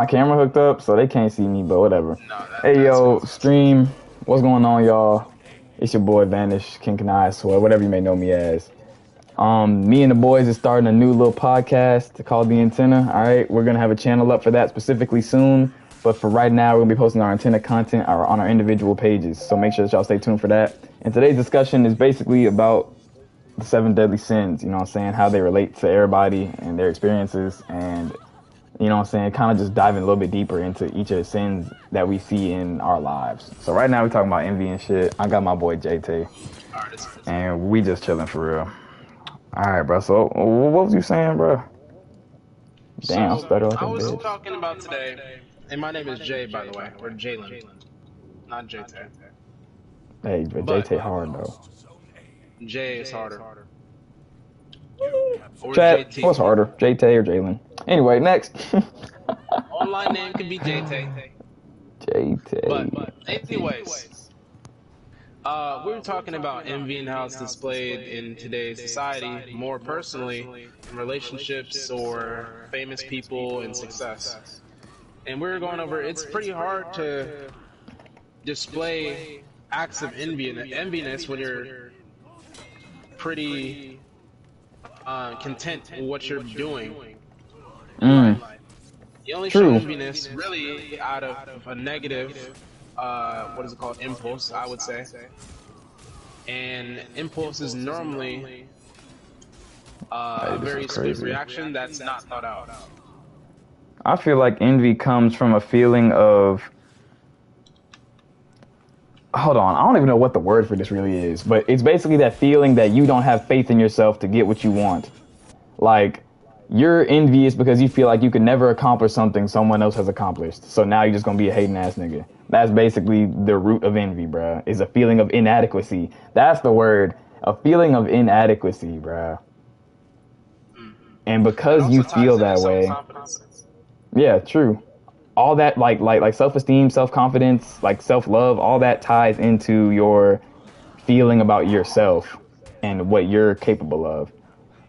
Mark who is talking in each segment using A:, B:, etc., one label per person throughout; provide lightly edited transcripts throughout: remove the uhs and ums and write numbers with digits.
A: My camera hooked up, so they can't see me, but whatever.
B: No,
A: Hey,
B: that's
A: yo,
B: cool.
A: stream. What's going on, y'all? It's your boy Vanish, King Kanai Sweat, whatever you may know me as. Me and the boys is starting a new little podcast called The Antenna. All right, we're gonna have a channel up for that specifically soon. But for right now, we're gonna be posting our antenna content on our individual pages. So make sure that y'all stay tuned for that. And today's discussion is basically about the seven deadly sins. You know what I'm saying? How they relate to everybody and their experiences, and you know what I'm saying, kind of just diving a little bit deeper into each of the sins that we see in our lives. So right now we're talking about envy and shit. I got my boy JT,
B: All right, it's
A: and we just chilling for real. All right, bro. So what was you saying, bro? Damn, I
B: so
A: stutter like
B: I
A: a
B: was
A: bitch.
B: talking about today, and my name is Jay, by the way, or Jalen, not JT.
A: Hey, but
B: But
A: JT hard though.
B: Jay is harder, or
A: Chat,
B: JT.
A: what's harder, JT or Jalen? Anyway, next.
B: Online name could be JT. But
A: JT.
B: anyways, we were talking about envy and how it's displayed in today's society, more personally in relationships or famous people and success. And we were going over, it's pretty hard to display acts of enviness when you're pretty content with what you're doing in life.
A: Mm,
B: You only show
A: true.
B: enviness really out of a negative, what is it called, impulse, I would say. And impulse is normally
A: Hey,
B: a
A: this is
B: very split
A: crazy.
B: reaction that's not thought out.
A: I feel like envy comes from a feeling of, hold on, I don't even know what the word for this really is, but it's basically that feeling that you don't have faith in yourself to get what you want. Like, you're envious because you feel like you could never accomplish something someone else has accomplished. So now you're just gonna be a hating ass nigga. That's basically the root of envy, bruh. Is a feeling of inadequacy. That's the word. A feeling of inadequacy, bruh. And
B: That
A: because you
B: also
A: feel
B: ties into
A: that
B: self
A: way,
B: confidence.
A: yeah, true. All that like self-esteem, self-confidence, like self-love, all that ties into your feeling about yourself and what you're capable of.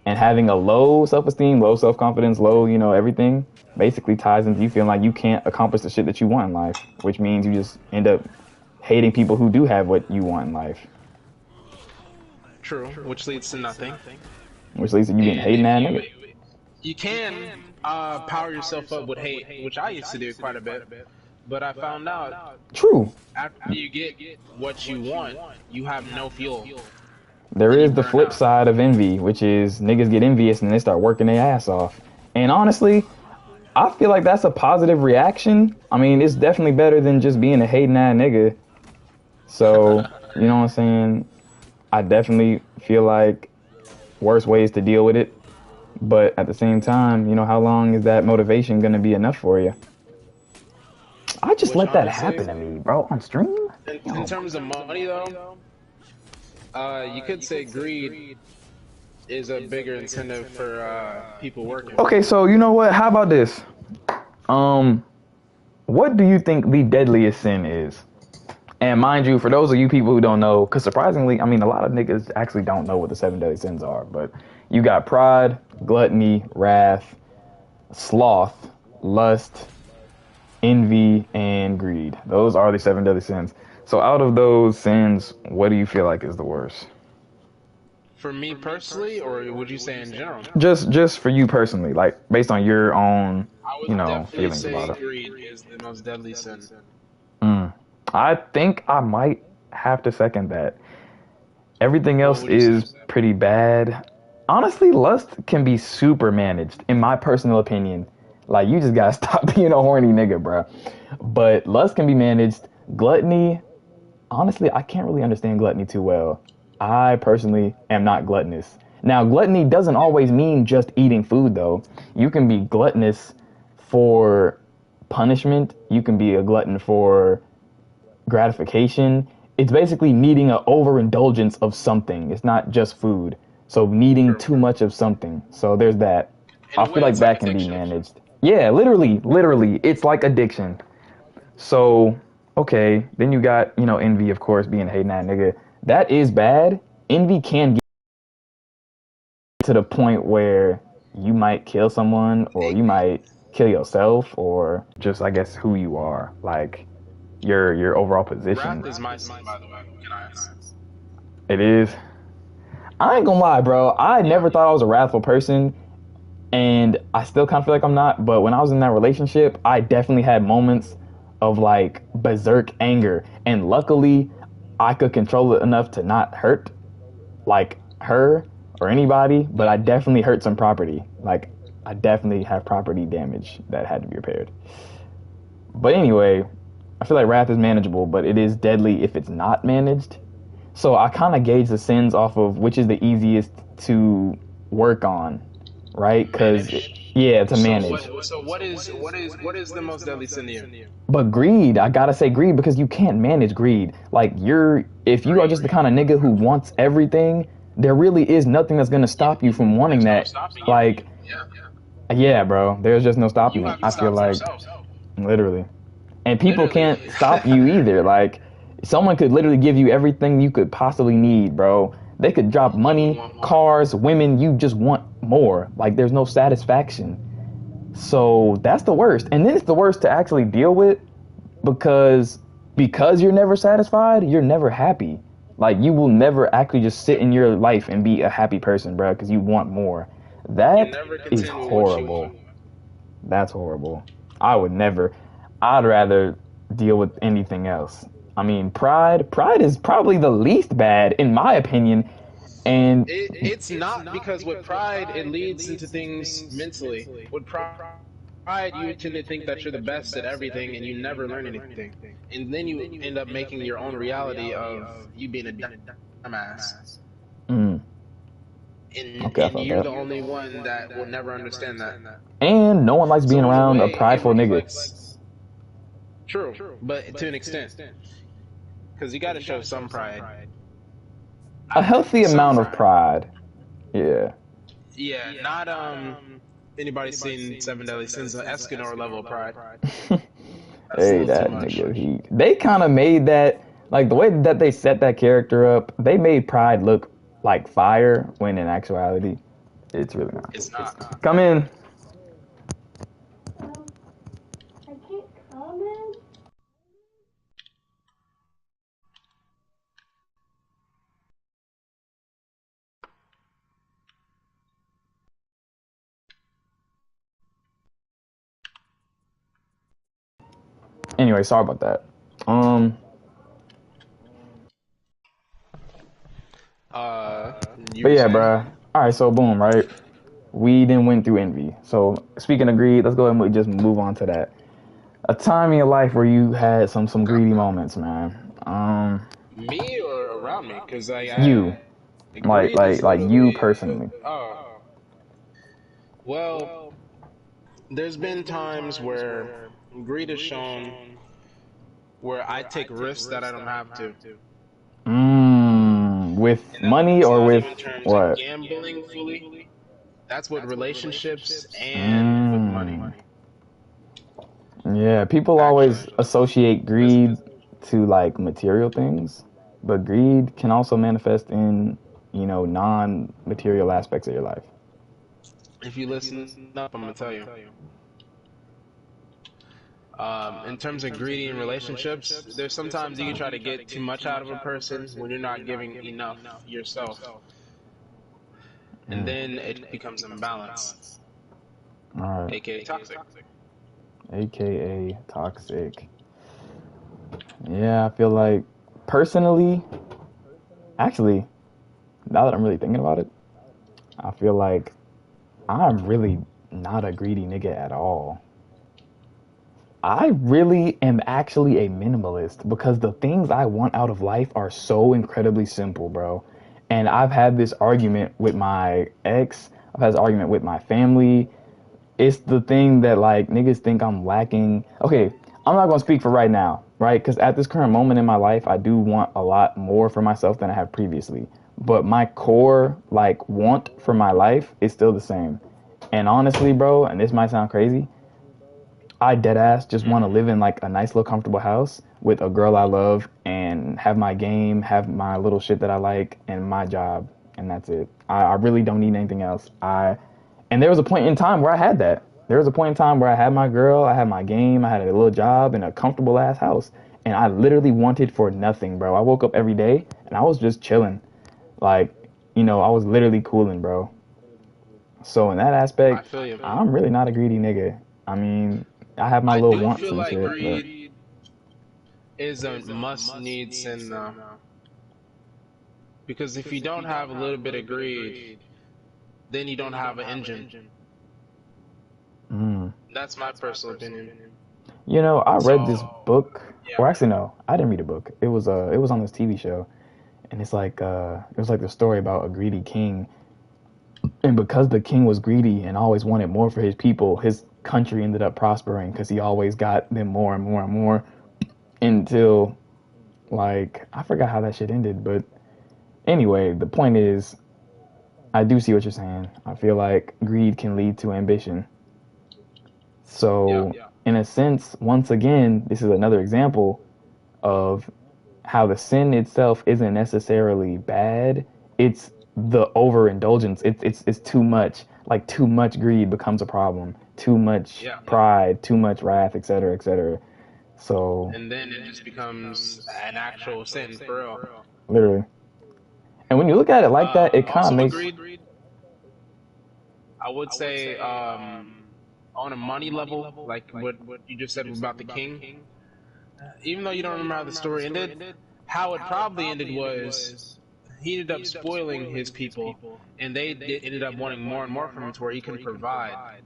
A: And having a low self-esteem, low self-confidence, low, everything basically ties into you feeling like you can't accomplish the shit that you want in life, which means you just end up hating people who do have what you want in life,
B: True, which leads to nothing.
A: which leads to you being
B: And
A: hating
B: if
A: that
B: you
A: nigga.
B: you can power yourself up with hate, which I used to do quite a bit, but I found out
A: True.
B: after you get what you want, you have no fuel,
A: There
B: and you
A: is the
B: burn
A: flip
B: out.
A: side of envy, which is niggas get envious and they start working their ass off. And honestly, I feel like that's a positive reaction. I mean, it's definitely better than just being a hating ass nigga. So, you know what I'm saying? I definitely feel like worse ways to deal with it. But at the same time, how long is that motivation going to be enough for you? I just
B: Which
A: let that
B: honestly,
A: happen to me, bro, on stream.
B: in
A: Damn.
B: terms of money though, you could say greed is a bigger incentive for people working.
A: Okay, so you know what? How about this? Um, what do you think the deadliest sin is? And mind you, for those of you people who don't know, because surprisingly, I mean, a lot of niggas actually don't know what the seven deadly sins are, but you got pride, gluttony, wrath, sloth, lust, envy, and greed. Those are the seven deadly sins. So out of those sins, what do you feel like is the worst?
B: For me personally, or would you say in general?
A: Just for you personally, like based on your own,
B: I would definitely
A: feelings
B: say
A: about it.
B: greed is the most deadly sin.
A: Mm. I think I might have to second that. Everything
B: What
A: else
B: would you say?
A: is pretty bad. Honestly, lust can be super managed, in my personal opinion. Like, you just gotta stop being a horny nigga, bro. But lust can be managed. Gluttony, honestly, I can't really understand gluttony too well. I personally am not gluttonous. Now, gluttony doesn't always mean just eating food, though. You can be gluttonous for punishment. You can be a glutton for gratification. It's basically needing an overindulgence of something. It's not just food. So needing
B: True.
A: too much of something. So there's that.
B: In
A: I
B: a
A: feel
B: way,
A: like
B: it's like
A: that can be
B: addiction.
A: managed. Yeah, literally, it's like addiction. So, okay, then you got, envy, of course, being a hating that nigga. That is bad. Envy can get to the point where you might kill someone or you might, kill yourself or just, I guess, who you are, like your overall position.
B: Wrath is my sin, by the way. Can I ask?
A: It is. I ain't gonna lie, bro. I
B: Yeah.
A: never thought I was a wrathful person, and I still kind of feel like I'm not. But when I was in that relationship, I definitely had moments of like berserk anger, and luckily, I could control it enough to not hurt like her or anybody. But I definitely hurt some property. Like I definitely have property damage that had to be repaired. But anyway, I feel like wrath is manageable, but it is deadly if it's not managed. So I kind of gauge the sins off of which is the easiest to work on, right? Because
B: Manage.
A: yeah, to
B: So
A: manage.
B: what is the most deadly sin to you?
A: But greed, I gotta say greed because you can't manage greed. Like if you are just the kind of nigga who wants everything, there really is nothing that's gonna stop you from wanting
B: There's no
A: that.
B: stopping you.
A: Like,
B: Yeah.
A: yeah, bro, there's just no stopping
B: You
A: it.
B: have to
A: I feel
B: stop
A: like
B: yourself.
A: literally. And people can't
B: Literally.
A: stop you either. Like someone could literally give you everything you could possibly need, bro. They could drop money,
B: Want more.
A: cars, women. You just want more. Like there's no satisfaction. So that's the worst. And then it's the worst to actually deal with because you're never satisfied, you're never happy. Like you will never actually just sit in your life and be a happy person, bro, because you want more.
B: You
A: That
B: never
A: is
B: continue what you
A: horrible.
B: want.
A: That's horrible. I would never. I'd rather deal with anything else. I mean, pride is probably the least bad in my opinion. And
B: It's not because with pride it leads into things mentally. With pride, you tend to think that you're the best at everything and you never learn anything. And then you end up making your own reality of you being a dumbass.
A: mm, okay, I
B: And
A: felt
B: you're
A: that.
B: the only one that will never understand that.
A: And no one likes
B: So
A: being
B: in a
A: around a
B: way, it
A: prideful nigga.
B: reflects true, but to an extent, because you got to show some pride.
A: A healthy
B: Some
A: amount of
B: pride.
A: pride. Yeah.
B: Yeah, not anybody seen Seven Deadly Sins, Escanor level of pride. That's a
A: Hey,
B: little too
A: that
B: much.
A: nigga heat. They kind of made that like the way that they set that character up. They made Pride look like fire when in actuality, it's really not.
B: It's not.
A: Come in.
C: I can't comment.
A: Anyway, sorry about that.
B: You
A: But
B: were
A: yeah,
B: saying?
A: bruh. All right, so boom, right? We then went through envy. So speaking of greed, let's go ahead and just move on to that. A time in your life where you had some
B: Okay.
A: greedy moments, man.
B: Me or around me? Because
A: You like
B: greed is
A: you
B: literally.
A: personally.
B: Well, there's been times where greed is shown where I take risks that I don't have to.
A: With
B: And
A: money
B: that's
A: or
B: not
A: with
B: even in terms of
A: what?
B: gambling fully. That's with relationships and with money.
A: Yeah, people always
B: Actually,
A: associate greed to like material things, but greed can also manifest in, non-material aspects of your life.
B: if you listen up, I'm gonna tell you. In terms of greedy in relationships, there's sometimes you can try to get too much out of a person when you're not giving enough yourself, and then it becomes imbalance,
A: All right,
B: aka toxic.
A: aka toxic. Yeah, I feel like personally, actually, now that I'm really thinking about it, I feel like I'm really not a greedy nigga at all. I really am actually a minimalist because the things I want out of life are so incredibly simple, bro. And I've had this argument with my ex, I've had this argument with my family. It's the thing that like niggas think I'm lacking. Okay, I'm not gonna speak for right now, right? Because at this current moment in my life, I do want a lot more for myself than I have previously. But my core like want for my life is still the same. And honestly, bro, and this might sound crazy, I dead ass just want to live in like a nice little comfortable house with a girl I love and have my game, have my little shit that I like, and my job, and that's it. I really don't need anything else. And there was a point in time where I had that. There was a point in time where I had my girl, I had my game, I had a little job and a comfortable ass house. And I literally wanted for nothing, bro. I woke up every day and I was just chilling. Like, I was literally cooling, bro. So in that
B: I
A: aspect,
B: feel you, man.
A: I'm really not a greedy nigga. I mean, I have my
B: I
A: little
B: do
A: wants
B: feel
A: and
B: like
A: shit, but
B: greed is a must-need sin, though. Because if you don't have a little bit of greed, then you don't have an engine.
A: mm.
B: That's my personal opinion.
A: I read this
B: So,
A: book,
B: yeah.
A: or actually no, I didn't read a book. It was on this TV show, and it was like the story about a greedy king, and because the king was greedy and always wanted more for his people, his country ended up prospering because he always got them more and more and more until like I forgot how that shit ended, but anyway, the point is, I do see what you're saying. I feel like greed can lead to ambition.
B: Yeah.
A: So, in a sense, once again, this is another example of how the sin itself isn't necessarily bad. It's the overindulgence. It's too much. Like too much greed becomes a problem. Too much
B: Yeah.
A: pride, too much wrath, etc., etc. So,
B: And then it just becomes an actual sin for real.
A: literally. And when you look at it like that, it kind of
B: Also with
A: makes.
B: greed, I would say on a money level, like what you just said about the king, even though you don't remember how the story ended, how it probably ended was he ended up spoiling his people, and ended up wanting more and more from him to where he couldn't provide.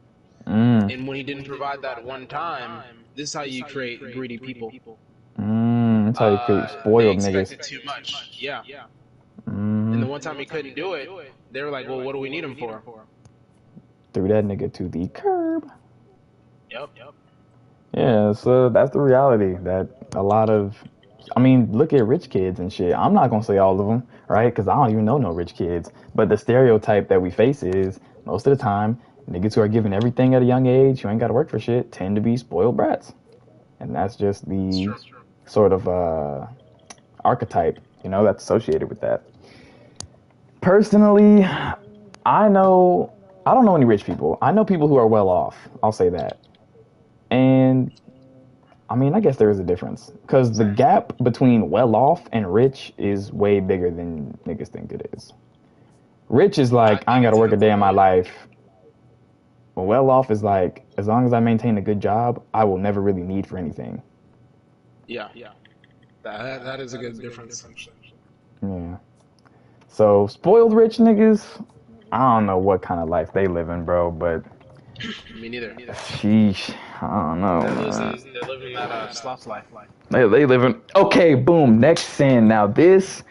A: Mm,
B: And when he didn't provide that one time, this is how you create greedy people.
A: that's how you create
B: They
A: spoiled niggas.
B: expected too much, yeah. And the
A: Mm,
B: one time he couldn't do it, they were like, "Well, what do we need him for?"
A: threw that nigga to the curb.
B: Yep.
A: Yeah, so that's the reality that a lot of, I mean, look at rich kids and shit. I'm not gonna say all of them, right? Because I don't even know no rich kids. But the stereotype that we face is most of the time, niggas who are given everything at a young age, who ain't got to work for shit, tend to be spoiled brats, and that's just
B: It's
A: the
B: true.
A: sort of archetype, that's associated with that. Personally, I know I don't know any rich people. I know people who are well off. I'll say that. And I mean, I guess there is a difference because the
B: Same.
A: gap between well off and rich is way bigger than niggas think it is. Rich is
B: I
A: like, I ain't
B: think
A: got to
B: it's
A: work a
B: even
A: day in my
B: further.
A: life. Well off is like, as long as I maintain a good job, I will never really need for anything.
B: Yeah. That is a good difference, actually.
A: Yeah. So, spoiled rich niggas, I don't know what kind of life they living, bro, but
B: Me neither.
A: sheesh, I don't know, man.
B: They're living that sloth life.
A: They living. Okay, boom. Next sin. Now this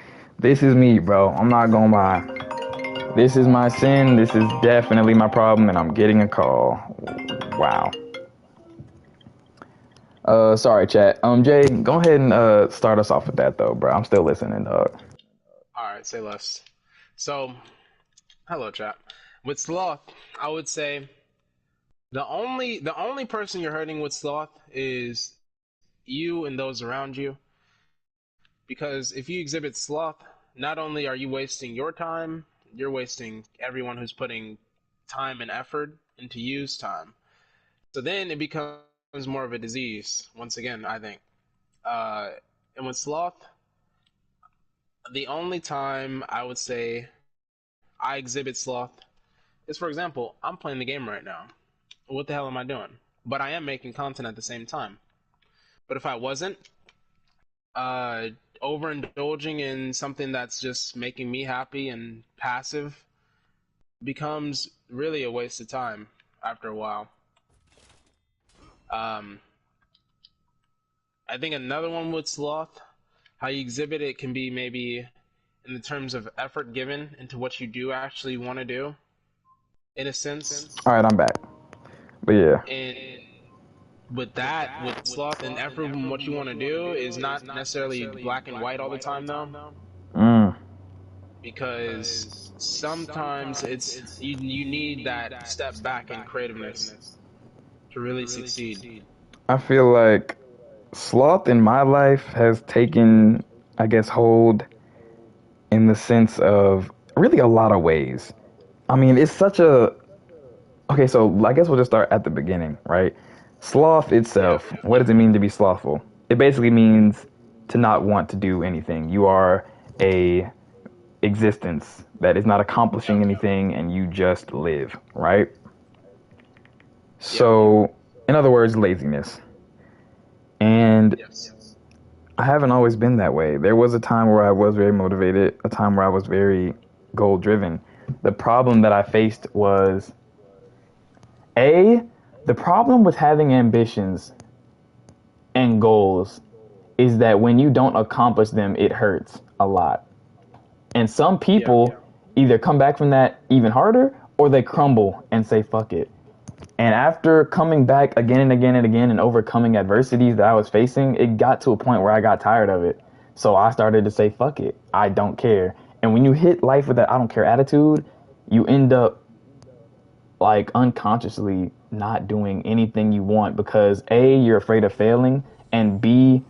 A: is me, bro. I'm not gonna lie. This is my sin. This is definitely my problem, and I'm getting a call. Wow. Sorry, chat. Jay, go ahead and start us off with that though, bro. I'm still listening, dog.
B: All right, say less. So, hello, chat. With sloth, I would say the only person you're hurting with sloth is you and those around you. Because if you exhibit sloth, not only are you wasting your time, you're wasting everyone who's putting time and effort into use time. So then it becomes more of a disease. Once again, I think. Uh, and with sloth, the only time I would say I exhibit sloth is, for example, I'm playing the game right now. What the hell am I doing? But I am making content at the same time. But if I wasn't, uh, overindulging in something that's just making me happy and passive becomes really a waste of time after a while. Um, I think another one with sloth, how you exhibit it can be maybe in the terms of effort given into what you do actually want to do, in a sense.
A: All right, I'm back. But yeah.
B: And with sloth and effort and what you want to do is not necessarily black and white all the time, though,
A: Mm.
B: because sometimes you need that step back in creativeness to really succeed.
A: I feel like sloth in my life has taken, I guess, hold in the sense of really a lot of ways. I mean, it's such a Okay, so I guess we'll just start at the beginning, right? Sloth
B: Yeah.
A: itself, what does it mean to be slothful? It basically means to not want to do anything. You are a existence that is not accomplishing
B: Yep.
A: anything and you just live, right?
B: Yep.
A: So, in other words, laziness. And
B: Yes.
A: I haven't always been that way. There was a time where I was very motivated, a time where I was very goal driven. The problem that I faced was A, the problem with having ambitions and goals is that when you don't accomplish them, it hurts a lot. And some
B: Yeah.
A: people either come back from that even harder or they crumble and say, fuck it. And after coming back again and again and again and overcoming adversities that I was facing, it got to a point where I got tired of it. So I started to say, fuck it. I don't care. And when you hit life with that I don't care attitude, you end up like unconsciously not doing anything you want because A, you're afraid of failing, and B,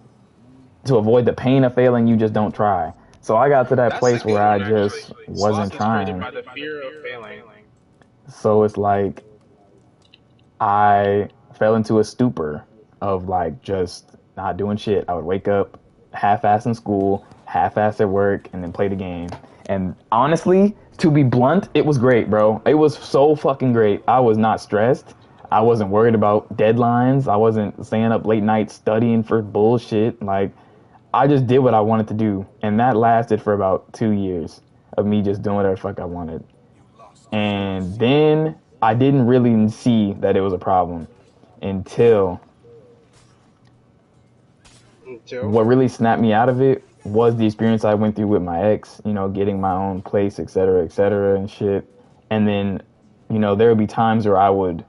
A: to avoid the pain of failing, you just don't try. So I got to that
B: That's a
A: place where
B: good
A: I
B: one, actually.
A: just wasn't
B: Sloth is created
A: trying.
B: by the fear of failing.
A: So it's like I fell into a stupor of like just not doing shit. I would wake up half-ass in school, half-ass at work, and then play the game. And honestly, to be blunt, it was great, bro. It was so fucking great. I was not stressed. I wasn't worried about deadlines. I wasn't staying up late nights studying for bullshit. Like, I just did what I wanted to do. And that lasted for about 2 years of me just doing whatever the fuck I wanted. And then I didn't really see that it was a problem until
B: Until.
A: what really snapped me out of it was the experience I went through with my ex, you know, getting my own place, et cetera, and shit. And then, you know, there would be times where I would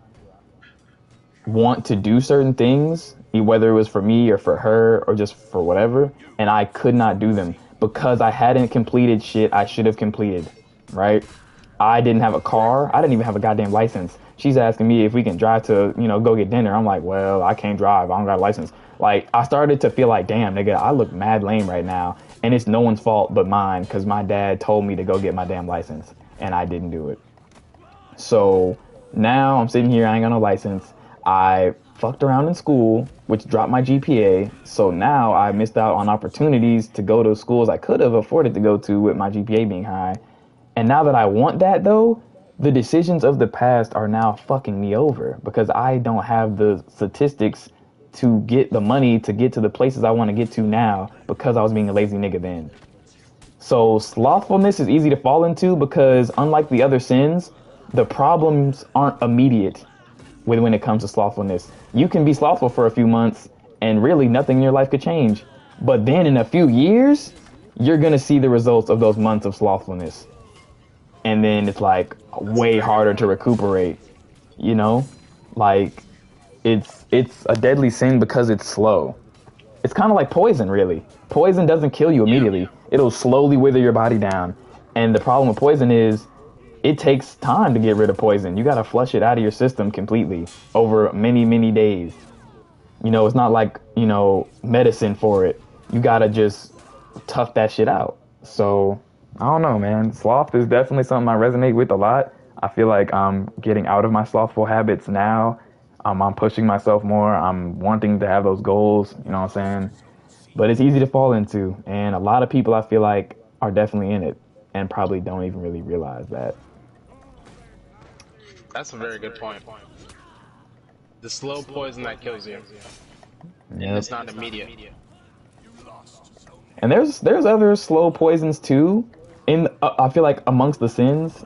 A: want to do certain things, whether it was for me or for her or just for whatever, and I could not do them because I hadn't completed shit I should have completed, right? I didn't have a car. I didn't even have a goddamn license. She's asking me if we can drive to, you know, go get dinner. I'm like, well, I can't drive. I don't got a license. Like, I started to feel like, damn, nigga, I look mad lame right now. And it's no one's fault but mine because my dad told me to go get my damn license and I didn't do it. So now I'm sitting here, I ain't got no license. I fucked around in school, which dropped my GPA. So now I missed out on opportunities to go to schools I could have afforded to go to with my GPA being high. And now that I want that though, the decisions of the past are now fucking me over because I don't have the statistics to get the money to get to the places I want to get to now because I was being a lazy nigga then. So slothfulness is easy to fall into because unlike the other sins, the problems aren't immediate when it comes to slothfulness. You can be slothful for a few months and really nothing in your life could change. But then in a few years, you're going to see the results of those months of slothfulness. And then it's like way harder to recuperate, you know? Like it's a deadly sin because it's slow. It's kind of like poison, really. Poison doesn't kill you
B: Yeah.
A: immediately. It'll slowly wither your body down. And the problem with poison is it takes time to get rid of poison. You got to flush it out of your system completely over many, many days. You know, it's not like, you know, medicine for it. You got to just tough that shit out. So, I don't know, man. Sloth is definitely something I resonate with a lot. I feel like I'm getting out of my slothful habits now. I'm pushing myself more. I'm wanting to have those goals, you know what I'm saying? But it's easy to fall into. And a lot of people I feel like are definitely in it and probably don't even really realize that.
B: That's a very good point. The slow poison that kills you, and
A: Yep.
B: it's not immediate.
A: And there's other slow poisons too. In I feel like amongst the sins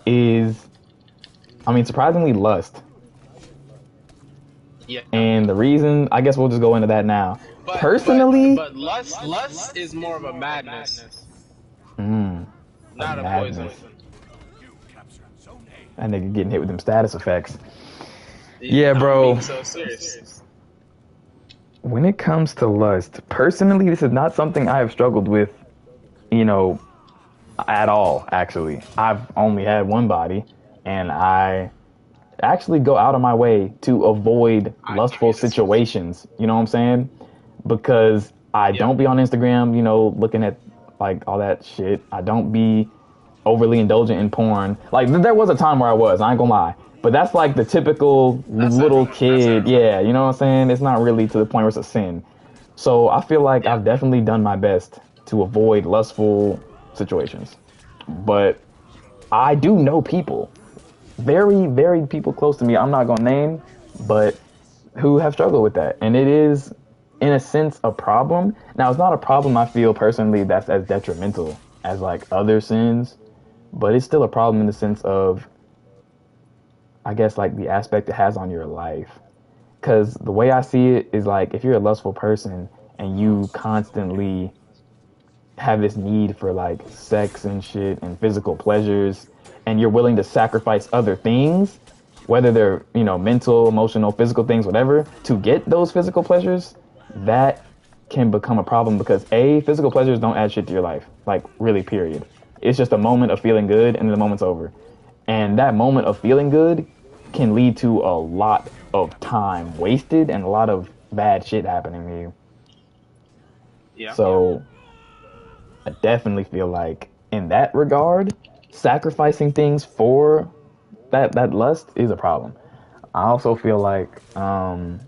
A: is, I mean, surprisingly lust.
B: Yeah.
A: And the reason, I guess we'll just go into that now.
B: But
A: Personally,
B: but lust is more of a madness,
A: a
B: not a poison.
A: madness. That nigga getting hit with them status effects. Yeah,
B: I'm
A: bro.
B: being so serious.
A: When it comes to lust, personally, this is not something I have struggled with, you know, at all, actually. I've only had one body, and I actually go out of my way to avoid
B: I
A: lustful
B: get it.
A: situations. You know what I'm saying? Because I
B: Yep.
A: don't be on Instagram, you know, looking at like all that shit. I don't be overly indulgent in porn. Like there was a time where I ain't gonna lie. But that's like the typical little kid. Yeah, you know what I'm saying? It's not really to the point where it's a sin. So I feel like I've definitely done my best to avoid lustful situations. But I do know people, very, very people close to me, I'm not gonna name, but who have struggled with that. And it is, in a sense, a problem. Now, it's not a problem I feel personally that's as detrimental as like other sins, but it's still a problem in the sense of, I guess, like the aspect it has on your life. Because the way I see it is like, if you're a lustful person and you constantly have this need for like sex and shit and physical pleasures, and you're willing to sacrifice other things, whether they're, you know, mental, emotional, physical things, whatever, to get those physical pleasures, that can become a problem because physical pleasures don't add shit to your life. Like, really, period. It's just a moment of feeling good and then the moment's over. And that moment of feeling good can lead to a lot of time wasted and a lot of bad shit happening to you.
B: Yeah.
A: So I definitely feel like in that regard, sacrificing things for that lust is a problem. I also feel like, I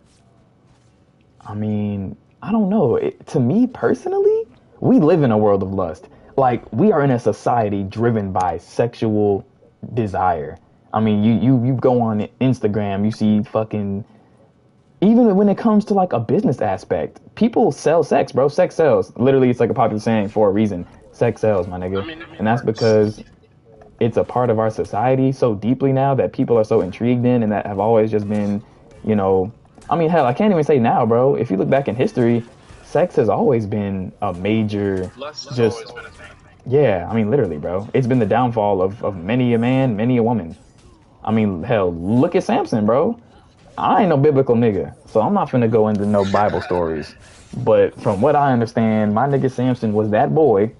A: mean, I don't know. To me personally, we live in a world of lust. Like, we are in a society driven by sexual desire. I mean, you go on Instagram, you see fucking, even when it comes to like a business aspect, people sell sex, bro. Sex sells. Literally, it's like a popular saying for a reason. Sex sells, my nigga.
B: I mean,
A: And that's because it's a part of our society so deeply now that people are so intrigued in, and that have always just been, you know, I mean, hell, I can't even say now, bro. If you look back in history, sex has always been a major,
B: lust has
A: just,
B: always been a thing.
A: yeah, I mean, literally, bro. It's been the downfall of many a man, many a woman. I mean, hell, look at Samson, bro. I ain't no biblical nigga, so I'm not finna go into no Bible stories. But from what I understand, my nigga Samson was that boy,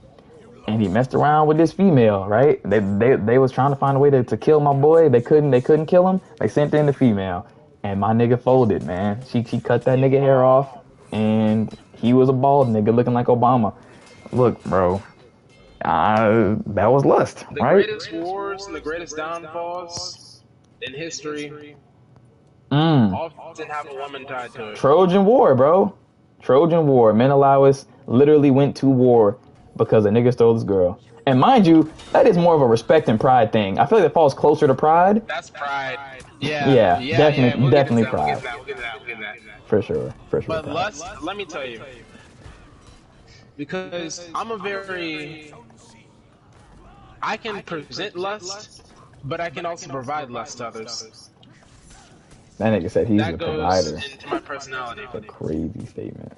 A: and he messed around with this female, right? They was trying to find a way to kill my boy. They couldn't kill him. They sent in the female, and my nigga folded, man. She cut that nigga hair off, and he was a bald nigga looking like Obama. Look, bro, that was lust,
B: The
A: right?
B: greatest wars and the greatest downfalls in history often have a woman tied to it.
A: Trojan War, bro. Trojan War. Menelaus literally went to war because a nigga stole this girl. And mind you, that is more of a respect and pride thing. I feel like that falls closer to pride.
B: That's pride. Yeah.
A: Yeah, definitely,
B: We'll
A: definitely
B: get
A: pride.
B: We'll get that.
A: For sure.
B: But
A: Pride.
B: lust, let me tell you, because I can present lust, but I can also provide lust to others.
A: That nigga said he's
B: That
A: the
B: goes
A: provider.
B: into my personality.
A: A crazy statement.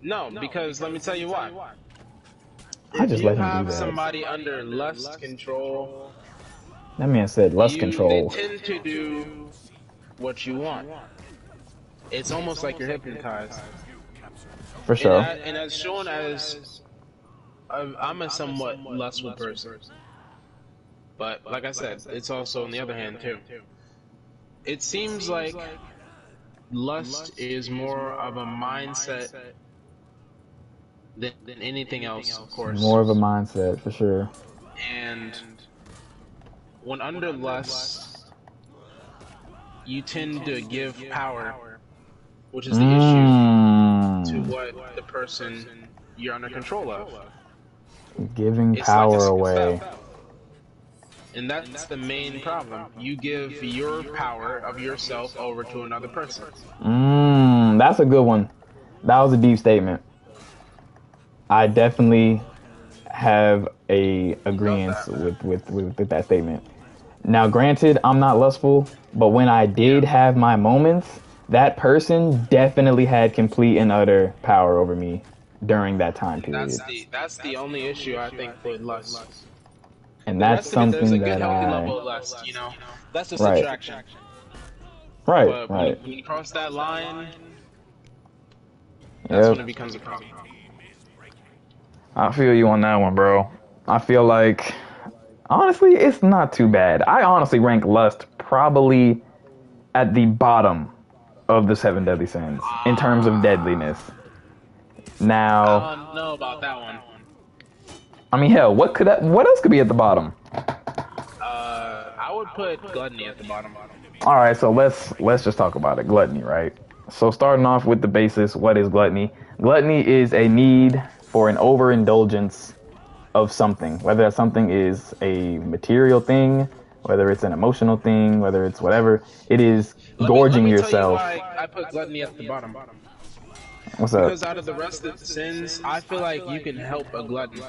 B: No, because let me tell you why.
A: I just
B: If you
A: let him do
B: have
A: that.
B: somebody under lust control,
A: That man said lust control.
B: they tend to do what you want. It's almost like you're hypnotized.
A: For sure.
B: And as shown as I'm a somewhat lustful person, but like I said, it's also on the other hand too. It seems like lust is more of a mindset than anything else, of course.
A: More of a mindset, for sure.
B: And when under lust, you tend to give power, which is the issue, to what the person you're under control of.
A: Giving
B: It's
A: power
B: like a
A: away.
B: spell. And that's the main problem. You give your power of yourself over to another person.
A: That's a good one. That was a deep statement. I definitely have a agreement with that statement. Now, granted, I'm not lustful, but when I did have my moments, that person definitely had complete and utter power over me during that time period.
B: That's the only issue I think with lust.
A: And that's
B: There's a
A: something
B: good
A: that
B: healthy level of lust, That's just
A: Right.
B: attraction.
A: Right,
B: But
A: right.
B: when you cross that line, that's when it becomes a problem.
A: I feel you on that one, bro. I feel like, honestly, it's not too bad. I honestly rank lust probably at the bottom of the 7 deadly sins in terms of deadliness. Now,
B: I don't know about that one.
A: I mean, hell, what else could be at the bottom?
B: I would put gluttony at the bottom.
A: All right, so let's just talk about it. Gluttony, right? So starting off with the basis, what is gluttony? Gluttony is a need for an overindulgence of something, whether that something is a material thing, whether it's an emotional thing, whether it's whatever. It is gorging
B: let me
A: yourself.
B: Tell you why I put gluttony at the bottom.
A: What's up?
B: Because out of the rest of the sins, I feel like you can help a glutton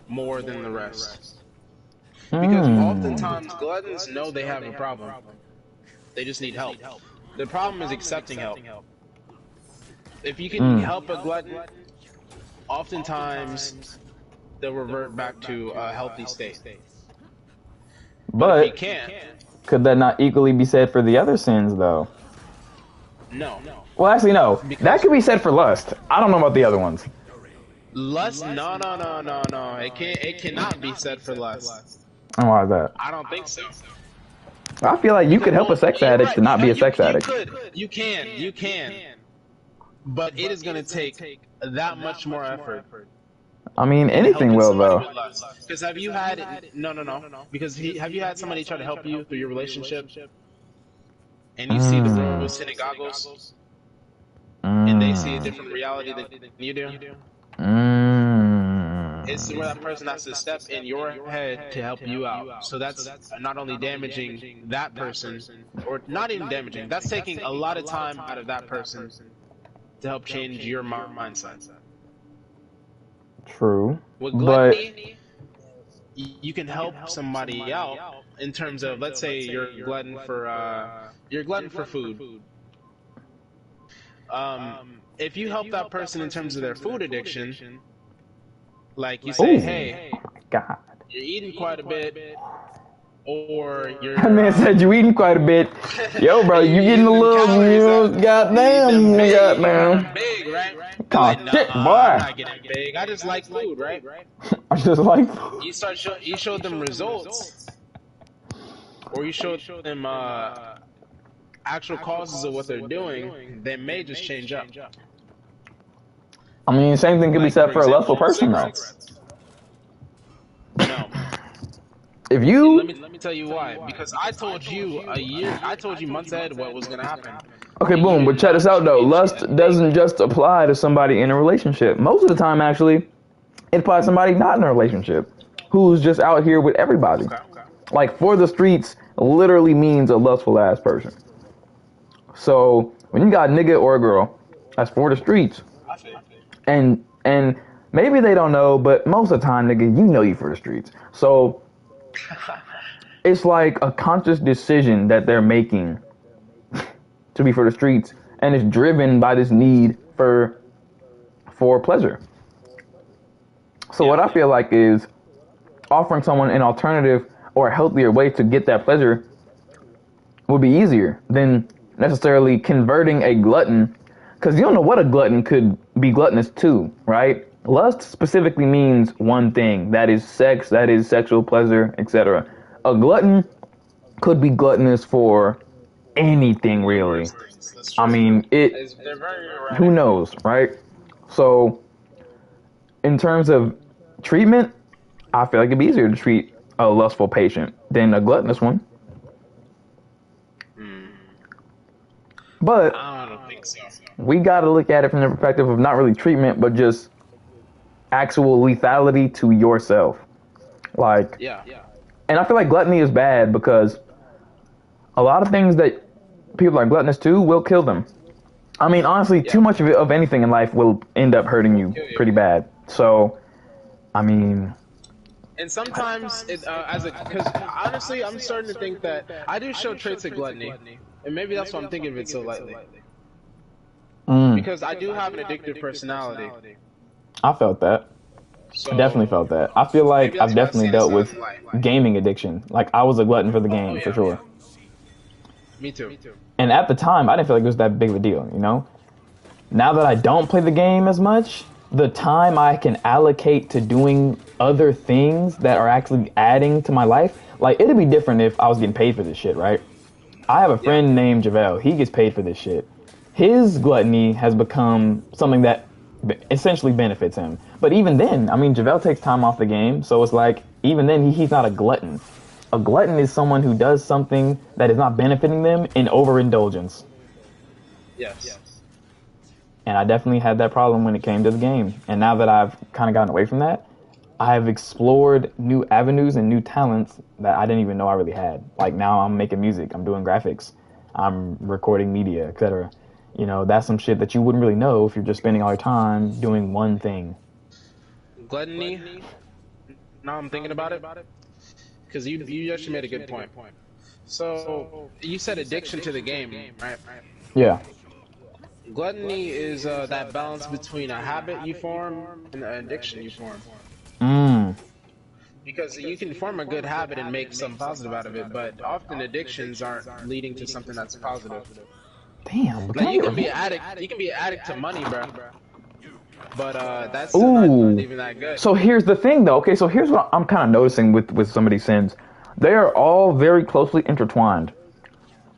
B: more than the rest. Because oftentimes gluttons know they have a problem. They just need help. The problem is accepting help. If you can help a glutton, oftentimes they'll revert back to a healthy state. But if you can't,
A: could that not equally be said for the other sins, though?
B: No.
A: Well, actually, no. That could be said for lust. I don't know about the other ones.
B: Lust? No. It cannot be said for lust.
A: And why is that?
B: I don't think so.
A: I feel like you could help a sex addict to not be a sex addict.
B: You can. But it is going to take that much more effort.
A: I mean, anything will, though.
B: Because have you had... No. Because have you had somebody try to help you through your relationship? And you see the world with tinted goggles? And they see a different reality than you do? It's where that person has to step in your head to help you out. So that's not only damaging that person, or not even damaging, that's taking a lot of time out of that person to help change your mindset.
A: True.
B: With gluttony, you can help somebody out in terms of, let's say you're glutton for food. If you help that person in terms of their food addiction, like you say, hey,
A: God,
B: you're eating quite a bit, or you're...
A: That man said you eating quite a bit. Yo, bro, you getting a little, goddamn.
B: Big, right?
A: God,
B: Like,
A: shit, boy.
B: I'm not getting big. I just like food, right?
A: I just like food.
B: You showed them results, or you showed them actual causes of what they're doing. They may just change up.
A: I mean, same thing could be said for a lustful person, though.
B: No.
A: If you...
B: Let me tell you why. Because I told you months ahead what was going to happen.
A: Okay, boom, but check this out, though. Lust doesn't just apply to somebody in a relationship. Most of the time, actually, it applies to somebody not in a relationship, who's just out here with everybody.
B: Okay.
A: Like, for the streets literally means a lustful-ass person. So, when you got a nigga or a girl, that's for the streets. And maybe they don't know, but most of the time, nigga, you know you for the streets. So, it's like a conscious decision that they're making to be for the streets, and it's driven by this need for pleasure. So what I feel like is offering someone an alternative or a healthier way to get that pleasure would be easier than necessarily converting a glutton, because you don't know what a glutton could be gluttonous to, right? Lust specifically means one thing, that is sex, that is sexual pleasure, etc. A glutton could be gluttonous for anything, really. I mean, who knows, right? So, in terms of treatment, I feel like it'd be easier to treat a lustful patient than a gluttonous one. But
B: I don't think so.
A: We gotta look at it from the perspective of not really treatment, but just actual lethality to yourself. Like,
B: Yeah.
A: and I feel like gluttony is bad because a lot of things that people are gluttonous to will kill them. I mean, honestly, too much of anything in life will end up hurting you pretty bad. So, I mean...
B: And sometimes, because honestly, I'm starting to think that I do show traits of gluttony. And maybe that's why I'm thinking of it so lightly. Because I do have an addictive personality.
A: I felt that.
B: So,
A: I definitely felt that. I feel like I've definitely dealt with gaming addiction. Like, I was a glutton for the game, for sure.
B: Me too.
A: And at the time, I didn't feel like it was that big of a deal, you know? Now that I don't play the game as much, the time I can allocate to doing other things that are actually adding to my life, like, it'd be different if I was getting paid for this shit, right? I have a friend named Javel. He gets paid for this shit. His gluttony has become something that essentially benefits him. But even then, I mean, JaVale takes time off the game, so it's like even then he's not a glutton. A glutton is someone who does something that is not benefiting them in overindulgence.
B: Yes.
A: And I definitely had that problem when it came to the game. And now that I've kind of gotten away from that, I've explored new avenues and new talents that I didn't even know I really had. Like now I'm making music, I'm doing graphics, I'm recording media, etc. You know, that's some shit that you wouldn't really know if you're just spending all your time doing one thing.
B: Gluttony. Now I'm thinking about it, because you actually made a good point. So you said addiction to the game, right?
A: Yeah.
B: Gluttony is that balance between a habit you form and an addiction you form. Because you can form a good habit and make something positive out of it, but often addictions aren't leading to something that's positive.
A: Damn.
B: Like you can be an addict. You can be an addict to money, bro. But that's still not even that good.
A: So here's the thing, though. Okay, so here's what I'm kind of noticing with some of these sins. They are all very closely intertwined.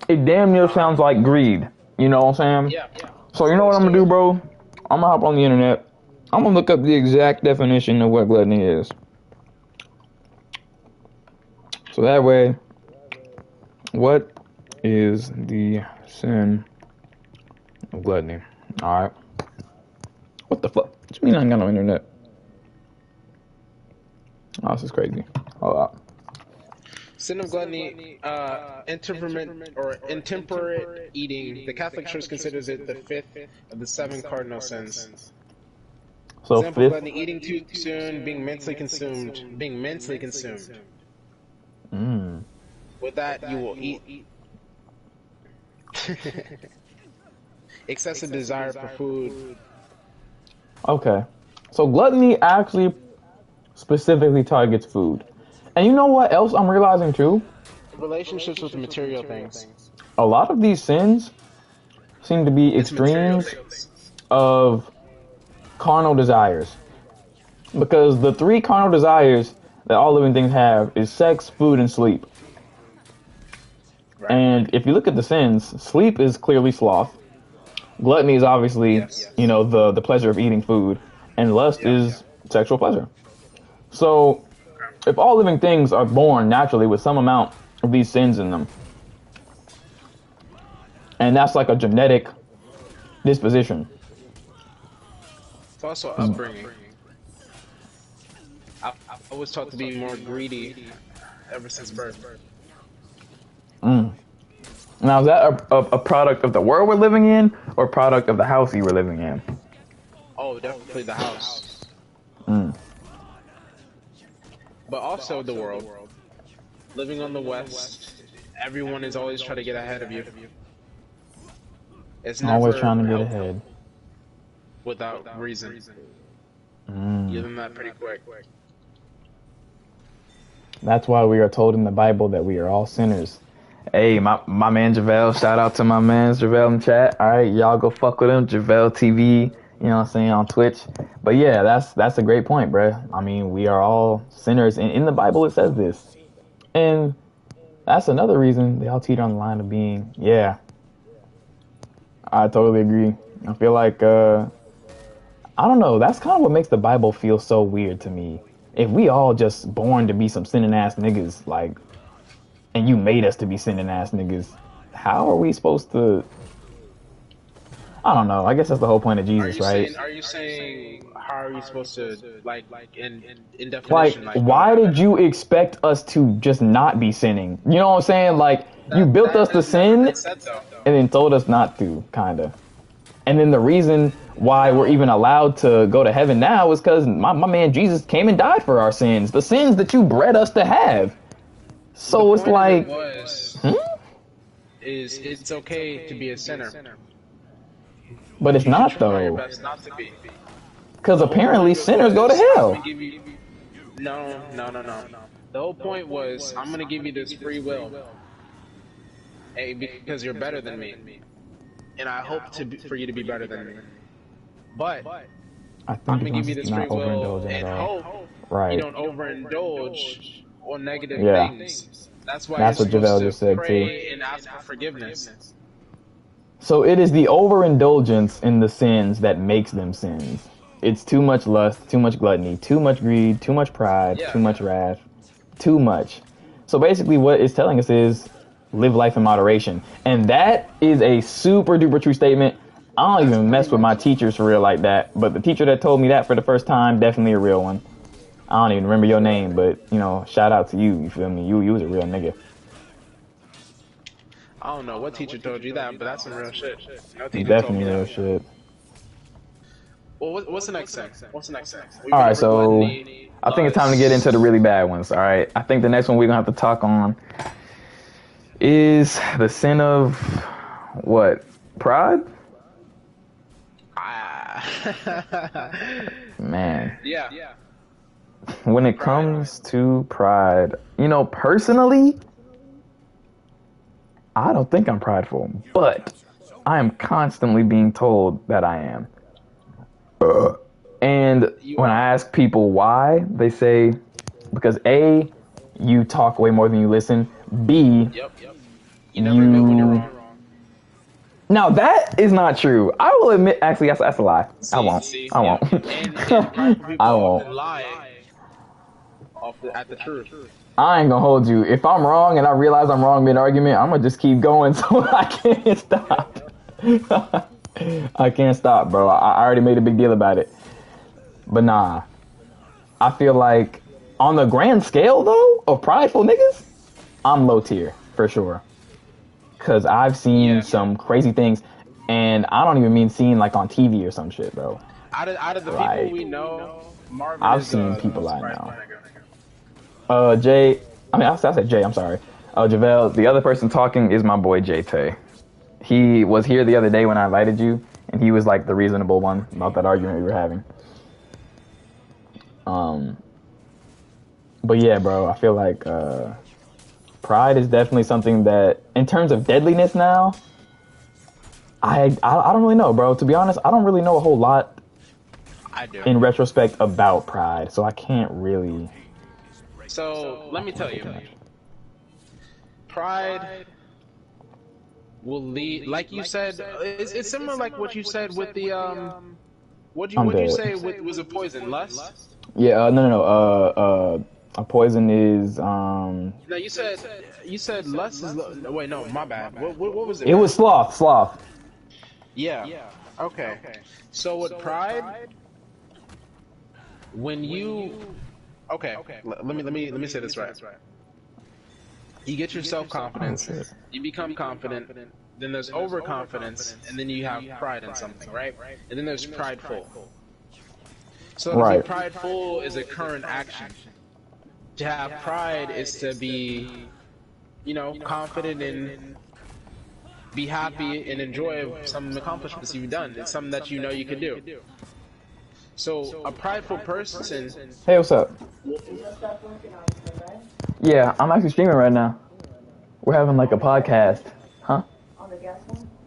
A: It damn near sounds like greed. You know what I'm saying?
B: Yeah.
A: So you know what I'm gonna do, bro? I'm gonna hop on the internet. I'm gonna look up the exact definition of what gluttony is. So that way, what is the sin of gluttony? All right. What the fuck? What you mean I ain't got no internet? Oh, this is crazy. Hold up.
B: Sin of gluttony, intemperate eating. The Catholic Church considers it the fifth of the 7 cardinal sins.
A: So
B: Example,
A: fifth.
B: gluttony, eating too soon, being mentally consumed. With that, you will eat. Excessive desire for food.
A: Okay. So gluttony actually specifically targets food. And you know what else I'm realizing too?
B: Relationships with material things.
A: A lot of these sins seem to be extremes of carnal desires. Because the 3 carnal desires that all living things have is sex, food, and sleep.
B: Right.
A: And if you look at the sins, sleep is clearly sloth. Gluttony is obviously, you know, the pleasure of eating food. And lust is sexual pleasure. So, if all living things are born naturally with some amount of these sins in them, and that's like a genetic disposition.
B: It's also upbringing. I was taught to be more greedy ever since birth.
A: Now, is that a product of the world we're living in, or a product of the house you were living in?
B: Oh, definitely the house. But also the world. Living on the West, everyone is always trying to get ahead of you. It's never
A: Always trying to get
B: helpful
A: ahead.
B: without reason. You learn that pretty quick.
A: That's why we are told in the Bible that we are all sinners. Hey, my man JaVale, shout out to my man JaVale in chat. All right, y'all go fuck with him, JaVale TV, you know what I'm saying, on Twitch. But yeah, that's a great point, bruh. I mean, we are all sinners, and in the Bible it says this. And that's another reason they all teeter on the line of being, I totally agree. I feel like, I don't know, that's kind of what makes the Bible feel so weird to me. If we all just born to be some sinning ass niggas, like, and you made us to be sinning ass niggas, how are we supposed to? I don't know. I guess that's the whole point of Jesus, right?
B: Are you saying how are you supposed to like in
A: Like,
B: definition?
A: why did you expect us to just not be sinning? You know what I'm saying? Like, you built us to sin, and then told us not to, kinda. And then the reason why we're even allowed to go to heaven now is because my man Jesus came and died for our sins, the sins that you bred us to have. So it's like,
B: is it's okay to be a sinner,
A: but it's not
B: try your
A: though,
B: best not to be.
A: because apparently sinners go to hell.
B: No. The whole point was I'm gonna give you this free will, hey, because you're better than me, and I hope for you to be better than me. But
A: I think
B: I'm gonna give you this free
A: not
B: will
A: overindulging
B: and
A: at all.
B: hope
A: Right.
B: you don't overindulge on negative
A: Yeah.
B: things. That's why
A: That's
B: you're
A: what JaVale
B: supposed
A: just
B: to
A: said,
B: pray and ask for forgiveness.
A: So it is the overindulgence in the sins that makes them sins. It's too much lust, too much gluttony, too much greed, too much pride,
B: Yeah.
A: too much wrath, too much. So basically, what it's telling us is live life in moderation, and that is a super duper true statement. I don't even mess with my teachers for real like that, but the teacher that told me that for the first time, definitely a real one. I don't even remember your name, but you know, shout out to you. You feel me? You was a real nigga.
B: I don't know what teacher told you that, but that's some real shit. No teacher told
A: Definitely
B: me
A: real
B: that.
A: shit.
B: Well, what's the next thing? What's the next thing?
A: All right, so I think it's time to get into the really bad ones. All right, I think the next one we're gonna have to talk on is the sin of what? Pride? Man,
B: Yeah.
A: when it comes to pride, you know, personally, I don't think I'm prideful, but I am constantly being told that I am. And when I ask people why, they say, because A, you talk way more than you listen. B,
B: Yep. You never admit when you're wrong.
A: now that is not true. I will admit, actually, that's a lie. I won't. I won't.
B: And prideful people
A: I
B: often
A: won't.
B: lie at the truth.
A: I ain't gonna hold you. If I'm wrong and I realize I'm wrong mid-argument, I'm gonna just keep going so I can't stop. I can't stop, bro. I already made a big deal about it. But nah, I feel like on the grand scale, though, of prideful niggas, I'm low tier, for sure. Because I've seen some crazy things, and I don't even mean seeing like on TV or some shit, bro.
B: Out of the
A: Like,
B: people we know, Marvin
A: I've
B: is
A: seen
B: the
A: people
B: most
A: I
B: prideful
A: know.
B: nigga.
A: Jay, I said Jay, I'm sorry. JaVale, the other person talking is my boy Jay Tay. He was here the other day when I invited you, and he was like the reasonable one about that argument we were having. But yeah, bro, I feel like pride is definitely something that, in terms of deadliness now, I don't really know, bro. To be honest, I don't really know a whole lot
B: I do.
A: in retrospect about pride, so I can't really.
B: So let me tell you, pride will lead, like you said, it's similar like what you said with the what'd you say was a poison? Lust?
A: Yeah, no. A poison is
B: No, you said lust is wait, no, my bad. What was it?
A: It was sloth.
B: Yeah. Okay. So with pride, when you let me say this right. You get your self-confidence, you become confident, then there's overconfidence, and then you have pride in something, right? And then there's prideful. So to be prideful is a current action. To have pride is to be, confident and be happy and enjoy some accomplishments you've done. It's something that you know you can do. So a prideful person.
A: Hey, what's up? Yeah, I'm actually streaming right now. We're having like a podcast. Huh?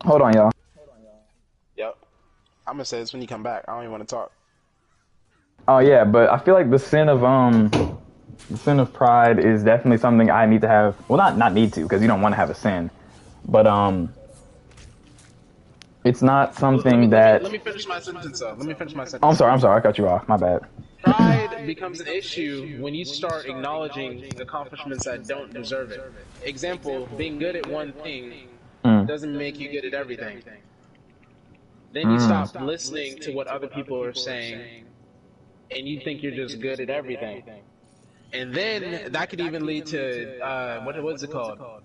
A: Hold on, y'all.
B: Yep. I'm gonna say this when you come back. I don't even want to talk.
A: Oh yeah, but I feel like the sin of pride is definitely something I need to have. Well, not need to, because you don't want to have a sin, but it's not something that.
B: Let me finish my sentence though.
A: I'm sorry. I cut you off. My bad.
B: Pride becomes an issue when you start acknowledging accomplishments that don't deserve it. Example, being good at one thing doesn't make you good at everything. Then you stop listening to what other people are saying, and you think you're just good at everything. And then that could even lead to, what's it called?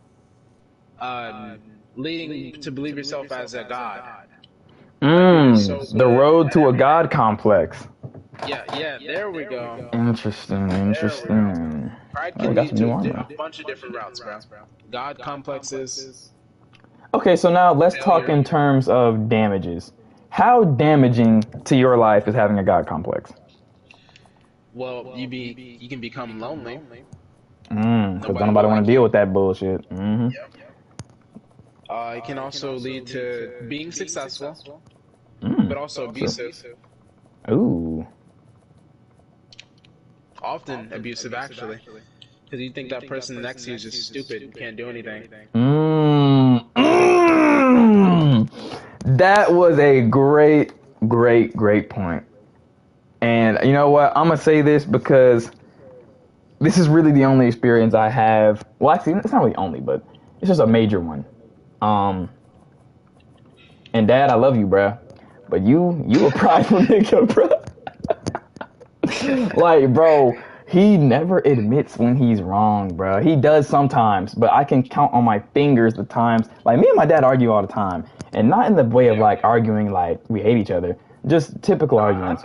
B: Leading to believe yourself as a god.
A: The road to a god complex.
B: Yeah, there we go.
A: Interesting.
B: Pride can lead to a bunch of different routes, bro. God complexes.
A: Okay, so now let's talk in terms of damages. How damaging to your life is having a god complex?
B: Well, you can become lonely.
A: Because nobody want to deal with that bullshit. Mm-hmm.
B: It can also lead to being successful, but also abusive.
A: Ooh.
B: Often abusive, actually. Because you think that person next to you is just stupid, can't do anything.
A: That was a great point. And you know what? I'm gonna say this because this is really the only experience I have. Well, actually, it's not really only, but it's just a major one. Um, and Dad, I love you, bruh, but you a prideful nigga, bruh. Like, bro, he never admits when he's wrong, bro. He does sometimes, but I can count on my fingers the times. Like, me and my dad argue all the time, and not in the way of like arguing like we hate each other, just typical arguments.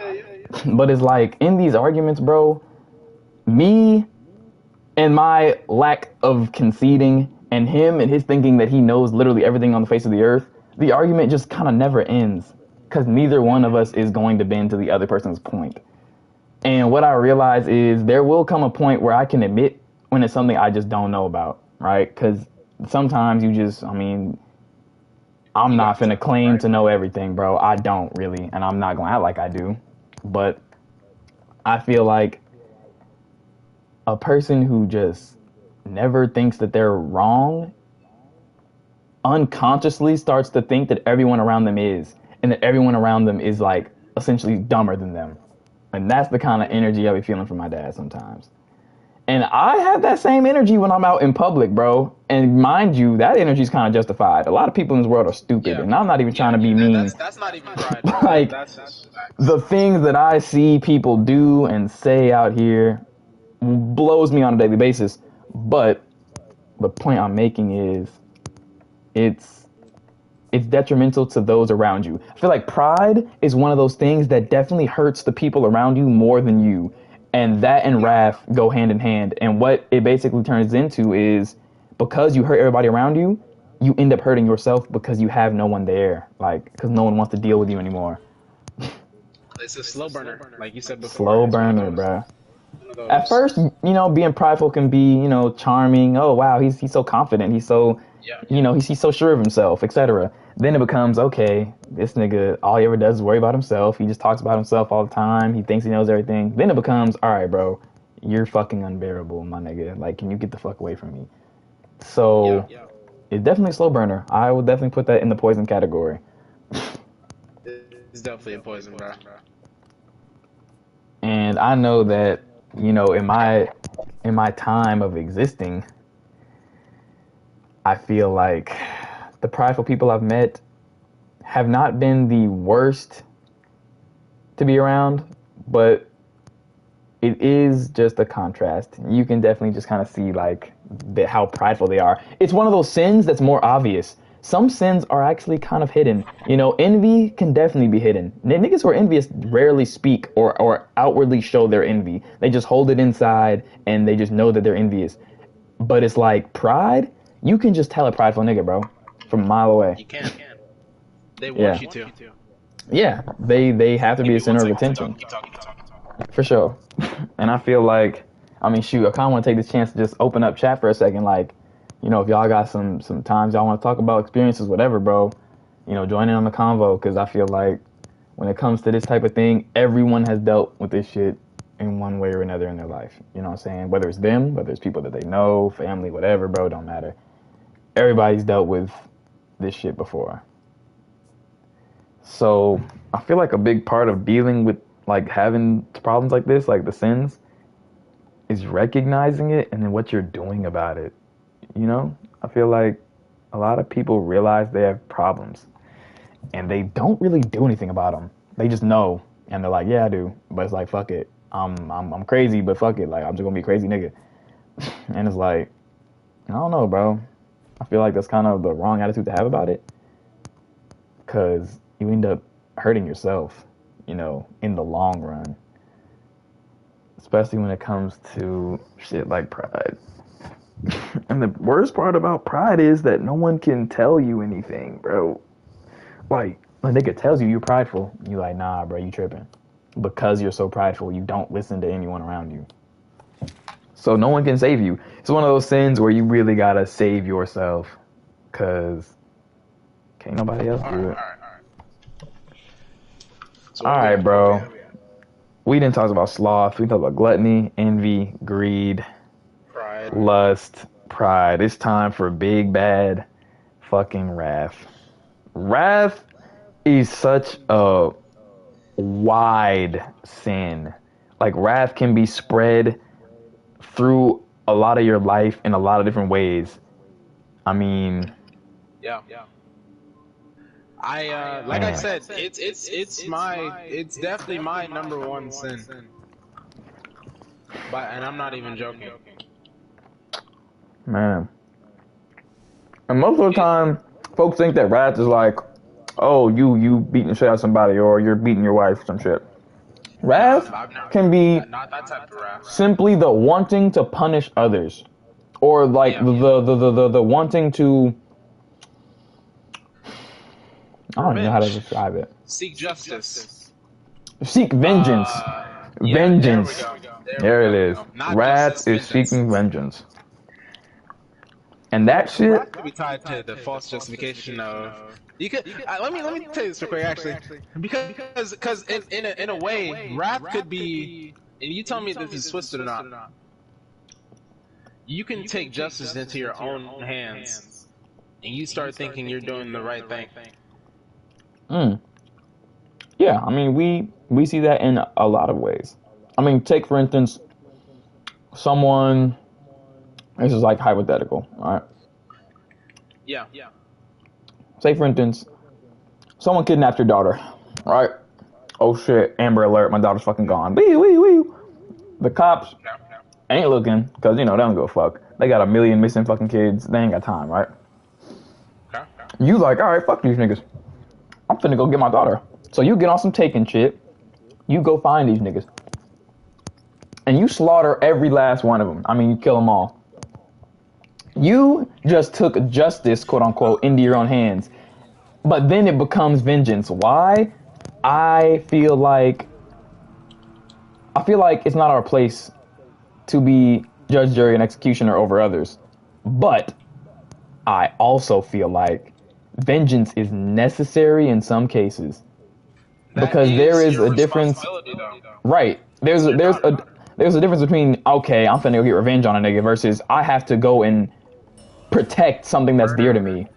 A: But it's like in these arguments, bro, me and my lack of conceding, and him and his thinking that he knows literally everything on the face of the earth, the argument just kind of never ends because neither one of us is going to bend to the other person's point. And what I realize is there will come a point where I can admit when it's something I just don't know about, right? Because sometimes you just, I mean, I'm not finna claim to know everything, bro. I don't really, and I'm not gonna act like I do. But I feel like a person who just never thinks that they're wrong unconsciously starts to think that everyone around them is, and that everyone around them is like essentially dumber than them. And that's the kind of energy I be feeling from my dad sometimes. And I have that same energy when I'm out in public, bro. And mind you, that energy is kind of justified. A lot of people in this world are stupid, and I'm not even trying to be mean.
B: That's not even pride.
A: Like,
B: That's just
A: the things that I see people do and say out here blows me on a daily basis. But the point I'm making is it's detrimental to those around you. I feel like pride is one of those things that definitely hurts the people around you more than you. And that and wrath go hand in hand. And what it basically turns into is because you hurt everybody around you, you end up hurting yourself because you have no one there. Like, because no one wants to deal with you anymore.
B: it's a slow burner, like you said before.
A: Slow burner, bruh. At first, you know, being prideful can be, you know, charming. Oh, wow, he's so confident. He's so, you know, he's so sure of himself, etc. Then it becomes, okay, this nigga, all he ever does is worry about himself. He just talks about himself all the time. He thinks he knows everything. Then it becomes, all right, bro, you're fucking unbearable, my nigga. Like, can you get the fuck away from me? So, it's definitely a slow burner. I would definitely put that in the poison category.
B: It's definitely a poison, bro.
A: And I know that, you know, in my time of existing, I feel like the prideful people I've met have not been the worst to be around, but it is just a contrast. You can definitely just kind of see like how prideful they are. It's one of those sins that's more obvious. Some sins are actually kind of hidden. You know, envy can definitely be hidden. Niggas who are envious rarely speak or outwardly show their envy. They just hold it inside and they just know that they're envious. But it's like pride, you can just tell a prideful nigga, bro, from a mile away.
B: You can. They want you to.
A: Yeah, they have to be a center of attention.
B: Keep talking.
A: For sure. And I feel like, I mean, shoot, I kind of want to take this chance to just open up chat for a second. Like, you know, if y'all got some times y'all want to talk about experiences, whatever, bro, you know, join in on the convo. Because I feel like when it comes to this type of thing, everyone has dealt with this shit in one way or another in their life. You know what I'm saying? Whether it's them, whether it's people that they know, family, whatever, bro, don't matter. Everybody's dealt with this shit before. So I feel like a big part of dealing with like having problems like this, like the sins, is recognizing it and then what you're doing about it. You know, I feel like a lot of people realize they have problems and they don't really do anything about them. They just know and they're like, yeah, I do. But it's like, fuck it. I'm crazy, but fuck it. Like, I'm just gonna be a crazy nigga. And it's like, I don't know, bro. I feel like that's kind of the wrong attitude to have about it. Because you end up hurting yourself, you know, in the long run. Especially when it comes to shit like pride. And the worst part about pride is that no one can tell you anything, bro. Like, a nigga tells you you're prideful, you like, nah, bro, you tripping. Because you're so prideful, you don't listen to anyone around you. So no one can save you. It's one of those sins where you really gotta save yourself. Cause can't nobody else do it. All right, bro. We didn't talk about sloth. We talked about gluttony, envy, greed,
B: Pride.
A: lust, pride. It's time for big bad fucking wrath. Wrath is such a wide sin. Like, wrath can be spread through a lot of your life in a lot of different ways. I mean,
B: Yeah. Like I said, it's definitely my number one sin. And I'm not even joking.
A: man. And most of the time, folks think that wrath is like, oh, you beating the shit out of somebody, or you're beating your wife, some shit. Wrath can be
B: Not that type of wrath.
A: simply the wanting to punish others, or like the wanting to. I don't even know how to describe it.
B: Seek justice.
A: Seek vengeance. Vengeance.
B: There we go.
A: There it is.
B: Not
A: Wrath
B: justice,
A: is
B: vengeance.
A: seeking vengeance. And that shit.
B: Wrath could be tied to the false justification of. You could. Let me tell you this real quick, actually, because in a way, wrath could be. And you tell me if this is twisted or not. You can take justice into your own hands, and you start thinking you're doing the right thing.
A: Yeah, I mean, we see that in a lot of ways. I mean, take for instance, someone. This is like hypothetical, all right?
B: Yeah.
A: Say for instance, someone kidnapped your daughter, right? Oh shit! Amber Alert! My daughter's fucking gone. Wee wee wee. The cops ain't looking because they don't give a fuck. They got a million missing fucking kids. They ain't got time, right? You like, all right, fuck these niggas. I'm finna go get my daughter. So you get on some taking shit. You go find these niggas. And you slaughter every last one of them. I mean, you kill them all. You just took justice, quote unquote, into your own hands. But then it becomes vengeance. Why? I feel like it's not our place to be judge, jury, and executioner over others. But I also feel like vengeance is necessary in some cases. Because there is a difference, right? There's a difference between, okay, I'm finna go get revenge on a nigga versus I have to go and protect something that's dear to me.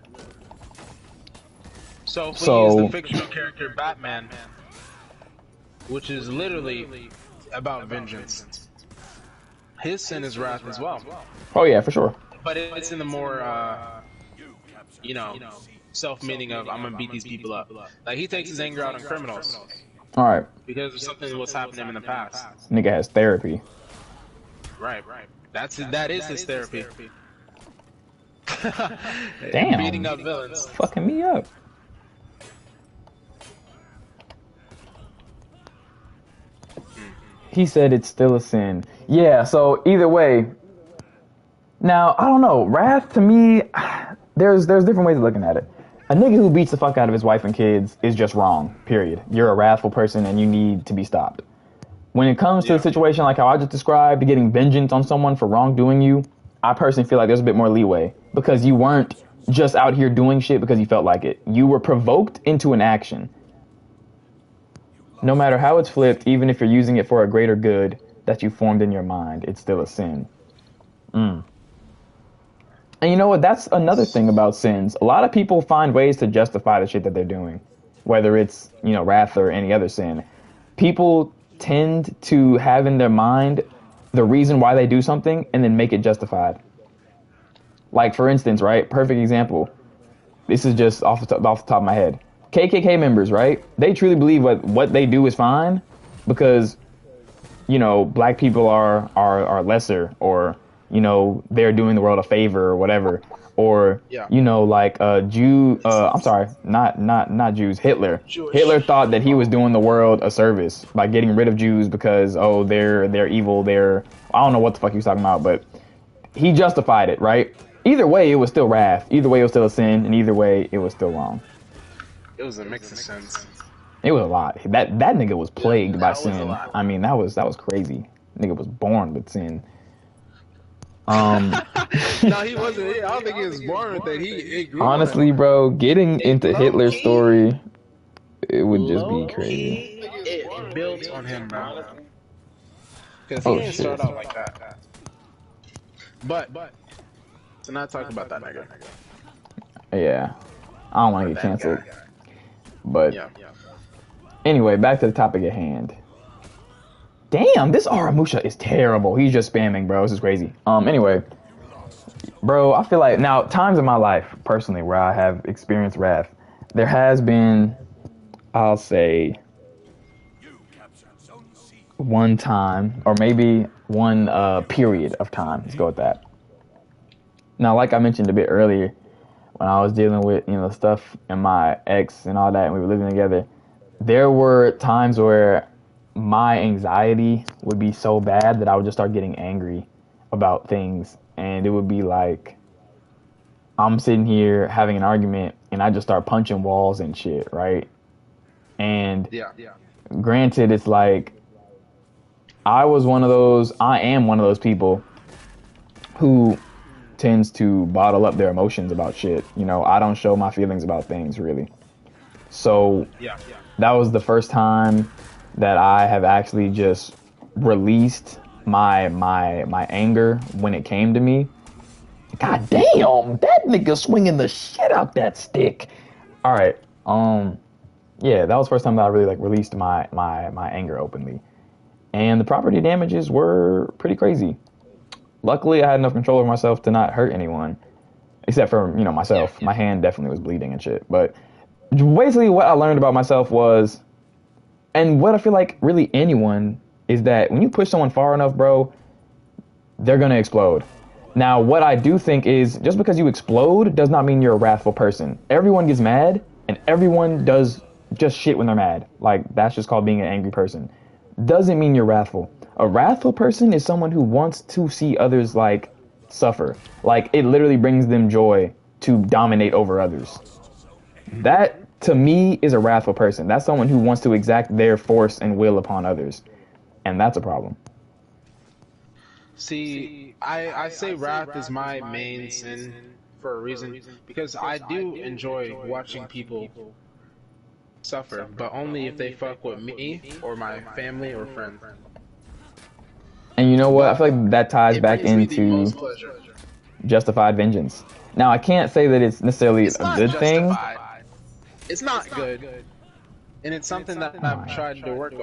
B: So if we use the fictional character Batman, which is literally about vengeance, his sin is wrath as well.
A: Oh yeah, for sure.
B: But it's in the more, self-meaning of I'm gonna beat these people up. Like he takes his anger out on criminals.
A: All right.
B: Because of something that was happening to him in the past.
A: Nigga has therapy.
B: Right. That is his therapy.
A: Damn.
B: Beating up villains.
A: Fucking me up. He said it's still a sin. Yeah, so either way. Now, I don't know. Wrath to me, there's different ways of looking at it. A nigga who beats the fuck out of his wife and kids is just wrong, period. You're a wrathful person and you need to be stopped. When it comes to a situation like how I just described, getting vengeance on someone for wrongdoing you, I personally feel like there's a bit more leeway. Because you weren't just out here doing shit because you felt like it. You were provoked into an action. No matter how it's flipped, even if you're using it for a greater good that you formed in your mind, it's still a sin. And you know what? That's another thing about sins. A lot of people find ways to justify the shit that they're doing. Whether it's, wrath or any other sin. People tend to have in their mind the reason why they do something and then make it justified. Like, for instance, right? Perfect example. This is just off the top of my head. KKK members, right? They truly believe what they do is fine because, black people are lesser or, they're doing the world a favor or whatever. Or, I'm sorry, not Jews, Hitler.
B: Jewish.
A: Hitler thought that he was doing the world a service by getting rid of Jews because, they're evil, I don't know what the fuck he was talking about, but he justified it, right? Either way, it was still wrath. Either way, it was still a sin, and either way, it was still wrong.
B: It was a mix of sins.
A: It was a lot. That nigga was plagued by
B: was a
A: sin.
B: lot.
A: I mean, that was crazy. Nigga was born with sin.
B: No, he wasn't. I don't think he was born with it. He grew
A: Honestly, bro, getting into Hitler's story, it would just be crazy.
B: It built on him, bro. Because
A: Oh,
B: he didn't
A: shit.
B: start out like that. But to not talk about that nigga.
A: Yeah. I don't want to get canceled. But
B: Yeah.
A: Anyway, back to the topic at hand. Damn, this Aramusha is terrible. He's just spamming, bro. This is crazy. Anyway, bro, I feel like now times in my life personally where I have experienced wrath, there has been, I'll say, one time or maybe one period of time. Let's go with that. Now, like I mentioned a bit earlier, when I was dealing with stuff and my ex and all that, and we were living together, there were times where my anxiety would be so bad that I would just start getting angry about things. And it would be like, I'm sitting here having an argument and I just start punching walls and shit, right? And granted, it's like, I am one of those people tends to bottle up their emotions about shit. I don't show my feelings about things really. So that was the first time that I have actually just released my anger when it came to me. God damn, that nigga swinging the shit out that stick. All right, yeah, that was the first time that I really like released my anger openly, and the property damages were pretty crazy. Luckily, I had enough control over myself to not hurt anyone, except for myself. My hand definitely was bleeding and shit. But basically, what I learned about myself was, and what I feel like really anyone, is that when you push someone far enough, bro, they're gonna explode. Now, what I do think is, just because you explode does not mean you're a wrathful person. Everyone gets mad, and everyone does just shit when they're mad. Like, that's just called being an angry person. Doesn't mean you're wrathful. A wrathful person is someone who wants to see others, like, suffer. Like, it literally brings them joy to dominate over others. That, to me, is a wrathful person. That's someone who wants to exact their force and will upon others. And that's a problem.
B: See, I say wrath is my main sin for a reason, because I do enjoy watching people suffer, but only if they fuck with me or my family or friends.
A: And you know what? I feel like that ties back into justified vengeance. Now, I can't say that it's necessarily a good thing.
B: It's not good, and it's something that I've tried to work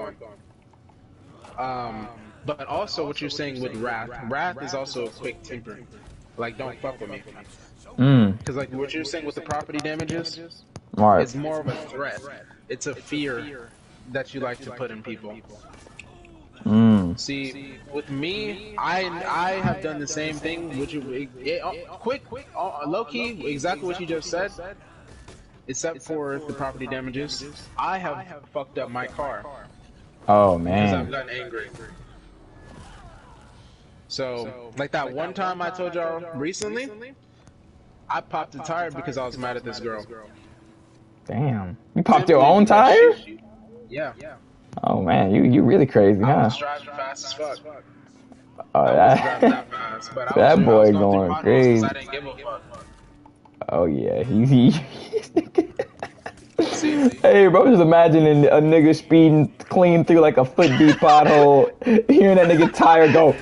B: on. But also what you're saying with wrath is also a quick temper. Like, don't fuck with me. Because like what you're saying with the property damages, it's more of a threat. It's a fear that you like to put in people. See, with me, I have done the same thing. Which low key, exactly what you just said. Except for the property damages, I have fucked up my car.
A: Oh man.
B: Because I've gotten angry. So, like that one time I told y'all recently, I popped a tire because I was mad at this girl.
A: Damn. You popped your own tire?
B: Yeah.
A: Oh man, you really crazy, huh?
B: I was driving fast as fuck.
A: Oh, that boy going crazy.
B: I didn't give a fuck.
A: Oh yeah, he Hey bro, just imagining a nigga speeding clean through like a foot deep pothole, hearing that nigga tire go.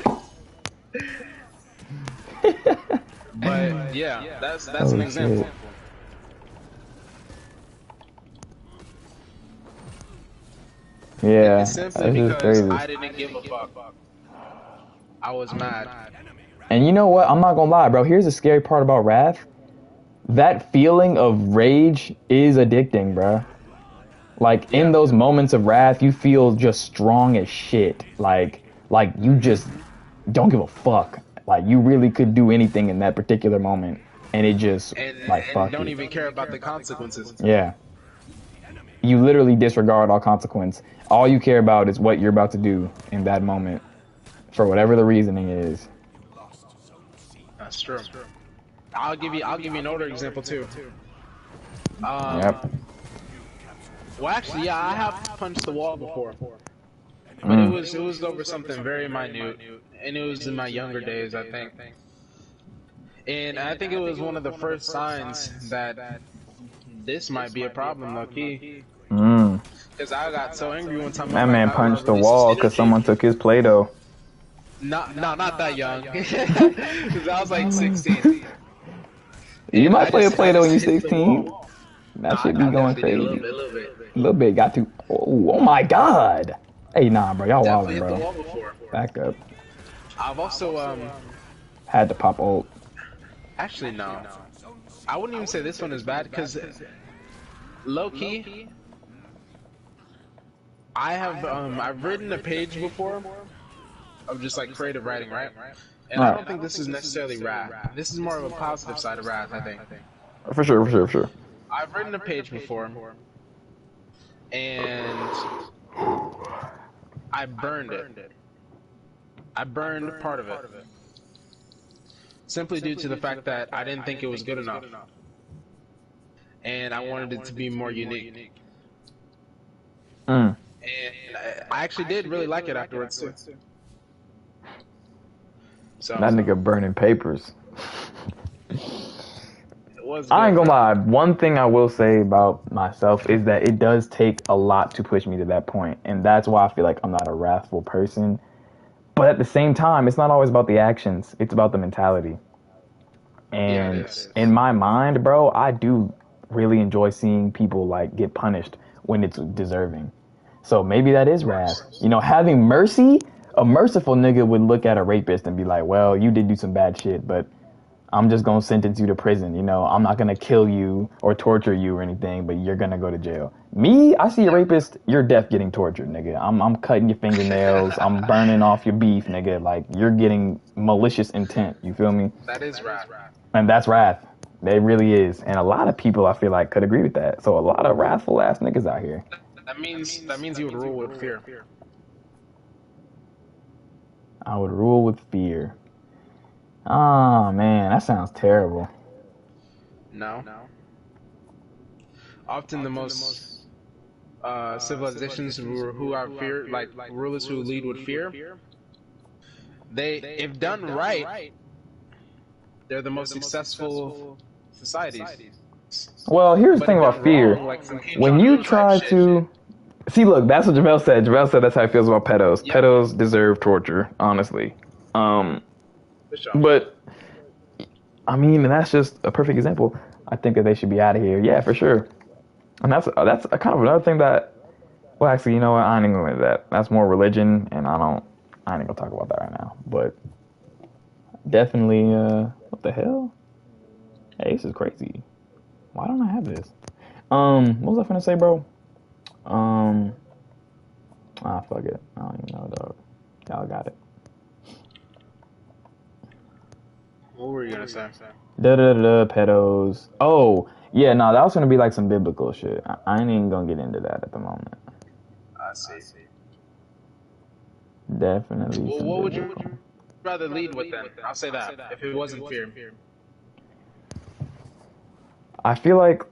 B: But yeah, that's an example.
A: Shit. Yeah,
B: it's simply because I didn't give a fuck. I was mad.
A: And you know what? I'm not gonna lie, bro. Here's the scary part about wrath. That feeling of rage is addicting, bro. Like, in those moments of wrath, you feel just strong as shit. Like you just don't give a fuck. Like, you really could do anything in that particular moment. And it just, fuck
B: don't
A: you.
B: even care about the consequences.
A: Yeah. You literally disregard all consequence. All you care about is what you're about to do in that moment. For whatever the reasoning is.
B: That's true. I'll give you an older example too.
A: Yep.
B: Well, actually, yeah, I have punched the wall before, but it was over something very minute, and it was in my younger days, I think. And I think it was one of the first signs that this might be a problem, low key. Because I got so angry one time.
A: That man punched the wall because someone took his Play-Doh.
B: Not that young. Because I was like 16.
A: You might play a Play-Doh when you're 16. That shit be
B: I
A: going
B: definitely did
A: crazy.
B: a little bit.
A: A little bit. Got to. Oh my God. Hey, nah, bro. Y'all
B: Definitely
A: wildin',
B: hit the
A: bro.
B: wall before.
A: Back up.
B: I've also
A: Had to pop ult.
B: actually no. I wouldn't even say this one is bad because low key, I've written a page before of just like creative writing, right? And I
A: Right.
B: don't think this is necessarily Wrath. This is more of a positive side of Wrath, I think.
A: For sure, for sure, for sure.
B: I've written a page before, and I burned it. I burned part of it. Simply due to the fact that I didn't think it was good enough. And I wanted it to be more unique.
A: Mm.
B: And I actually did really like it afterwards, too. So,
A: That nigga burning papers.
B: it was
A: I ain't
B: good.
A: gonna lie. One thing I will say about myself is that it does take a lot to push me to that point, and that's why I feel like I'm not a wrathful person. But at the same time, it's not always about the actions; it's about the mentality.
B: Yeah, it
A: And
B: is.
A: in my mind, bro, I do really enjoy seeing people like get punished when it's deserving. So maybe that is wrath. You know, having mercy. A merciful nigga would look at a rapist and be like, "Well, you did do some bad shit, but I'm just gonna sentence you to prison. You know, I'm not gonna kill you or torture you or anything, but you're gonna go to jail." Me, I see a rapist, you're deaf getting tortured, nigga. I'm cutting your fingernails, I'm burning off your beef, nigga. Like you're getting malicious intent. You feel me?
B: That is Wrath.
A: And that's wrath. It really is. And a lot of people I feel like could agree with that. So a lot of wrathful ass niggas out here.
B: That means you would rule with fear.
A: I would rule with fear. Oh man, that sounds terrible.
B: No. Often the most civilizations who are fear, like rulers who lead with fear, they, if done right, they're the most successful societies.
A: Well, here's the
B: But
A: thing
B: if
A: about
B: done
A: fear.
B: wrong, like some Kim
A: When you
B: Jong-un type
A: try
B: shit,
A: to see, look, that's what Jamel said. Jamel said that's how he feels about pedos.
B: Yeah.
A: Pedos deserve torture, honestly.
B: for sure.
A: But I mean, that's just a perfect example. I think that they should be out of here. Yeah, for sure. And that's a kind of another thing that. Well, actually, you know what? I ain't gonna go into that. That's more religion, and I ain't gonna talk about that right now. But definitely, what the hell? Hey, this is crazy. Why don't I have this? What was I finna say, bro? Fuck it. I don't even know, dog. Y'all got it.
B: What were you gonna say?
A: Pedos. Oh, yeah, no, that was gonna be like some biblical shit. I ain't even gonna get into that at the moment.
B: I see.
A: Definitely.
B: Well,
A: some
B: what would
A: biblical.
B: you rather lead with then? I'll say that if it wasn't fear.
A: I feel like.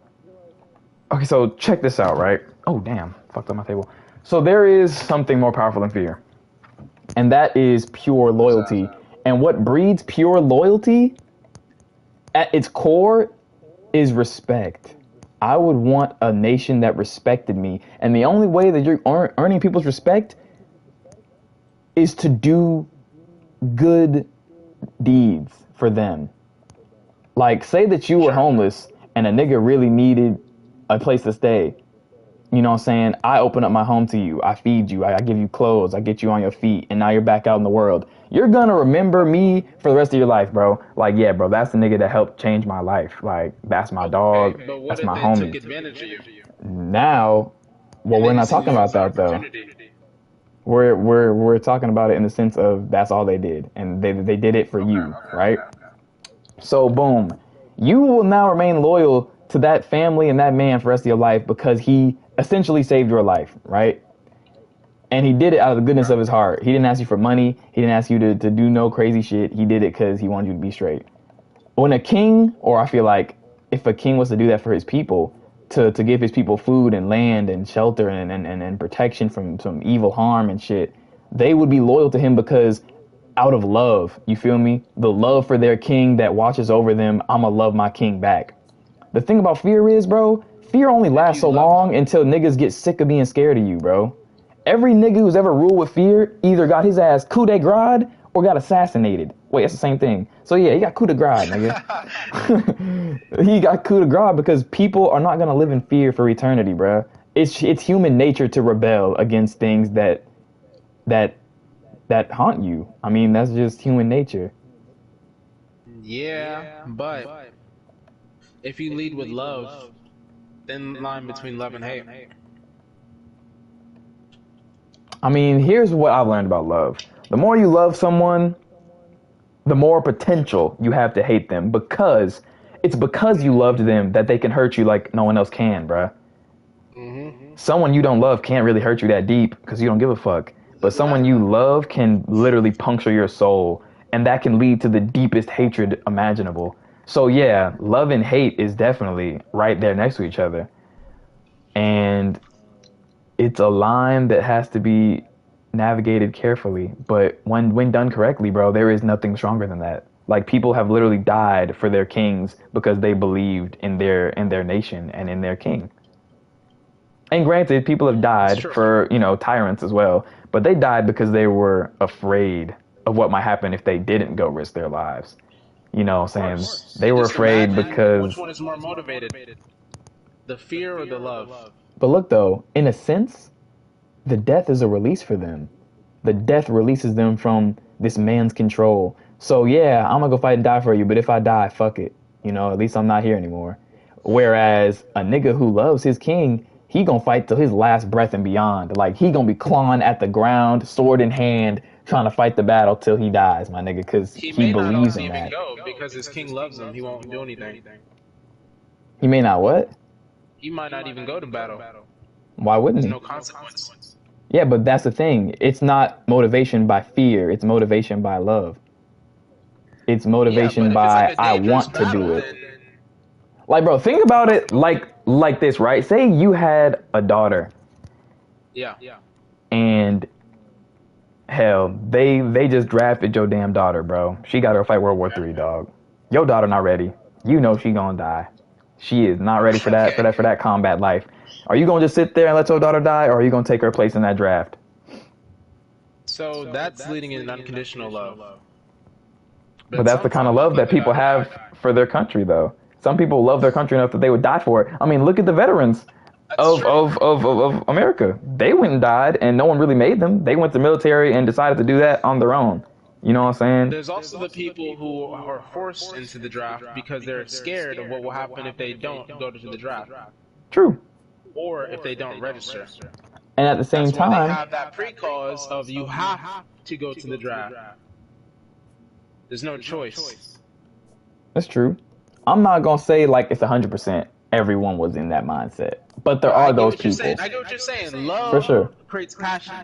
A: Okay, so check this out, right? Oh, damn. Fucked up my table. So there is something more powerful than fear, and that is pure loyalty. And what breeds pure loyalty at its core is respect. I would want a nation that respected me. And the only way that you're earning people's respect is to do good deeds for them. Like, say that you were homeless and a nigga really needed a place to stay. You know what I'm saying? I open up my home to you. I feed you. I give you clothes. I get you on your feet. And now you're back out in the world. You're going to remember me for the rest of your life, bro. Like, yeah, bro, that's the nigga that helped change my life. Like, that's my dog.
B: But what
A: That's
B: if
A: my
B: they
A: homie.
B: took advantage of you?
A: Now, well, we're not talking about that, though. We're talking about it in the sense of that's all they did. And they did it for you, right? So, boom. You will now remain loyal to that family and that man for the rest of your life because he essentially saved your life, right? And he did it out of the goodness of his heart. He didn't ask you for money. He didn't ask you to do no crazy shit. He did it because he wanted you to be straight. When a king, or I feel like if a king was to do that for his people, to give his people food and land and shelter and protection from some evil harm and shit, they would be loyal to him because out of love, you feel me? The love for their king that watches over them, I'ma love my king back. The thing about fear is, bro, fear only lasts so long until niggas get sick of being scared of you, bro. Every nigga who's ever ruled with fear either got his ass coup de grace or got assassinated. Wait, it's the same thing. So yeah, he got coup de grace, nigga. He got coup de grace because people are not gonna live in fear for eternity, bruh. It's human nature to rebel against things that haunt you. I mean, that's just human nature.
B: Yeah, but if you lead with love, thin line between love and hate.
A: I mean, here's what I've learned about love. The more you love someone, the more potential you have to hate them because it's because you loved them that they can hurt you like no one else can, bruh. Someone you don't love can't really hurt you that deep because you don't give a fuck. But someone you love can literally puncture your soul, and that can lead to the deepest hatred imaginable. So yeah, love and hate is definitely right there next to each other. And it's a line that has to be navigated carefully. But when done correctly, bro, there is nothing stronger than that. Like, people have literally died for their kings because they believed in their nation and in their king. And granted, people have died for, tyrants as well. But they died because they were afraid of what might happen if they didn't go risk their lives. You know what I'm saying? They were afraid because...
B: Which one is more motivated? The fear or the love?
A: But look, though, in a sense, the death is a release for them. The death releases them from this man's control. So, yeah, I'm going to go fight and die for you, but if I die, fuck it. At least I'm not here anymore. Whereas a nigga who loves his king, he going to fight till his last breath and beyond. Like, he going to be clawing at the ground, sword in hand, trying to fight the battle till he dies, my nigga, because he believes in that.
B: He may not even go because his king loves him. He won't do anything.
A: He may not what?
B: He might not even go to battle.
A: Why wouldn't he?
B: There's no consequence.
A: Yeah, but that's the thing. It's not motivation by fear. It's motivation by love. It's motivation by I want to do it. Like, bro, think about it like this, right? Say you had a daughter.
B: Yeah.
A: And hell, they just drafted your damn daughter, bro. She got her fight World War III, dog. Your daughter not ready. You know she gonna die. She is not ready for that combat life. Are you gonna just sit there and let your daughter die, or are you gonna take her place in that draft?
B: So that's leading in unconditional love.
A: But that's the kind of love that people have for their country, though. Some people love their country enough that they would die for it. I mean, look at the veterans of America. They went and died, and no one really made them. They went to the military and decided to do that on their own. You know what I'm saying?
B: There's also the people who are forced into the draft because they're scared of what will happen if they don't go to the draft.
A: True.
B: Or if they don't register.
A: And at the same time,
B: they have that pre-clause of you have to go to the draft. There's no choice.
A: That's true. I'm not going to say like it's 100% everyone was in that mindset. But there are those people.
B: I get what you're saying. Love
A: for sure
B: creates passion.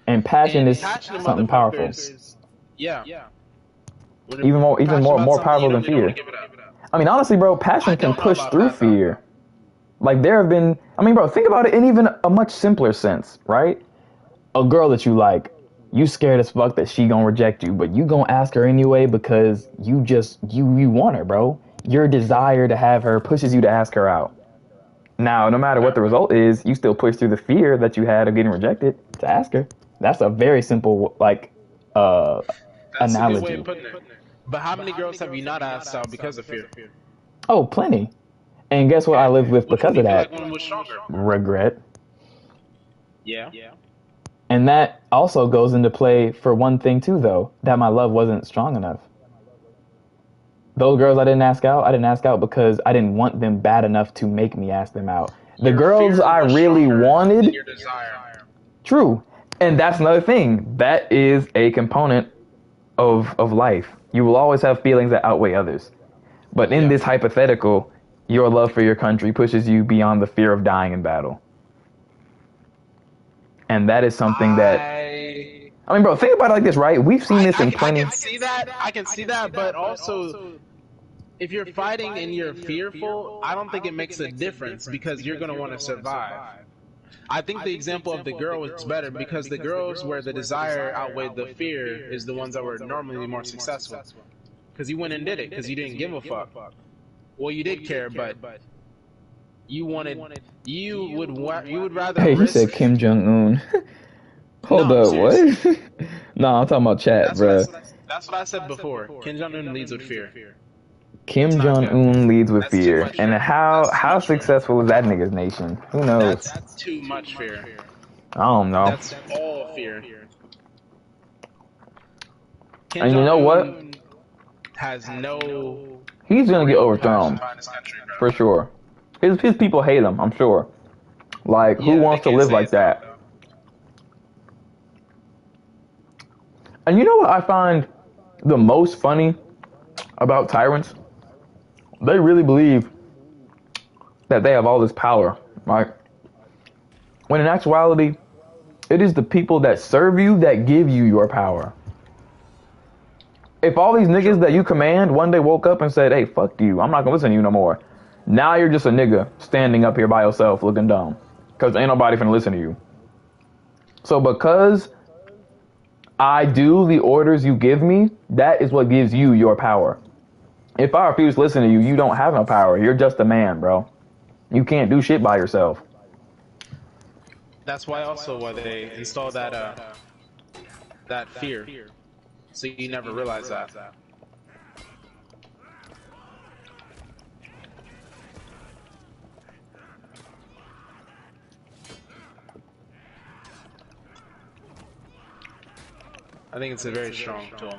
A: And passion is something powerful.
B: Yeah.
A: Even more powerful than fear. I mean, honestly, bro, passion can push through fear. Like, there have been... I mean, bro, think about it in even a much simpler sense, right? A girl that you like, you scared as fuck that she gonna reject you, but you gonna ask her anyway because you want her, bro. Your desire to have her pushes you to ask her out. Now, no matter what the result is, you still push through the fear that you had of getting rejected to ask her. That's a very simple, like, analogy.
B: That's a good way of putting it. But how many girls have you not asked out because of fear?
A: Oh, plenty. And guess what I live with because of that? Regret.
B: Yeah.
A: And that also goes into play for one thing too, though, that my love wasn't strong enough. Those girls I didn't ask out because I didn't want them bad enough to make me ask them out. The girls I really wanted. True. And that's another thing. That is a component of life. You will always have feelings that outweigh others. But in this hypothetical, your love for your country pushes you beyond the fear of dying in battle. And that is something that... I mean, bro, think about it like this, right? We've seen this in plenty...
B: I can see that, but also... If you're fighting and you're fearful, I don't think it makes a difference because you're going to want to survive. I think the example of the girl was better because the girls where the desire outweighed the fear is the ones that were normally more successful. Because you went and did it because you didn't give a fuck. Well, you did care, but you would rather.
A: Hey, he said Kim Jong-un. Hold up, what? No, I'm talking about chat, bruh.
B: That's what I said before. Kim Jong Un leads with fear.
A: Kim
B: It's not
A: Jong
B: good.
A: Un leads with
B: That's too
A: fear,
B: much
A: and
B: fear.
A: how
B: That's too
A: how
B: much fear.
A: successful is that nigga's nation? Who knows?
B: That's too much fear.
A: I don't know.
B: That's all fear. Kim
A: And you
B: Jong
A: know what?
B: Un has no
A: He's gonna get
B: real passion
A: overthrown
B: behind his country, bro.
A: for sure. His people hate him. I'm sure. Like, who
B: Yeah, they
A: wants to
B: can't
A: live
B: say
A: like
B: it's not,
A: that?
B: though.
A: And you know what I find the most funny about tyrants? They really believe that they have all this power, right? When in actuality, it is the people that serve you that give you your power. If all these niggas that you command one day woke up and said, hey, fuck you, I'm not gonna listen to you no more. Now you're just a nigga standing up here by yourself looking dumb. Because ain't nobody finna listen to you. So because I do the orders you give me, that is what gives you your power. If I refuse to listen to you, you don't have no power. You're just a man, bro. You can't do shit by yourself.
B: That's why also why they install that fear, so you never realize that. I think it's a very strong tool.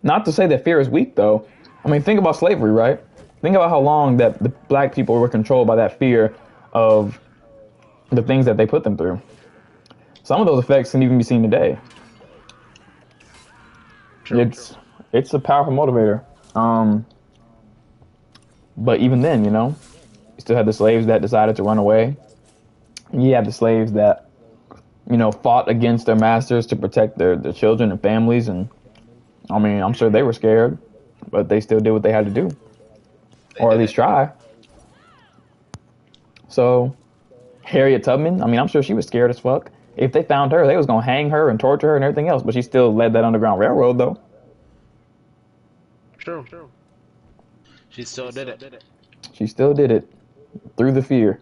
A: Not to say that fear is weak, though. I mean, think about slavery, right? Think about how long that the black people were controlled by that fear of the things that they put them through. Some of those effects can even be seen today.
B: True.
A: It's a powerful motivator. But even then, you know, you still had the slaves that decided to run away. You had the slaves that, you know, fought against their masters to protect their children and families. And I mean, I'm sure they were scared, but they still did what they had to do, or at least try. So Harriet Tubman, I mean, I'm sure she was scared as fuck. If they found her, they was gonna hang her and torture her and everything else. But she still led that Underground Railroad, though.
B: True. She still did it.
A: She still did it through the fear.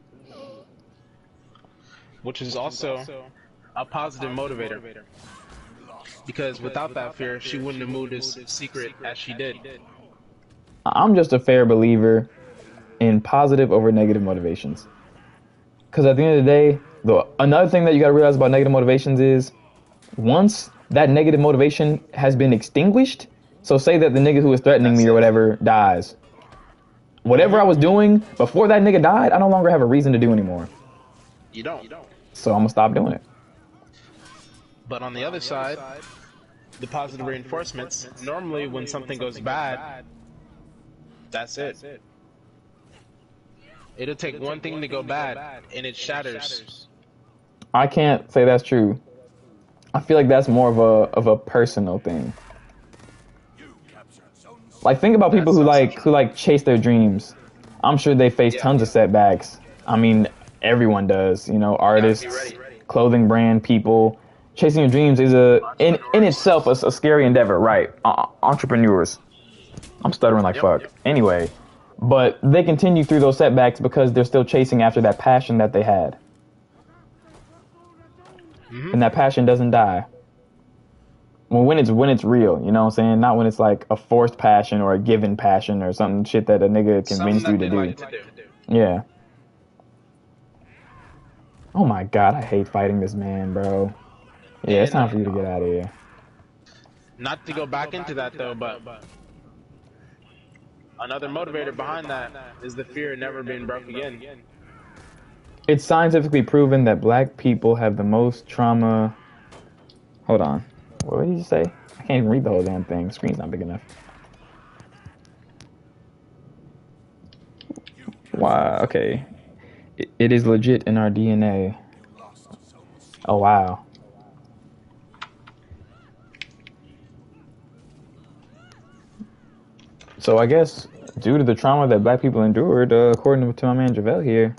B: Which is also a positive motivator. Because without that fear, she wouldn't have moved as secret as she did.
A: I'm just a fair believer in positive over negative motivations. Because at the end of the day, another thing that you got to realize about negative motivations is once that negative motivation has been extinguished, so say that the nigga who was threatening me or whatever dies. Whatever I was doing before that nigga died, I no longer have a reason to do anymore.
B: You don't.
A: So I'm going to stop doing it.
B: But on the other side, the positive reinforcements, normally when something goes bad, that's it. It'll take one thing to go bad, and it shatters.
A: I can't say that's true. I feel like that's more of a personal thing. Like, think about people who like chase their dreams. I'm sure they face tons of setbacks. I mean, everyone does. You know, artists, clothing brand people. Chasing your dreams is in itself a scary endeavor, right? Entrepreneurs. I'm stuttering like fuck. Anyway, but they continue through those setbacks because they're still chasing after that passion that they had. And that passion doesn't die. Well, when it's real, you know what I'm saying? Not when it's like a forced passion or a given passion or something shit that a nigga convinced you to do. Yeah. Oh my god, I hate fighting this man, bro. Yeah, it's time for you to get out of here.
B: Not to go back into that though, but another motivator behind that is the fear of never being broke again.
A: It's scientifically proven that black people have the most trauma. Hold on. What did you say? I can't even read the whole damn thing. The screen's not big enough. Wow, okay. It is legit in our DNA. Oh, wow. So I guess due to the trauma that black people endured, according to my man JaVale here,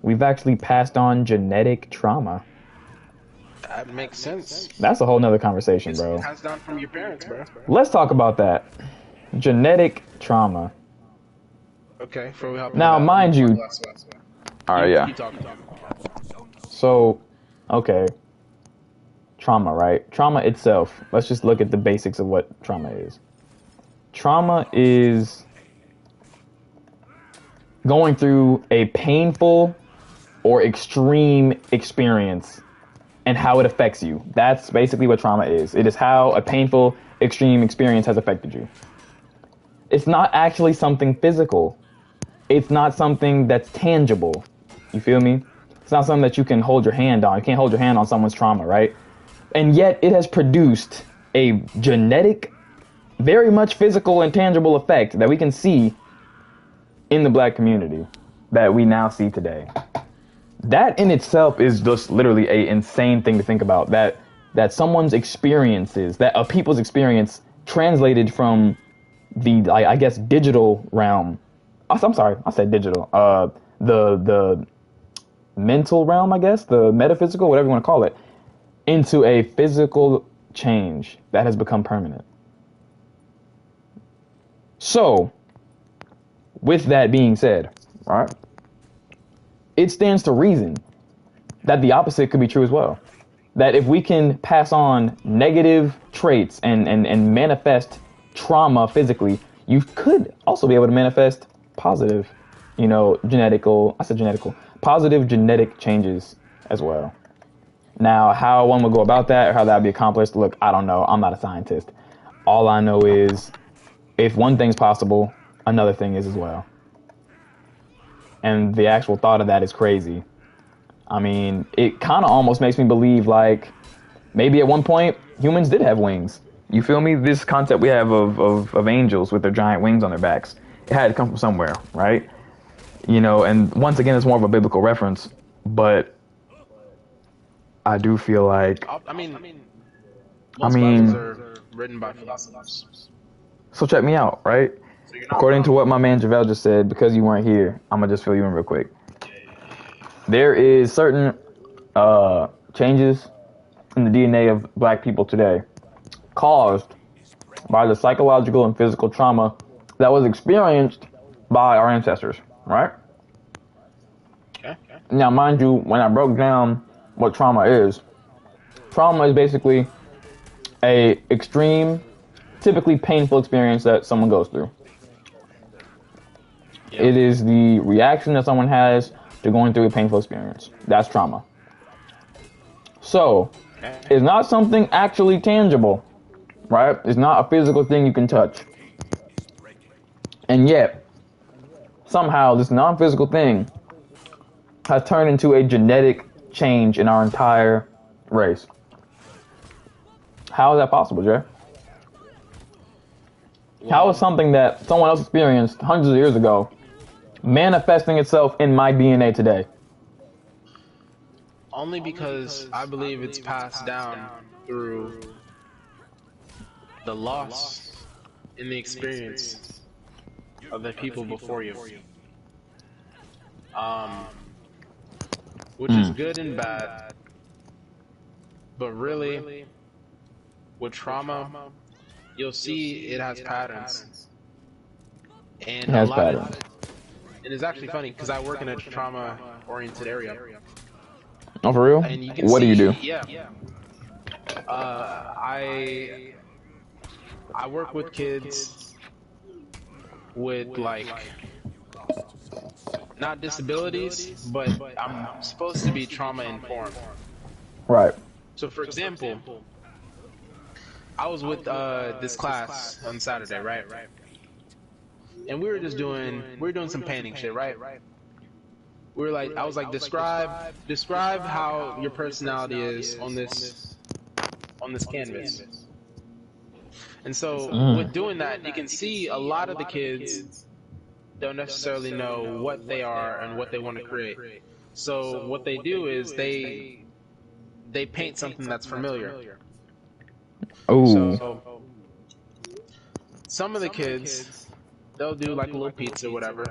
A: we've actually passed on genetic trauma.
B: That makes sense.
A: That's a whole nother conversation, bro.
B: It's passed down from your parents, bro.
A: Let's talk about that. Genetic trauma.
B: Okay, before we hop
A: Now, mind you. Alright, yeah.
B: Keep talking.
A: So, okay. trauma, right? Trauma itself, let's just look at the basics of what trauma is. Trauma is going through a painful or extreme experience and how it affects you. That's basically what trauma is. It is how a painful, extreme experience has affected you. It's not actually something physical. It's not something that's tangible. You feel me? It's not something that you can hold your hand on. You can't hold your hand on someone's trauma, right? And yet it has produced a genetic, very much physical and tangible effect that we can see in the black community that we now see today. That in itself is just literally a insane thing to think about. That someone's experiences, that a people's experience translated from the, I guess, digital realm. I'm sorry, I said digital. The mental realm, I guess, the metaphysical, whatever you want to call it, into a physical change that has become permanent. So, with that being said, right, it stands to reason that the opposite could be true as well. That if we can pass on negative traits and manifest trauma physically, you could also be able to manifest positive, positive genetic changes as well. Now, how one would go about that or how that would be accomplished, look, I don't know. I'm not a scientist. All I know is if one thing's possible, another thing is as well. And the actual thought of that is crazy. I mean, it kind of almost makes me believe like maybe at one point humans did have wings. You feel me? This concept we have of angels with their giant wings on their backs, it had to come from somewhere, right? And once again, it's more of a biblical reference, but I do feel like...
B: I mean, Bibles are written by philosophers.
A: So check me out, right? So according to what my man Javel just said, because you weren't here, I'm going to just fill you in real quick. There is certain changes in the DNA of black people today caused by the psychological and physical trauma that was experienced by our ancestors, right?
B: Okay.
A: Now, mind you, when I broke down what trauma is basically a extreme, typically painful experience that someone goes through. Yep. It is the reaction that someone has to going through a painful experience. That's trauma. So, it's not something actually tangible, right? It's not a physical thing you can touch. And yet, somehow, this non-physical thing has turned into a genetic change in our entire race. How is that possible, Jay? How is something that someone else experienced hundreds of years ago manifesting itself in my DNA today?
B: Only because I believe it's passed down through the loss in the experience of the people before you. Which is good and bad, but really, with trauma, you'll see it has patterns. And
A: it has patterns.
B: And it's actually funny because I work in a trauma-oriented area.
A: Oh, for real?
B: And you can
A: what
B: see,
A: do you do?
B: Yeah. I work with kids with like not disabilities, but I'm supposed to be trauma informed.
A: Right.
B: So, for example, I was with this class on Saturday, right? And we were doing some painting shit, right? We were like, I was like, describe how your personality is on this canvas. And so, with doing that, you can see a lot of the kids don't necessarily know what they are and what they want to create. So what they do is they paint something that's familiar.
A: Oh.
B: So some of the kids, they'll do like a little pizza or whatever,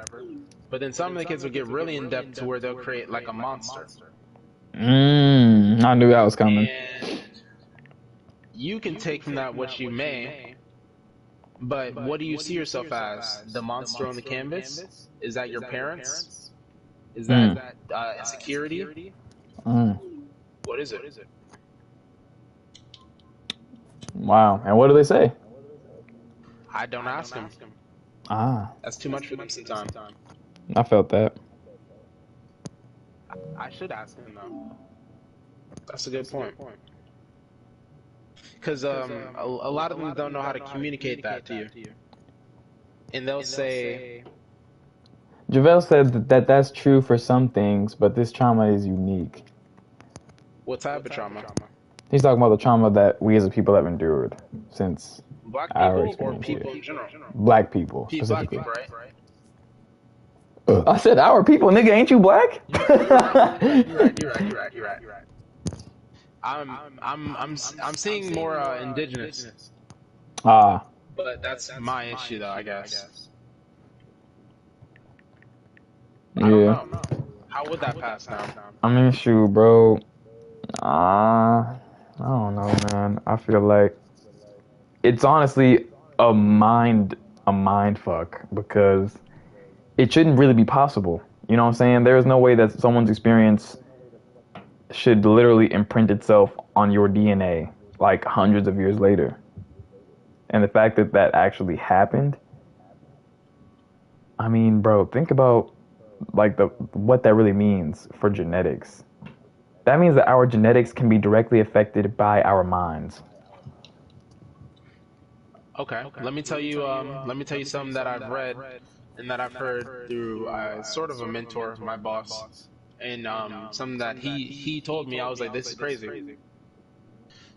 B: but then some of the kids will get really in depth to where they'll create like a monster.
A: I knew that was coming.
B: And you can take from that what you may. But what do you see yourself as? The monster on the canvas? Is that your parents? Is that insecurity? What is it?
A: Wow. And what do they say?
B: I don't ask them.
A: Ah,
B: That's too much for them sometimes.
A: I felt that.
B: I should ask them though. That's a good point. Because a lot of them don't know how to communicate that to you, and they'll say,
A: Javale said that's true for some things, but this trauma is unique.
B: "What type of trauma?
A: He's talking about the trauma that we as a people have endured since
B: Black
A: our
B: people or
A: experience
B: people
A: here.
B: in general?
A: Black people,
B: Black
A: specifically.
B: people, right?
A: I said our people, nigga. Ain't you black?
B: You're right. I'm seeing more indigenous,
A: Ah,
B: but that's my issue though, I guess. I don't
A: yeah.
B: know. How would that pass now?
A: I mean, shoot, bro. I don't know, man. I feel like it's honestly a mind fuck because it shouldn't really be possible. You know what I'm saying? There is no way that someone's experience should literally imprint itself on your DNA like hundreds of years later. And the fact that that actually happened, I mean, bro, think about like what that really means for genetics. That means that our genetics can be directly affected by our minds.
B: Okay, let me tell you. Let me tell you something that I've read and that I've heard through sort of a mentor, my boss, and something that he told me. I was like, this is crazy.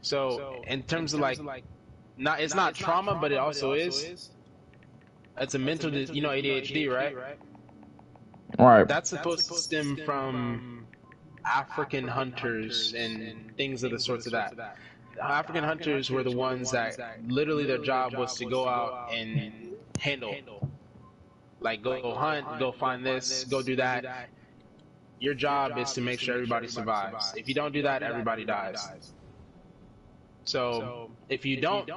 B: So in terms of like, not it's not trauma, but it also is. It's a mental, you know, ADHD, right?
A: Right.
B: That's supposed to stem from African hunters and things of the sorts of that. African hunters were the ones that literally their job was to go out and handle, like go hunt, go find this, go do that. Your job is to make sure everybody survives. If you don't do that, everybody dies. So if you don't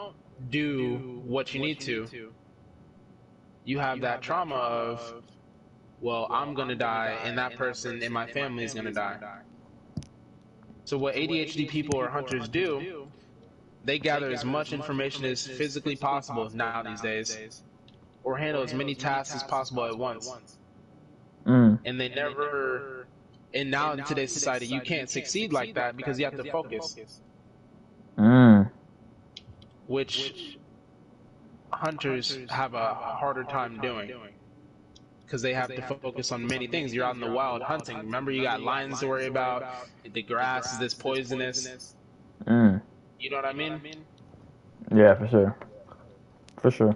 B: do what you need to, you have that trauma of, well, I'm gonna die, and that person in my family is gonna die. So what ADHD people or hunters do, they gather as much information as physically possible now these days, or handle as many tasks as possible at once.
A: Mm.
B: And they never, and now in today's society, you can't succeed like that because you have to focus,
A: Mm.
B: which hunters have a harder time doing because they have to focus on many things. You're out in the wild hunting. Remember, you got lions to worry about. The grass is this poisonous.
A: Mm.
B: You know what I mean?
A: Yeah, for sure. For sure.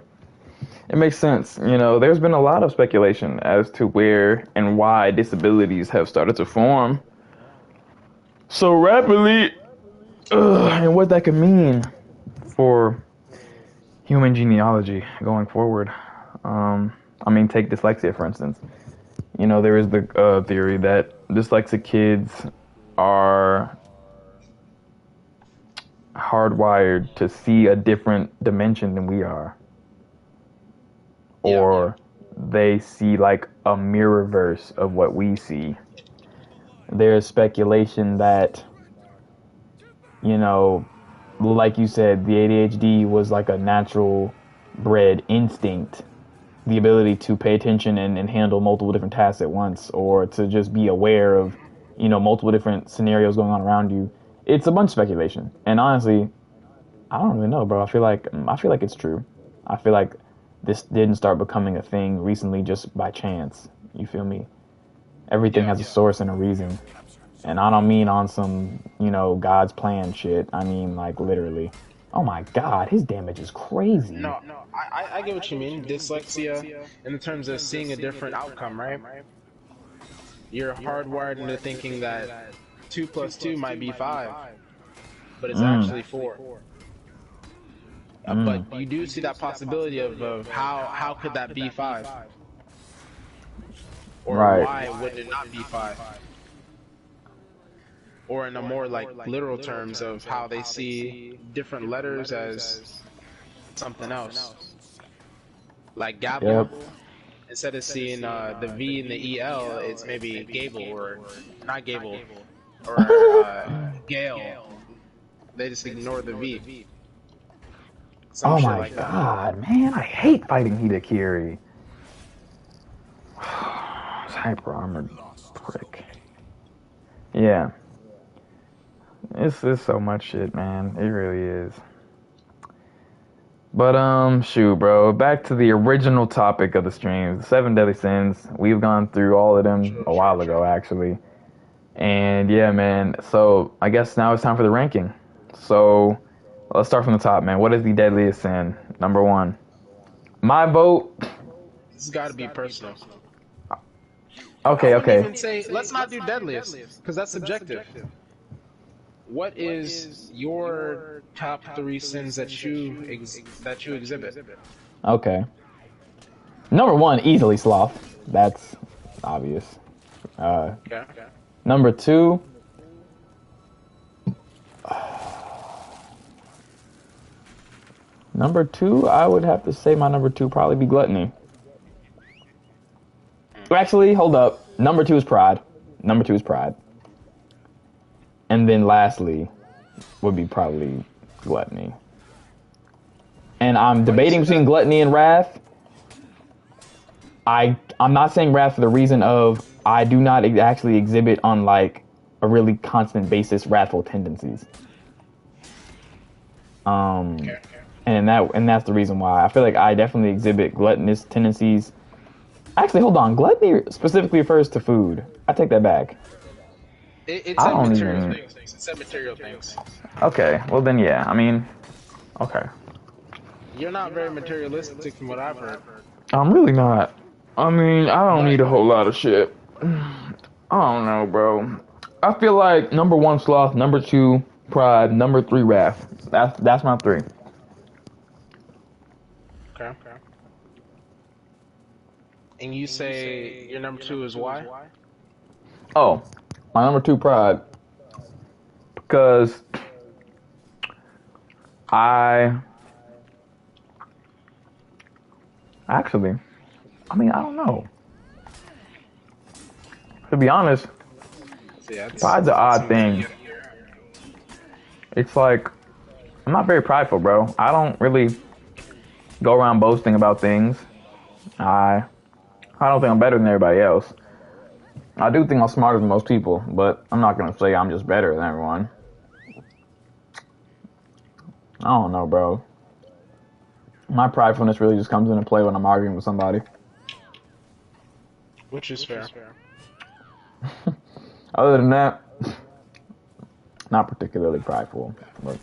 A: It makes sense. You know, there's been a lot of speculation as to where and why disabilities have started to form so rapidly, and what that could mean for human genealogy going forward. I mean, take dyslexia, for instance. You know, there is the theory that dyslexic kids are hardwired to see a different dimension than we are. Or they see like a mirror verse of what we see. There's speculation that, you know, like you said, the ADHD was like a natural bred instinct, the ability to pay attention and handle multiple different tasks at once, or to just be aware of, you know, multiple different scenarios going on around you. It's a bunch of speculation, and honestly, I don't really know, bro. I feel like it's true. I feel like this didn't start becoming a thing recently just by chance. You feel me? Everything has a source and a reason. And I don't mean on some, you know, God's plan shit. I mean, like, literally. Oh my God, his damage is crazy.
B: No, I get what you mean. Dyslexia, in the terms of seeing a different outcome, right? You're hardwired into thinking that 2 plus 2 might be 5, but it's actually 4. But you do see that possibility of how could that be 5? Or why would it not be 5? Or in a more like literal terms of how they see different letters as something else. Like Gable, instead of seeing the V and the EL, it's maybe Gable or not Gable or Gale. They just ignore the V. some
A: Oh
B: shit
A: my
B: like that.
A: god, man, I hate fighting Hidakiri. Hyper armored prick. Yeah. It's so much shit, man. It really is. But shoot, bro. Back to the original topic of the stream, the 7 deadly sins. We've gone through all of them a while ago, actually. And yeah, man. So I guess now it's time for the ranking. So let's start from the top, man. What is the deadliest sin? Number 1. My vote.
B: This has got to be personal.
A: Okay,
B: I wouldn't
A: okay.
B: even say, let's not do deadliest, because that's subjective. What is your top 3 sins that you exhibit?
A: Okay. Number 1, easily sloth. That's obvious.
B: Okay.
A: Number 2. Number 2, I would have to say my number 2 probably be gluttony. Actually, hold up. Number 2 is pride. Number 2 is pride. And then lastly would be probably gluttony. And I'm debating between gluttony and wrath. I'm not saying wrath for the reason of I do not actually exhibit on like a really constant basis wrathful tendencies. And that's the reason why I feel like I definitely exhibit gluttonous tendencies. Actually, hold on. Gluttony specifically refers to food. I take that back.
B: It's a material things. It said material things.
A: Okay, well then, yeah. I mean, okay.
B: You're not very materialistic from what I've heard.
A: I'm really not. I mean, I don't need a whole lot of shit. I don't know, bro. I feel like number 1, sloth. Number 2, pride. Number 3, wrath. That's my 3.
B: Okay. And you say your number 2 is why?
A: Oh, my number 2, pride. Because actually, I mean, I don't know. To be honest, pride's an odd thing. It's like, I'm not very prideful, bro. I don't really go around boasting about things. I don't think I'm better than everybody else. I do think I'm smarter than most people, but I'm not going to say I'm just better than everyone. I don't know, bro. My pridefulness really just comes into play when I'm arguing with somebody.
B: Which is fair.
A: Other than that, not particularly prideful. But.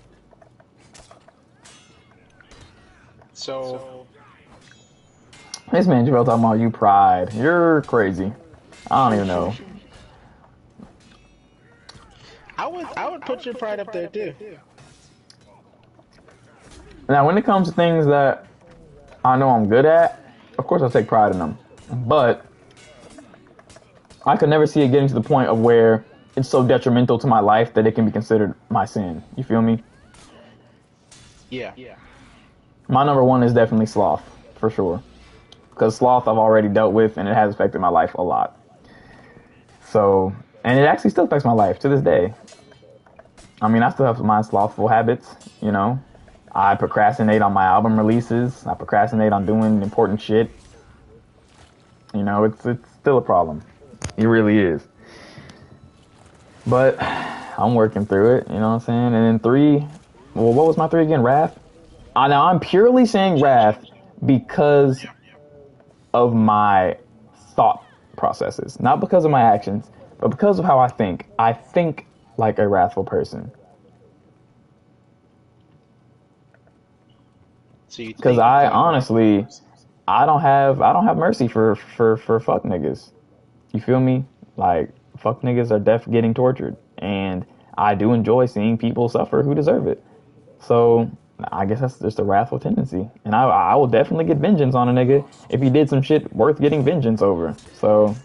B: So,
A: This man Jarrell talking about you pride. You're crazy. I don't even know.
B: I would put your pride up there too.
A: Now, when it comes to things that I know I'm good at, of course I take pride in them. But I could never see it getting to the point of where it's so detrimental to my life that it can be considered my sin. You feel me?
B: Yeah.
A: My number 1 is definitely sloth, for sure. Because sloth I've already dealt with, and it has affected my life a lot. So, and it actually still affects my life to this day. I mean, I still have my slothful habits, you know. I procrastinate on my album releases. I procrastinate on doing important shit. You know, it's still a problem. It really is. But I'm working through it, you know what I'm saying? And then 3, well, what was my 3 again? Wrath? Now, I'm purely saying wrath because of my thought processes. Not because of my actions, but because of how I think. I think like a wrathful person. Because I honestly, I don't have mercy for fuck niggas. You feel me? Like, fuck niggas are getting tortured, and I do enjoy seeing people suffer who deserve it. So I guess that's just a wrathful tendency, and I will definitely get vengeance on a nigga if he did some shit worth getting vengeance over. So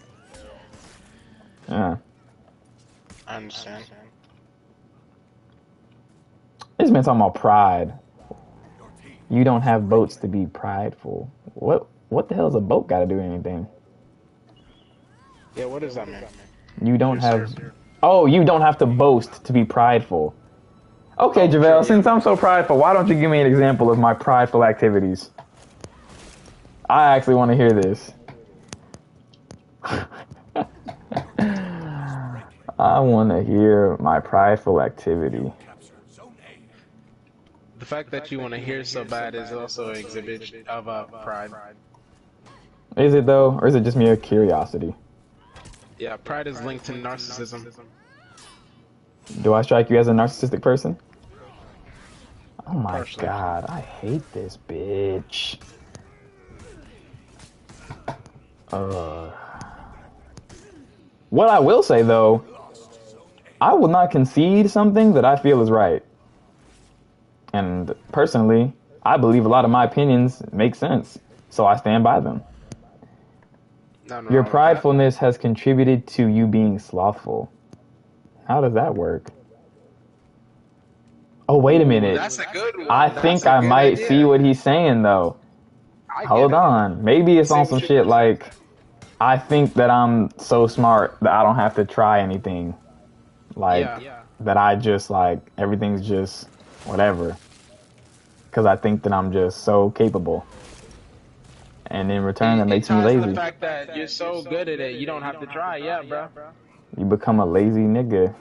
A: yeah,
B: I understand.
A: This man talking about pride. You don't have boats to be prideful. What the hell does a boat got to do with anything?
B: Yeah, what does that mean?
A: You don't have... Oh, you don't have to boast to be prideful. Okay,
B: Oh,
A: JaVale,
B: sure,
A: since I'm so prideful, why don't you give me an example of my prideful activities? I actually want to hear this. I want to hear my prideful activity.
B: The fact that you want to hear so bad is also an exhibit of pride.
A: Is it though, or is it just mere curiosity?
B: Yeah, pride is linked to narcissism.
A: Do I strike you as a narcissistic person? Oh my
B: Partially.
A: god, I hate this bitch. What I will say though, I will not concede something that I feel is right. And personally, I believe a lot of my opinions make sense, so I stand by them.
B: Nothing
A: Your
B: wrong with that.
A: pridefulness has contributed to you being slothful. How does that work? Oh, wait a minute.
B: That's a good one.
A: I
B: That's
A: think
B: a
A: I
B: good
A: might
B: idea.
A: see what he's saying though.
B: I get
A: Hold
B: it.
A: on. Maybe it's
B: Say
A: on
B: what
A: some
B: you
A: shit
B: mean.
A: like, I think that I'm so smart that I don't have to try anything. Like,
B: Yeah.
A: that I just, like, everything's just whatever. Because I think that I'm just so capable. And in return, that
B: It
A: makes me
B: ties to
A: lazy.
B: the fact that you're so good at it, you don't have to try. Yeah, bro.
A: You become a lazy nigga.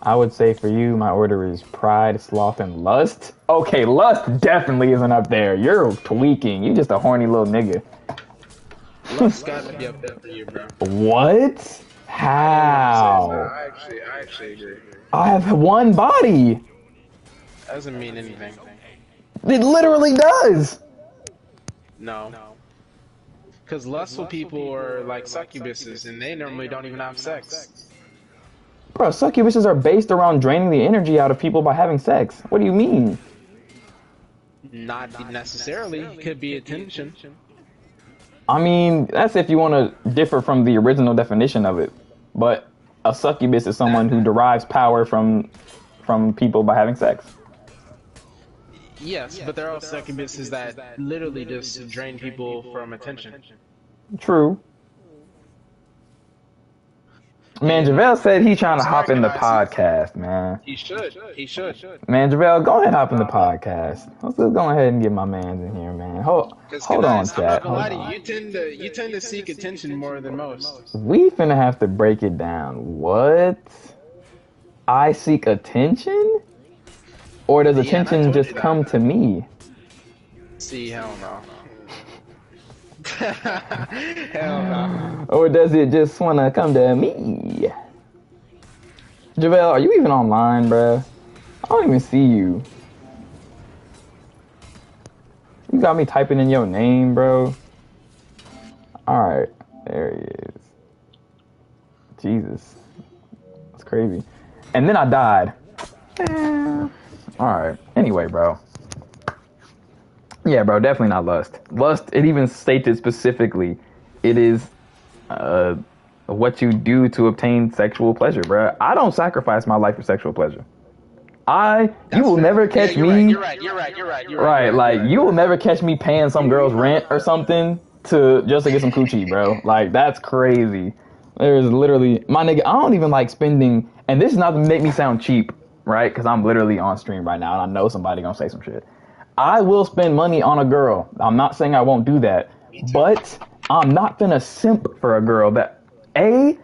A: I would say for you, my order is pride, sloth, and lust. Okay, lust definitely isn't up there. You're tweaking. You just a horny little nigga.
B: Lust's got to be up there for you, bro.
A: What? How?
B: I actually agree.
A: I have one body.
B: Doesn't mean anything.
A: It literally does.
B: No. Because lustful people are like succubuses, and they normally don't even have sex.
A: Bro, succubuses are based around draining the energy out of people by having sex. What do you mean?
B: Not necessarily. Could be attention.
A: I mean, that's if you want to differ from the original definition of it. But a succubus is someone who derives power from people by having sex.
B: Yes, but there are succubuses that literally just drain people from attention.
A: True. Man, JaVale said he trying to hop in the podcast, man.
B: He should. He should.
A: Man, JaVale, go ahead and hop in the podcast. Let's just go ahead and get my mans in here, man. Hold on,
B: I'm not
A: chat.
B: gonna lie
A: Hold
B: to you.
A: on.
B: You tend to seek attention more than most.
A: We finna have to break it down. What? I seek attention? Or does
B: Yeah, and I
A: attention
B: told
A: just
B: you that.
A: come to me?
B: See, hell no. Hell no.
A: Or does it just wanna come to me? JaVale, are you even online, bruh? I don't even see you. You got me typing in your name, bro. Alright, there he is. Jesus. That's crazy. And then I died. Alright, anyway, bro. Yeah, bro, definitely not lust. Lust, it even stated specifically, it is what you do to obtain sexual pleasure, bro. I don't sacrifice my life for sexual pleasure. You will never catch me.
B: You're right.
A: Right, like you will never catch me paying some girl's rent or something just to get some coochie, bro. Like that's crazy. There's literally my nigga. I don't even like spending, and this is not to make me sound cheap, right? Because I'm literally on stream right now, and I know somebody gonna say some shit. I will spend money on a girl. I'm not saying I won't do that, but I'm not gonna simp for a girl that ain't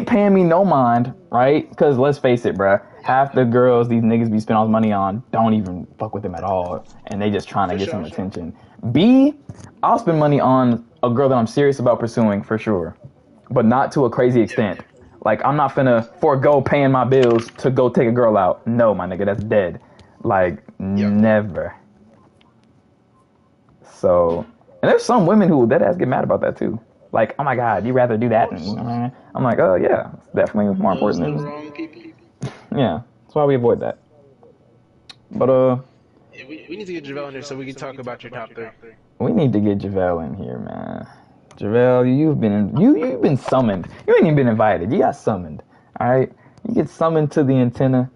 A: paying me no mind, right? Because let's face it, bruh. Half the girls these niggas be spending all this money on don't even fuck with them at all, and they just trying to get some attention. B, I'll spend money on a girl that I'm serious about pursuing for sure, but not to a crazy extent. Like I'm not finna forego paying my bills to go take a girl out. No, my nigga, that's dead. Like never. So, and there's some women who dead ass get mad about that too. Like, oh my god, you rather do that? I'm like, oh yeah, it's definitely more important
B: Those are the
A: than.
B: wrong people.
A: Yeah, that's why we avoid that. But
B: We need to get JaVale in there so we can talk about your top 3.
A: we need to get JaVale in here, man. JaVale, you've been summoned. You ain't even been invited. You got summoned. All right, you get summoned to the antenna.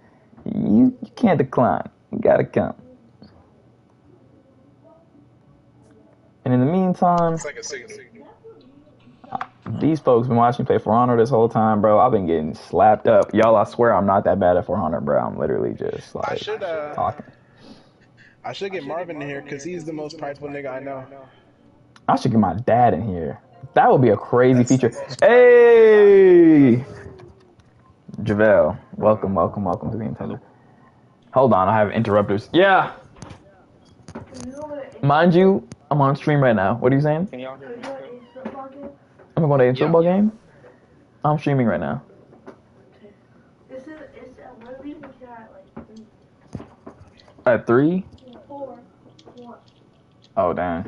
A: You can't decline. You gotta come. And in the meantime,
B: It's like a signal.
A: These folks been watching me play For Honor this whole time, bro. I've been getting slapped up. Y'all, I swear I'm not that bad at For Honor, bro. I'm literally just
B: I
A: like
B: should
A: talking.
B: I should get Marvin in here because he's the most prideful nigga I know.
A: I should get my dad in here. That would be a crazy
B: That's
A: feature.
B: the most
A: Hey, JaVale, welcome to the Nintendo. Hold on, I have interrupters. Yeah, mind you, I'm on stream right now. What are you saying?
D: Can y'all hear me?
A: I'm going to a
B: Yeah.
A: football game. I'm streaming right now.
C: We're leaving here at like
A: At 3?
C: 4. 1.
A: Oh, dang.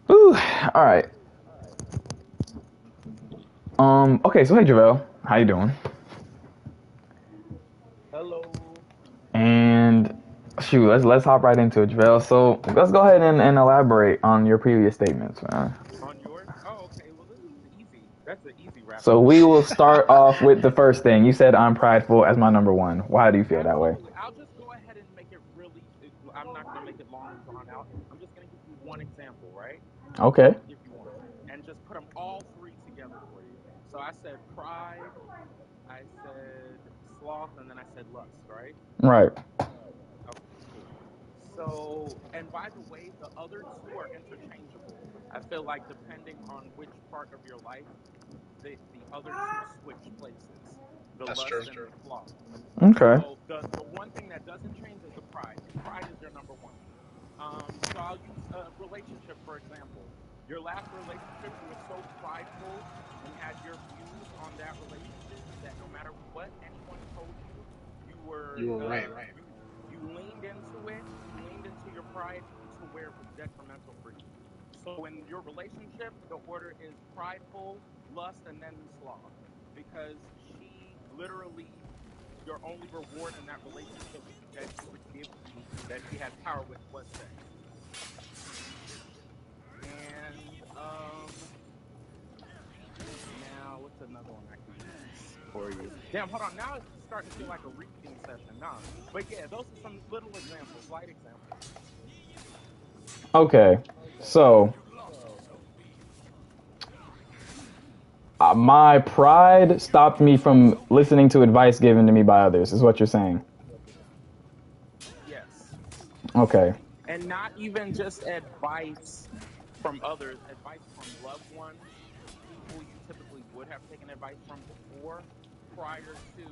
A: Whew. All right. Okay, so hey, JaVale. How you doing?
D: Hello.
A: And shoot, let's hop right into it, JaVale. So let's go ahead and elaborate on your previous statements, man.
D: On yours? Oh, okay. Well, this is easy. That's an easy wrap.
A: So we will start off with the first thing. You said I'm prideful as my number one. Why do you feel that way?
D: I'll just go ahead and make it really. I'm not gonna make it long and drawn out. I'm just gonna give you one example, right?
A: Okay.
D: Give you one, and just put them all three together for you. So I said pride, I said sloth, and then I said lust, right?
A: Right.
D: Okay, cool. So, and by the way, the other two are interchangeable. I feel like depending on which part of your life, the other two switch places. The
B: That's
D: lust
B: true.
D: and the sloth.
A: Okay.
D: So the one thing that doesn't change is the pride. Pride is your number one. So I'll use a relationship, for example. Your last relationship, you were so prideful and had your views on that relationship that no matter what anyone told you, you were
B: right.
D: You leaned into it, you leaned into your pride to where it was detrimental for you. So in your relationship, the order is prideful, lust, and then sloth. Because she literally, your only reward in that relationship that she would give you, that she had power with, was sex. And now what's another one I can use for you? Damn, hold on. Now it's starting to feel like a reading session. Nah, but yeah, those are some little examples, light examples.
A: Okay. So my pride stopped me from listening to advice given to me by others, is what you're saying.
D: Yes.
A: Okay.
D: And not even just advice from others, advice from loved ones, people you typically would have taken advice from before, prior to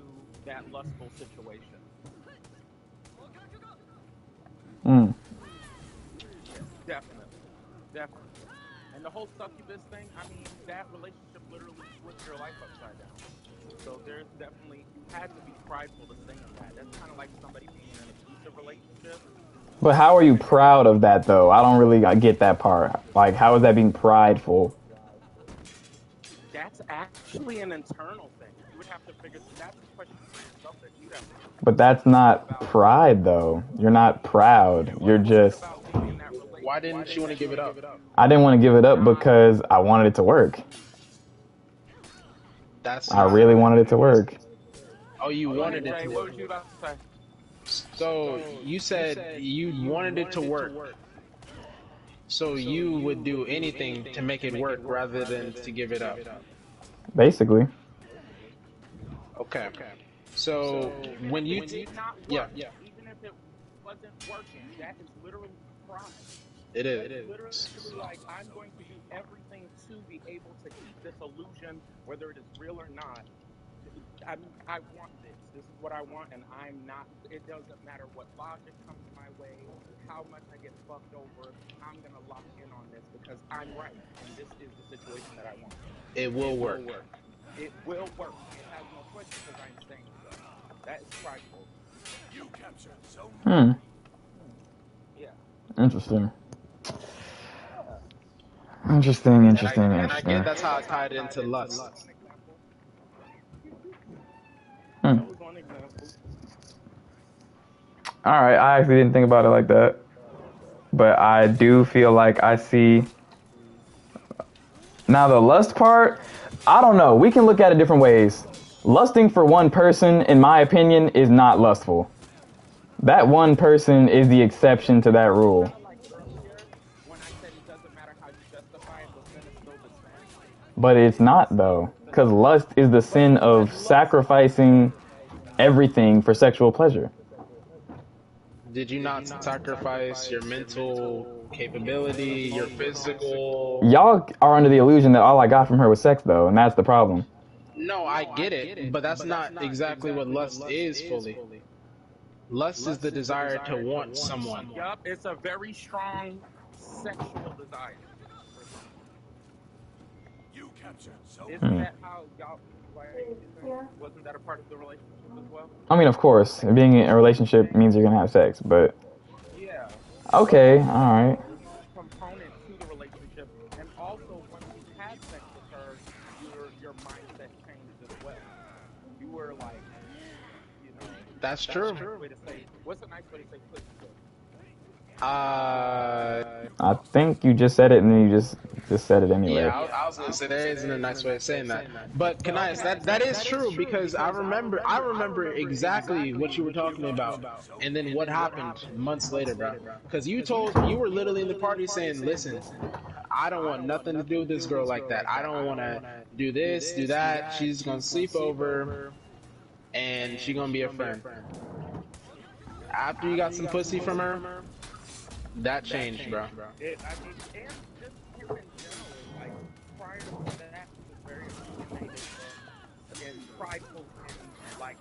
D: that lustful situation.
A: Mm.
D: Yes, definitely. And the whole succubus thing, I mean, that relationship literally flipped your life upside down. So there's definitely, you had to be prideful to stay in that. That's kind of like somebody being in an abusive relationship.
A: But how are you proud of that, though? I don't really get that part. Like, how is that being prideful?
D: That's actually an internal thing. You would have to figure, that's a question for yourself that you'd have to figure.
A: But that's not pride, though. You're not proud. You're just...
B: Why didn't you want to give it up?
A: I didn't want to give it up because I wanted it to work. I really wanted it to work.
B: Oh, you wanted it to
D: What
B: work.
D: was you about to say?
B: So you said you wanted it to work. So you would do anything to make it work rather than to give it up.
A: Basically.
B: Okay. So when you
D: did not work,
B: yeah,
D: even if it wasn't working, that is literally pride.
B: it
D: Literally,
B: is.
D: like, I'm going to do everything to be able to keep this illusion, whether it is real or not. I want this. This is what I want, and I'm not. It doesn't matter what logic comes my way, how much I get fucked over. I'm gonna lock in on this because I'm right, and this is the situation that I want.
B: It will work.
D: It will work. It has no choice because I'm saying so. That is prideful. Yeah.
A: Interesting. Interesting.
B: And I get that's how I tied it into lust.
D: That was one example.
A: All right, I actually didn't think about it like that. But I do feel like I see... Now, the lust part, I don't know. We can look at it different ways. Lusting for one person, in my opinion, is not lustful. That one person is the exception to that rule.
D: Like earlier, when I said it doesn't matter how you pride, the sin is still the sin.
A: But it's not though, because lust is the sin of sacrificing everything for sexual pleasure.
B: Did you not sacrifice your mental capability, your physical?
A: Y'all are under the illusion that all I got from her was sex though, and that's the problem.
B: No, I get it, but that's not exactly what lust is fully. Lust is the desire to want someone.
D: Yup, it's a very strong sexual desire. Isn't that how y'all, like,
C: Yeah.
D: wasn't that a part of the relationship as well?
A: I mean, of course, being in a relationship means you're gonna have sex, but
D: Yeah.
A: okay, all right.
D: Component to the relationship, and also when you had sex with her, your mindset changed as well. You were like, you know,
B: That's true.
D: what's a nice way to say pussy?
A: I think you just said it, and then you just said it anyway.
B: Yeah, I was gonna say there isn't a nice way of saying that, but Kanais, that is true because I remember exactly what you were talking about, and then what happened months later, bro. Because you were literally in the party saying, "Listen, I don't want nothing to do with this girl like that. I don't want to do this, do that. She's gonna sleep over, and she's gonna be a friend." After you got some pussy from her, that changed, bro.
D: I mean, and just him in general, like, prior to that, he was very opinionated and prideful in, like,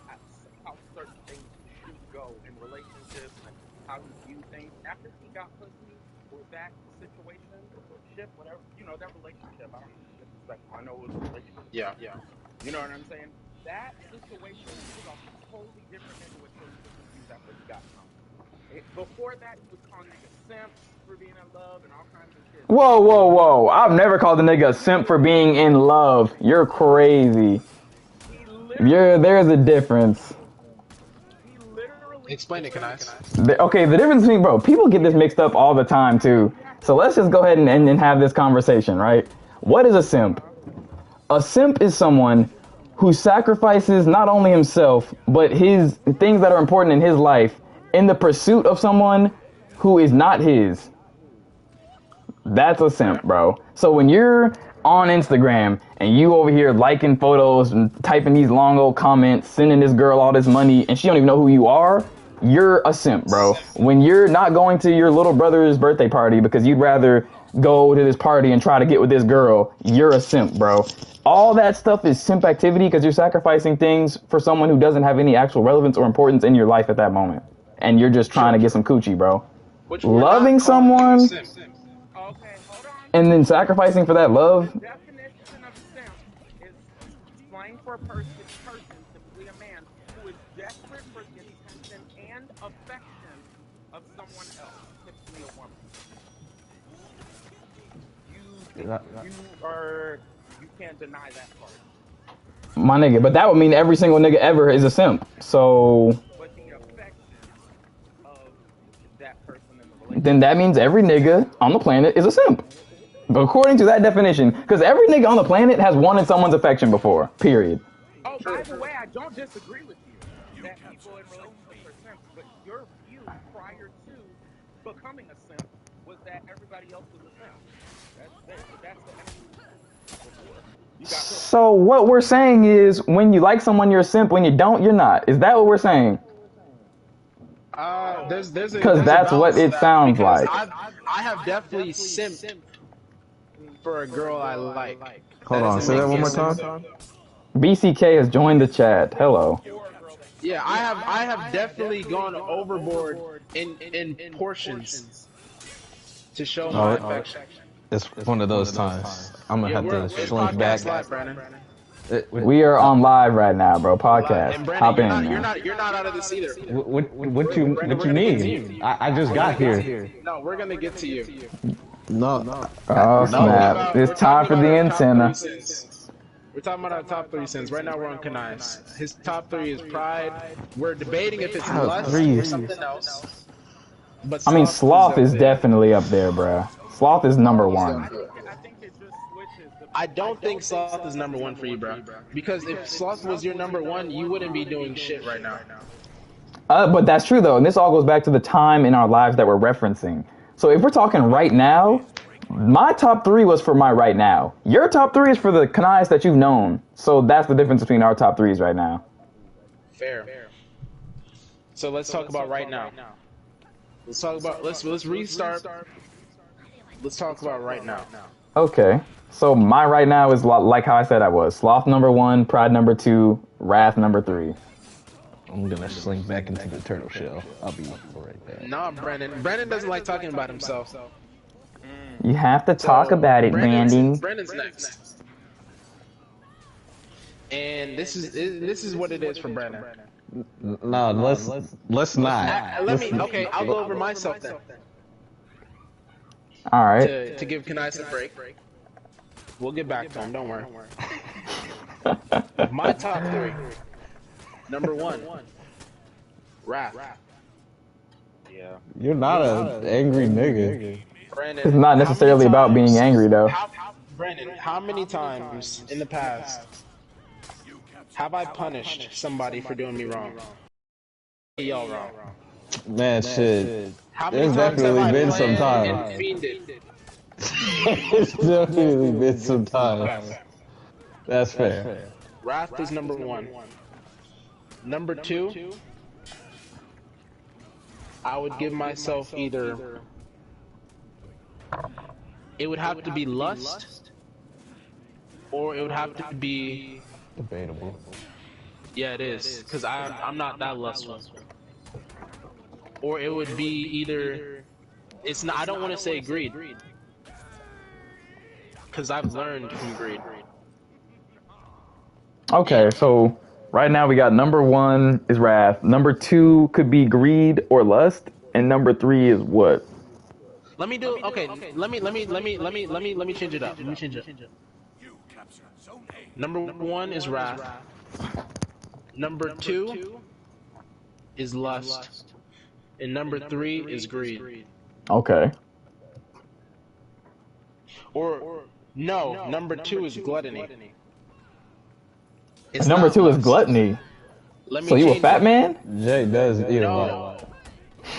D: how certain things should go in relationships and how he viewed things. After he got pussy, or that situation, ship, whatever, you know, that relationship, I don't know, disrespect, I know it was a relationship.
B: Yeah.
D: You know what I'm saying? That situation was a totally different nigga with certain different views after he got some. Before that, he was calling niggas simps for being in love and all kinds of shit.
A: Whoa. I've never called a nigga a simp for being in love. You're crazy. There's a difference.
D: He literally...
B: Explain it, Kanais.
A: Okay, the difference between, bro, people get this mixed up all the time, too. So let's just go ahead and have this conversation, right? What is a simp? A simp is someone who sacrifices not only himself, but his things that are important in his life in the pursuit of someone who is not his. That's a simp, bro. So when you're on Instagram and you over here liking photos and typing these long old comments, sending this girl all this money, and she don't even know who you are, you're a simp, bro. When you're not going to your little brother's birthday party because you'd rather go to this party and try to get with this girl, you're a simp, bro. All that stuff is simp activity because you're sacrificing things for someone who doesn't have any actual relevance or importance in your life at that moment. And you're just trying to get some coochie, bro. Loving someone
D: Okay, hold on.
A: and then sacrificing for that love.
D: The definition of simp is slang for a person, typically a man, who is desperate for the attention and affection of someone else, typically a woman. You can't deny that part.
A: My nigga, but that would mean every single nigga ever is a simp. So
D: But the affection of that person in the relationship.
A: then that means every nigga on the planet is a simp. According to that definition. Because every nigga on the planet has wanted someone's affection before. Period.
D: Oh, by the way, I don't disagree with you that people in relationships are simps, but your view prior to becoming a simp was that everybody else was a simp. That's the energy before. You got hooked.
A: So what we're saying is when you like someone, you're a simp. When you don't, you're not. Is that what we're saying?
B: There's a
A: 'Cause that's
B: balance
A: what
B: to
A: it
B: that,
A: sounds
B: because
A: like.
B: I have definitely simped for a girl I like.
E: Hold on, say that one more time.
A: BCK has joined the chat. Hello.
B: Yeah, I have definitely gone overboard in portions to show my affection.
E: It's one of those times. I'm gonna have to shrink back.
B: Live, Brandon.
A: We are on live right now, bro. Podcast.
B: And
A: Hop in.
B: Brandon,
A: Now.
B: you're not out of this either.
E: What you mean? I just got here.
B: No, we're gonna get to you.
E: No,
A: Oh snap! It's time for the antenna.
B: We're talking about our top 3 sins. Right now we're on Kanais. His top 3 is pride. We're debating if it's lust or something else. But
A: I mean, sloth is definitely up there, bro. Sloth is number 1.
D: I think it just switches.
B: I don't think sloth is number 1 for you, bro. Because if sloth was your number 1, you wouldn't be doing shit right now.
A: But that's true though, and this all goes back to the time in our lives that we're referencing. So if we're talking right now, My top 3 was for my right now. Your top 3 is for the Kanais that you've known. So that's the difference between our top 3s right now.
B: Fair. So let's talk about right now. Let's talk about let's restart. Let's talk about right now.
A: Okay. So my right now is like how I said I was. Sloth number 1, Pride number 2, Wrath number 3.
E: I'm gonna slink back into the turtle shell. I'll be right there.
B: Nah, Brennan. Brennan doesn't like talking about himself.
A: You have to talk about it, Brandon.
B: Brennan's next. And this is what it is for Brennan.
E: No, let's not.
B: Okay, I'll go over myself then.
A: All right.
B: To give Kanais a break. We'll get back to him, don't worry. My top 3. Number 1, Wrath.
D: Yeah.
E: You're not an angry nigga.
B: Brandon,
A: It's not necessarily about being angry, though.
B: Brandon, how many times in the past have I punished somebody for doing me wrong? Y'all wrong.
E: Man, shit.
B: How many
E: There's
B: times have
E: definitely
B: I
E: been
B: planned
E: some time.
B: and fiended?
E: It's definitely been some time. That's fair.
B: Wrath is number 1. Number 2, I would give myself either. It would have to be lust, or it would have to be.
E: Debatable.
B: Yeah, it is, because I'm not that lustful. Or it would be either. It's not. I don't want to say greed, because I've learned from greed.
A: Okay, so right now we got number 1 is Wrath. Number 2 could be greed or lust, and number 3 is what?
B: Let me do. Okay. Let me change it up. Let me change it. Number 1 is wrath. Number 2 is lust, and number 3 is greed.
A: Okay.
B: Or no, number 2 is gluttony. It's
A: Number
B: not
A: 2 is
B: lust.
A: gluttony.
B: Let me
A: So you a
B: change
A: fat
B: it.
A: man?
E: Jay does either
B: No.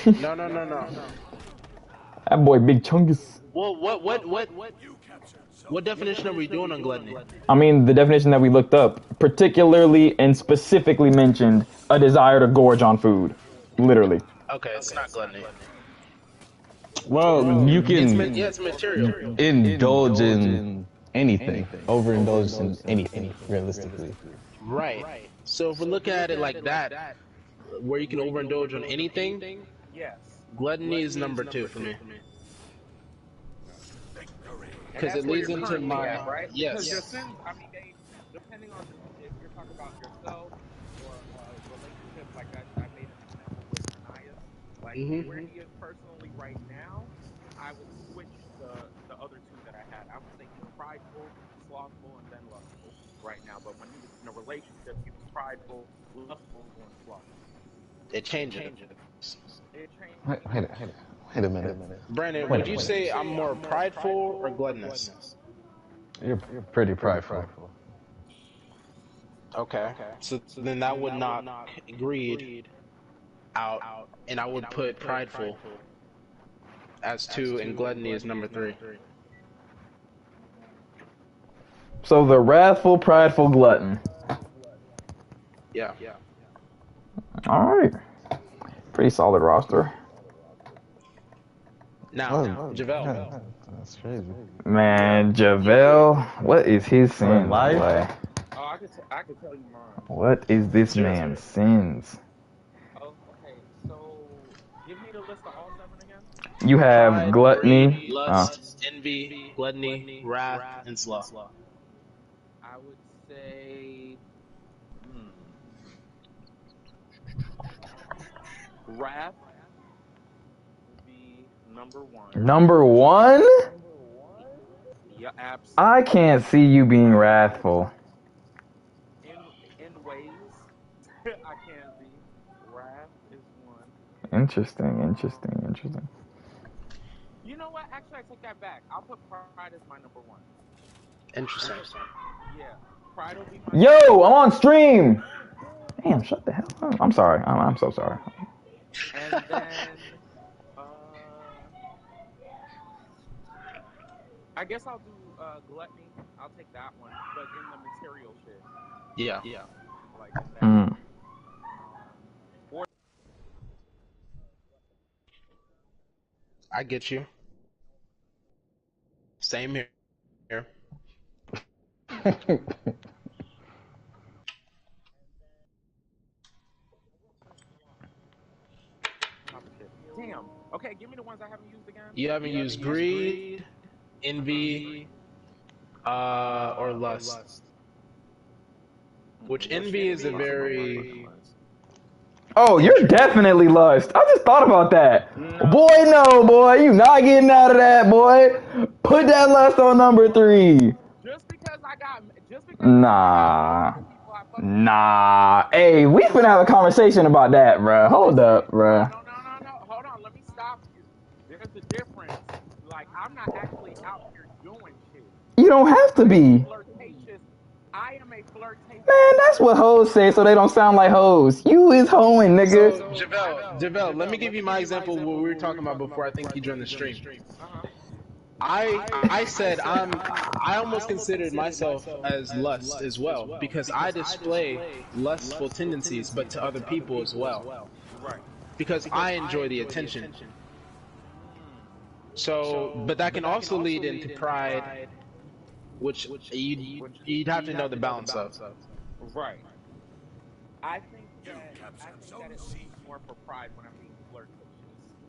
E: one.
B: No.
A: That boy big chungus.
B: Well, what definition are we doing on gluttony?
A: I mean, the definition that we looked up particularly and specifically mentioned a desire to gorge on food. Literally.
B: Okay, it's not gluttony.
E: Well, you can
B: It's material.
E: indulge in anything. Overindulge in anything, realistically.
B: Right. So if we're looking at it like that, where you can overindulge on anything,
D: Yes.
B: gluttony is number 2 for me. Because it leads into my
D: right?
B: yes.
D: Because your sins, I mean, they, depending on if you're talking about yourself or a relationship, like I made an example with Ananias, like where he is personally right now, I would switch the other 2 that I had. I would say he's prideful, slothful, and then lustful right now. But when he was in a relationship, he was prideful, lustful, and slothful.
B: It changes.
D: It changed.
E: Wait a minute.
B: Brandon, would you say I'm more prideful or gluttonous?
E: You're pretty prideful.
B: Okay. So then that would knock greed out, and I would put prideful as 2, and gluttony is number 3.
A: So the wrathful, prideful glutton.
B: Yeah.
A: All right. Pretty solid roster.
B: Now, Javel.
E: Yeah, that's crazy.
A: Man, Javel, what is his sin?
E: life?
A: Boy?
D: Oh, I could tell you mine.
A: What is this man's sins?
D: Oh, okay. So, give me the list of all 7 again.
A: You have
B: Pride,
A: gluttony.
B: greed, lust, envy, gluttony, wrath, and sloth.
D: I would say wrath would be number 1.
A: Number 1?
D: Yeah, absolutely.
A: I can't see you being wrathful.
D: In ways, I can be. Wrath is 1.
A: Interesting.
D: You know what? Actually, I take that back. I'll put pride as my number 1.
B: Interesting.
D: Yeah, pride will be my.
A: Yo, I'm on stream. Damn, shut the hell up. I'm sorry. I'm so sorry.
D: And then, I guess I'll do gluttony. I'll take that one, but in the material shit,
B: Yeah.
D: like in that.
A: Mm.
D: Or
B: I get you. Same here.
D: top of shit. Damn. Okay, give me the ones I haven't used again.
B: You haven't used greed, envy, or lust. Which envy is a very
A: Oh, you're definitely lust. I just thought about that. Boy, no, boy. You not getting out of that, boy. Put that lust on number 3.
D: Just because I got
A: Nah.
D: people I fuck with.
A: Nah. Hey, we finna have a conversation about that, bruh. Hold up, bruh.
D: No. Hold on. Let me stop you. There's a difference. Like, I'm not actually out here doing shit.
A: You don't have to be.
D: Flirtatious. I am a flirtatious.
A: Man, that's what hoes say so they don't sound like hoes. You is hoeing, nigga.
B: So, Javel, let me give you my example of what we were talking about before I think you joined the stream. I said I almost considered myself as lust as well because I display lustful tendencies, but to other people as well.
D: Right.
B: Because I enjoy the attention. So, but that can also lead into pride, which you'd have to know the balance of.
D: Right. I think that it's more for pride when I'm being flirtatious.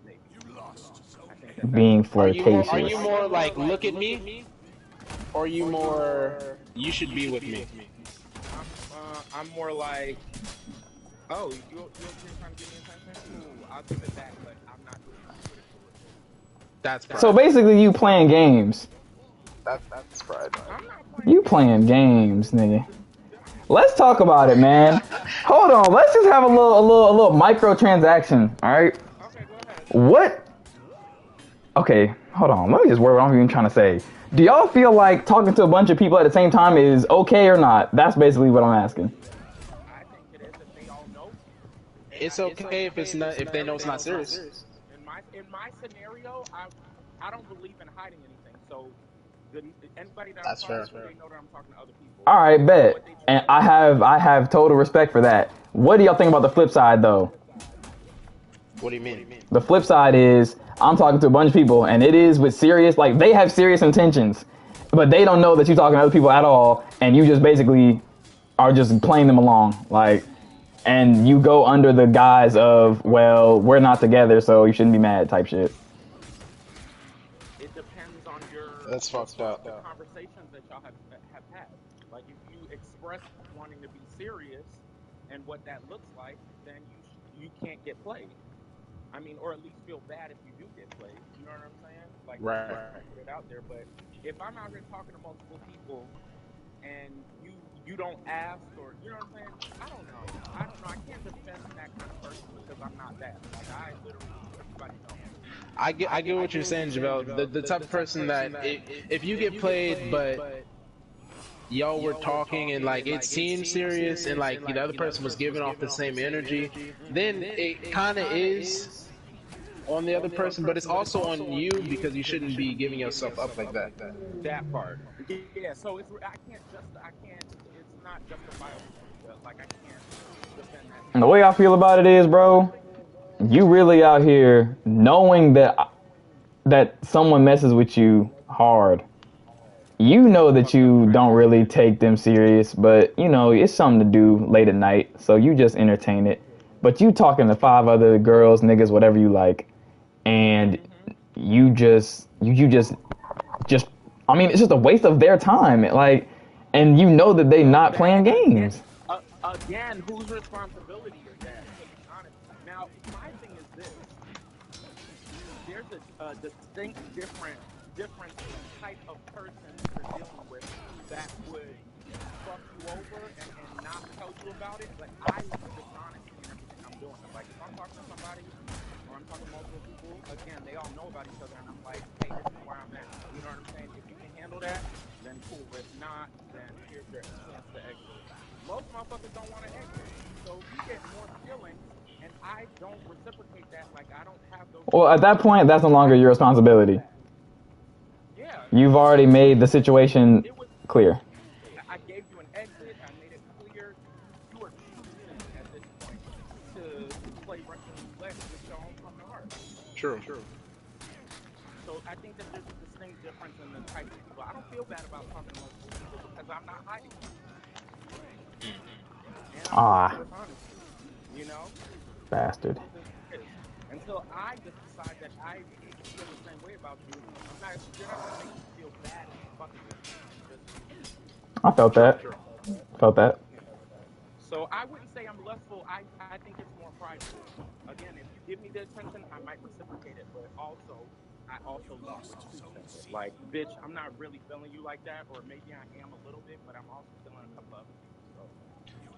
D: Maybe. I think that
A: Being
B: Are you
A: flirtatious.
B: more like look at me, or are you more you should be with me?
D: I'm more like, oh, you're trying to give me attention? Ooh, I'll give it back, but I'm not doing nothing with it.
B: That's pride.
A: So basically, you playing games.
B: That's pride.
D: I'm not playing.
A: You playing games, nigga. Let's talk about it, man. Hold on. Let's just have a little microtransaction. All right.
D: Okay, go ahead.
A: What? Okay, hold on. Let me just word what I'm even trying to say. Do y'all feel like talking to a bunch of people at the same time is okay or not? That's basically what I'm asking.
D: I think it is if they all know.
B: It's okay if it's not if they know it's not serious.
D: In my scenario, I don't believe in hiding anything. So anybody that
B: That's
D: I'm
B: fair.
D: talking to, they know that I'm talking to other people.
A: All right, bet. And I have total respect for that. What do y'all think about the flip side, though?
B: What do you mean?
A: The flip side is I'm talking to a bunch of people, and it is with serious, like they have serious intentions, but they don't know that you're talking to other people at all, and you just basically are just playing them along, like, and you go under the guise of, well, we're not together, so you shouldn't be mad, type shit.
D: It depends on
B: That's fucked up.
D: the conversations that y'all have had. Like if you express wanting to be serious and what that looks like, then you can't get played. I mean, or at least feel bad if you do get played. You know what I'm saying? Like,
B: Right.
D: put it out there. But if I'm out here talking to multiple people and you don't ask, or you know what I'm saying? I don't know. I can't defend that kind of person because I'm not that. Like I literally, everybody knows.
B: I get what you're saying, Javel. The type of person that if you get played, but y'all were talking and like it seemed serious and like the other person was giving off the same energy, then it kind of is on the other person, but it's also on you because you shouldn't be giving yourself up like that.
D: That part. Yeah. So it's It's not justifiable. Like I can't defend that.
A: And the way I feel about it is, bro, you really out here knowing that someone messes with you hard. You know that you don't really take them serious, but you know it's something to do late at night, so you just entertain it. But you talking to 5 other girls, niggas, whatever you like, and you just I mean, it's just a waste of their time. Like, and you know that they not playing games.
D: Again, whose responsibility is that? Honestly. Now, my thing is this: there's a distinct different type of person you're dealing with that would fuck you over and not tell you about it. Like I am dishonest in everything I'm doing. Like if I'm talking to somebody or I'm talking to multiple people, again, they all know about each other, and I'm like, hey, this is where I'm at. You know what I'm saying? If you can handle that, then cool. If not, then here's your chance to exit. Most motherfuckers don't want to exit, so you get more feelings, and I don't reciprocate that. Like I don't have those.
A: Well, at that point, that's no longer your responsibility.
D: Yeah,
A: You've already made the situation
D: It was.
A: clear.
D: I gave you an exit. I made it clear. You are choosing at this point to play Russian roulette with your own fucking heart.
B: True.
D: So I think that there's a distinct difference in the types of people. I don't feel bad about talking to multiple people because I'm not hiding it. And I'm
A: Ah,
D: moving with honesty. You know?
A: bastard.
D: It is what it is. Until I just decide that I feel the same way about you, you're not gonna make me feel bad fucking with you.
A: I felt that. Felt that.
D: Yeah. So I wouldn't say I'm lustful. I think it's more prideful. Again, if you give me the attention, I might reciprocate it, but I also love with two-cents. Like, bitch, I'm not really feeling you like that, or maybe I am a little bit, but I'm also feeling a couple other people.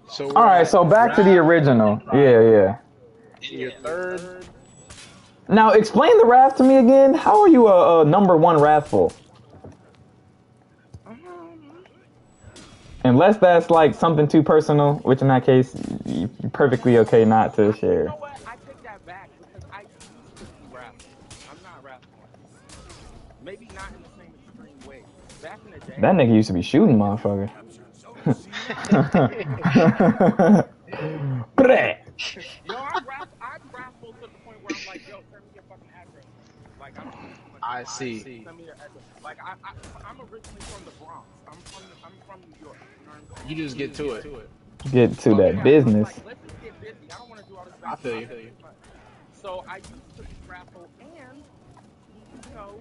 D: So
B: So
A: All
B: we're
A: right,
B: at
A: so back to the
B: wrath
A: original.
B: and pride.
A: Yeah.
B: In your third,
A: Now explain the wrath to me again. How are you a number one wrathful? Unless that's like something too personal, which in that case, you're perfectly okay not to
D: You
A: share.
D: know what? I take that back because I used to be wrathful. I'm not wrathful anymore. Maybe not in the same extreme way. Back in the day,
A: That nigga used to be shooting motherfucker.
D: no, I'm wrathful to the point where I'm like, yo, send me your fucking address. Like, I don't need too much
B: I
D: time.
B: see.
D: Send me your address. Like, I'm originally from the Bronx. I'm from New York. You know what I'm saying?
B: You just get to it.
A: Get to that
D: Yeah, I'm
A: business.
D: like, let's just get busy. I don't want to do all this
B: I
D: back
B: feel
D: and
B: you.
D: forth. Too much. So I used to be wrathful, and you know,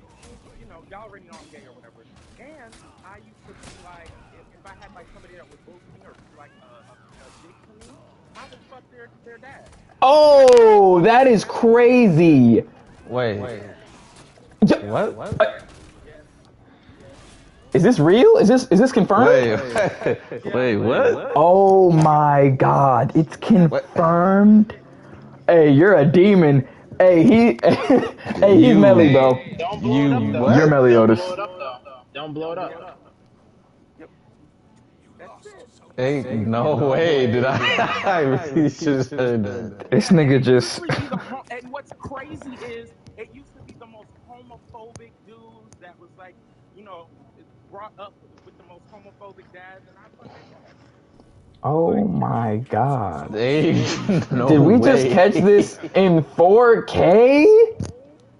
D: y'all already know I'm gay or whatever. And I used to be like, if I had like somebody that would bully me or be like a dick to me, I would fuck their dad.
A: Oh, that is crazy.
E: Wait.
A: J-
E: What?
D: Yes.
A: Is this real? Is this confirmed?
E: Wait, what?
A: Oh my god, it's confirmed. Hey, you're a demon. Hey, hey, he's Melly, bro.
B: Don't blow it up
E: You
B: though.
A: You're
E: what?
A: Melly
B: Don't
A: Otis.
B: blow it up though. Don't blow it up.
D: Yep. That's it.
E: Ain't no way did I really should have said that.
A: This nigga just.
D: And what's crazy is it used to be the most homophobic dudes that was like, brought up with the most homophobic dads, and I fucked their dad.
A: Oh my god.
E: Ain't no
A: Did we
E: way.
A: just catch this in 4K?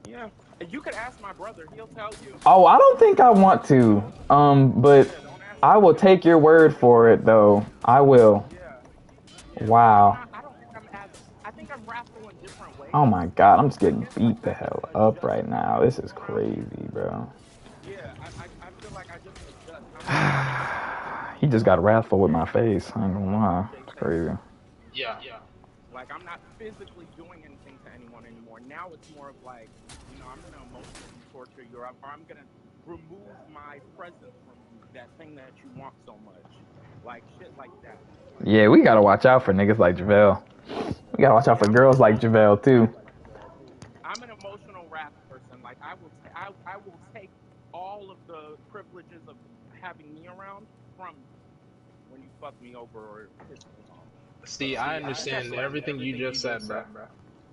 D: Yeah. You could ask my brother; he'll tell you.
A: Oh, I don't think I want to. But
D: Yeah, don't ask
A: I
D: him.
A: will take your word for it, though. I will.
D: Yeah.
A: Wow.
D: I don't think I'm as. I think I'm wrathful in different ways.
A: Oh my god, I'm just getting beat the hell up right now. This is crazy, bro.
D: Yeah, I feel like I just adjust.
A: He just got wrathful with my face. I ain't gonna lie. It's crazy.
B: Yeah.
D: Like, I'm not physically doing anything to anyone anymore. Now it's more of like, I'm gonna emotionally torture you, or I'm gonna remove my presence from you, that thing that you want so much, like shit like that.
A: Yeah, we gotta watch out for niggas like JaVale. We gotta watch out for girls like JaVale too.
D: I'm an emotional wrath person. Like, I will take all of the privileges of having me around from you when you fuck me over or piss me off.
B: See, I understand everything you just said, bro.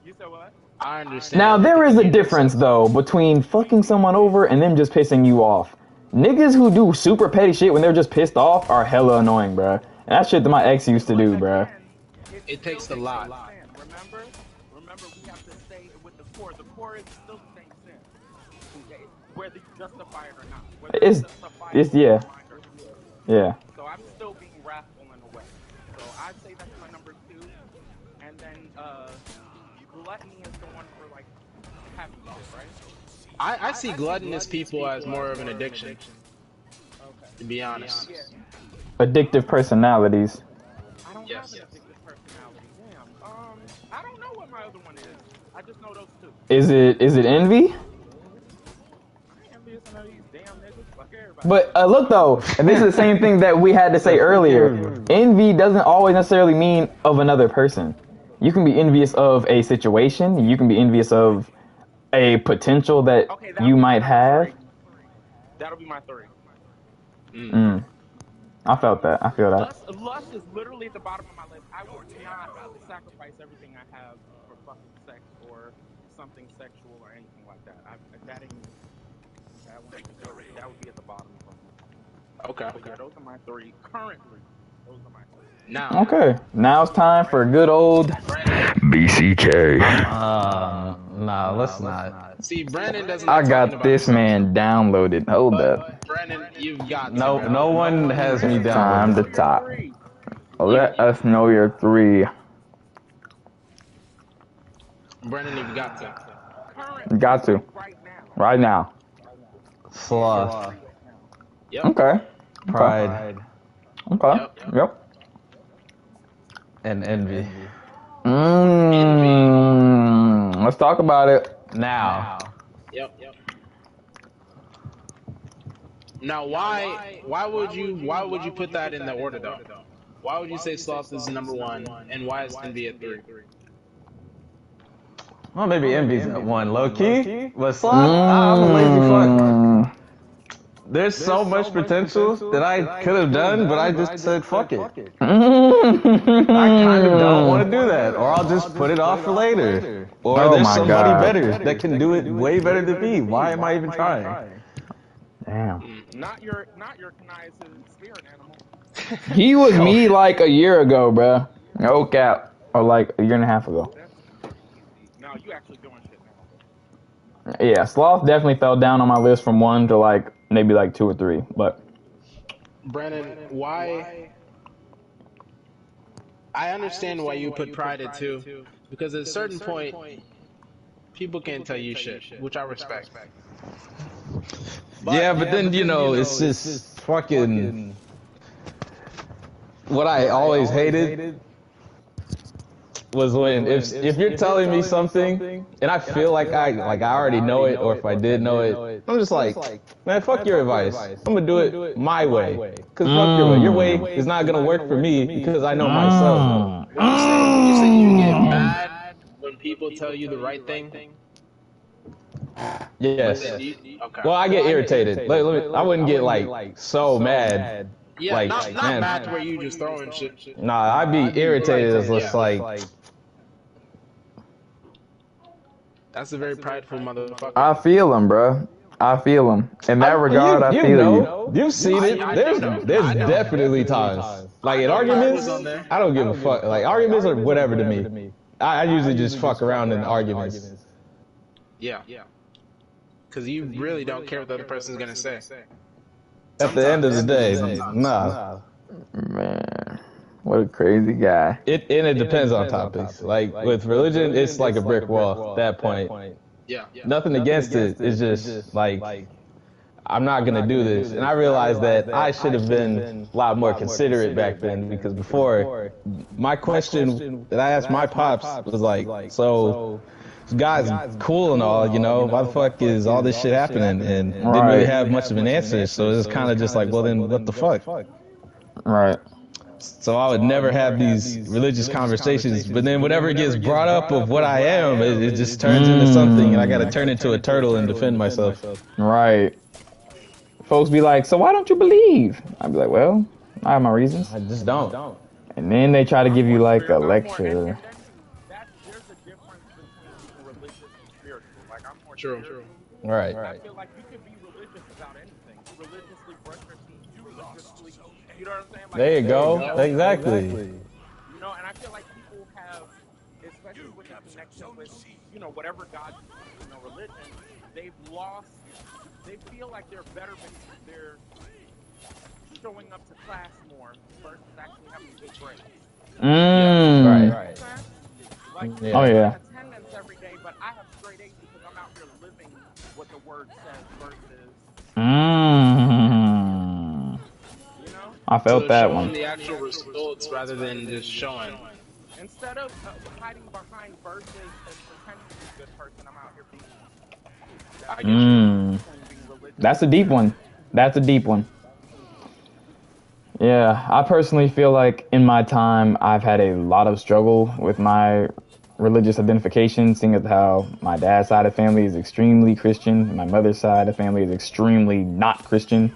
D: You said what?
B: I understand.
A: Now there is a
B: everything you just
A: difference
B: said.
A: though between fucking someone over and them just pissing you off. Niggas who do super petty shit when they're just pissed off are hella annoying, bruh. And that shit that my ex used to do, bruh.
B: It takes a lot.
D: Remember, we have to stay with the core. The core is still the same sin, okay? Whether you justify it or not. Whether
A: It's yeah. Yeah.
D: So I'm still being wrathful in a way. So I'd say that's my number 2. And then gluttony is the one for like having shit, right?
B: I see gluttonous people as more of an addiction,
D: Okay.
B: to be honest.
D: Yeah.
A: Addictive personalities.
D: I don't
B: Yes.
D: have an addictive personality. Damn. I don't know what my other one is. I just know those 2.
A: Is it envy?
D: I ain't envious of none of these damn niggas. Fuck everybody.
A: But look though, and this is the same thing that we had to say earlier. Envy doesn't always necessarily mean of another person. You can be envious of a situation. You can be envious of a potential that you might have.
D: That'll be my 3.
A: I felt that. I feel that.
D: Lust is literally at the bottom of my list. I would not sacrifice everything I have for fucking sex or something sexual or anything like that. That ain't me. That would be at the bottom for me.
B: Okay.
D: But yeah, those are my three. Currently, those are my three.
B: Now,
A: Okay, now it's time for good old BCK.
E: Nah, let's not.
B: see, Brandon doesn't.
A: I
B: like talking
A: got
B: about
A: this
B: himself.
A: man downloaded. Hold up.
B: But Brandon, you've got to,
E: No,
B: bro.
E: no one has me down.
A: Time to top. Let us know your three.
B: Brandon, you've got to.
D: Currently,
A: Got to.
D: right now.
A: Right now.
E: Sloth,
B: Yep.
A: Okay.
E: pride,
A: Okay. Yep.
E: and envy.
A: Let's talk about it.
E: Now,
B: Yep. Now, why would you put that in the order though? Why would you say sloth is number one, and why is envy at 3?
E: well, maybe envy's at 1, low key, but sloth, I'm a lazy fuck. There's so much potential that I could have done, but I just said fuck it. I kind of don't want to do that, or I'll just put it off for later. Or
A: Oh
E: there's
A: my
E: somebody
A: God.
E: better that can do it way better than me. Why am I even trying?
A: Damn.
D: Not your Kania's spirit animal.
A: He was me like a year ago, bruh. No cap. Or like a year and a half ago.
D: No, you actually doing shit now.
A: Yeah, sloth definitely fell down on my list from 1 to like maybe like 2 or 3. But
B: Brandon, why? I understand why you put pride at 2, because at a certain point, people can't tell you shit, which I respect.
E: Yeah, but then, you know, it's just fucking what I always hated was when if you're telling me something and I feel like I already know it, or if I did know it, I'm just like, man, fuck your advice. I'm gonna do it my way. Cause fuck your way. Your way is not gonna work for me because I know myself.
B: You say you get mad when people tell you the right thing?
E: Yes.
B: Okay.
E: Well, I get irritated. I wouldn't get like so mad.
B: Yeah,
E: like,
B: not
E: man.
B: mad to where you just throwing shit.
E: Nah, I'd be irritated as just like,
B: That's a very prideful motherfucker.
A: I feel him, bruh. I feel him. In that regard, I feel you.
E: You've seen it. There's definitely times. Like in arguments, I don't give a fuck. Like arguments are whatever to me. I usually just fuck around in arguments.
B: Yeah. Because you really don't care what the other person's gonna say.
E: At the end of the day, nah.
A: Man, what a crazy guy.
E: It depends on topics. Like with religion, it's like a brick wall at that point.
B: Yeah.
E: Nothing against it. It's just like, I'm not gonna do this. And I realized that I should have been a lot more considerate back then, because before, my question that I asked my pops was like, so God's cool and all, you know, why the fuck is all this shit happening? And didn't really have much of an answer. So it's kind of just like, well then what the fuck?
A: Right.
E: So I would never have these religious conversations, but then whenever it gets brought up of what I am, it just turns into something, and I gotta turn into a turtle and defend myself.
A: Right. Folks be like, so why don't you believe? I'd be like, well, I have my reasons.
E: I just don't.
A: And then they try to give you like a lecture.
D: There's a difference between religious and spiritual. Like I'm more spiritual.
E: Right.
D: I feel like you could be religious about anything. You religiously brush your teeth. You religiously, you know what I'm saying? Like,
E: There you go. Exactly.
D: You know, and I feel like people have, especially with the connection with, you know, whatever God, you know, religion, they've lost. They feel like they're better because they're showing up to class more versus actually having good grades.
E: Right.
D: Like,
E: Yeah.
A: Oh, yeah.
D: attendance every day, but I have straight A's because I'm out here living what the word says versus, you know,
A: I felt
B: So
A: that
B: showing
A: one.
B: the actual results rather than just showing.
D: instead of hiding behind verses and pretending to be a good person, I'm out here being.
B: I get you.
D: Being religious.
A: That's a deep one. That's a deep one. Yeah, I personally feel like in my time, I've had a lot of struggle with my religious identification, seeing as how my dad's side of the family is extremely Christian, my mother's side of the family is extremely not Christian.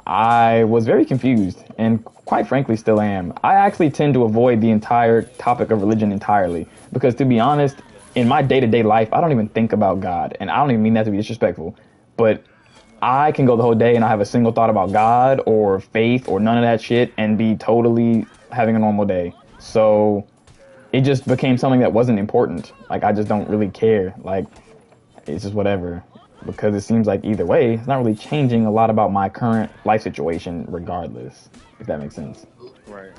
A: I was very confused, and quite frankly still am. I actually tend to avoid the entire topic of religion entirely, because to be honest, in my day-to-day life, I don't even think about God, and I don't even mean that to be disrespectful, but I can go the whole day and not have a single thought about God or faith or none of that shit and be totally having a normal day. So it just became something that wasn't important. Like, I just don't really care. Like, it's just whatever. Because it seems like either way, it's not really changing a lot about my current life situation regardless, if that makes sense.
D: Right.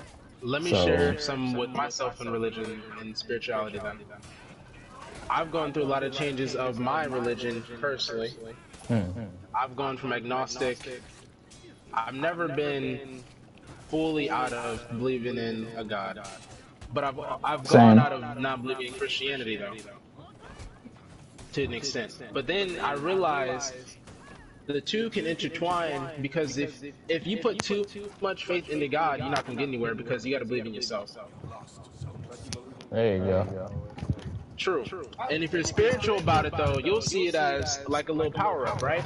B: Let me
A: So-
B: share some with myself and religion and spirituality then. I've gone through a lot of changes of my religion personally. I've gone from agnostic. I've never been fully out of believing in a God. But I've
A: Same.
B: gone out of not believing in Christianity though. To an extent. But then I realized the two can intertwine because if you put too much faith into God, you're not gonna get anywhere because you gotta believe in yourself.
E: There you go.
B: True. And if you're spiritual about it though, you'll see it as like a little power up, right?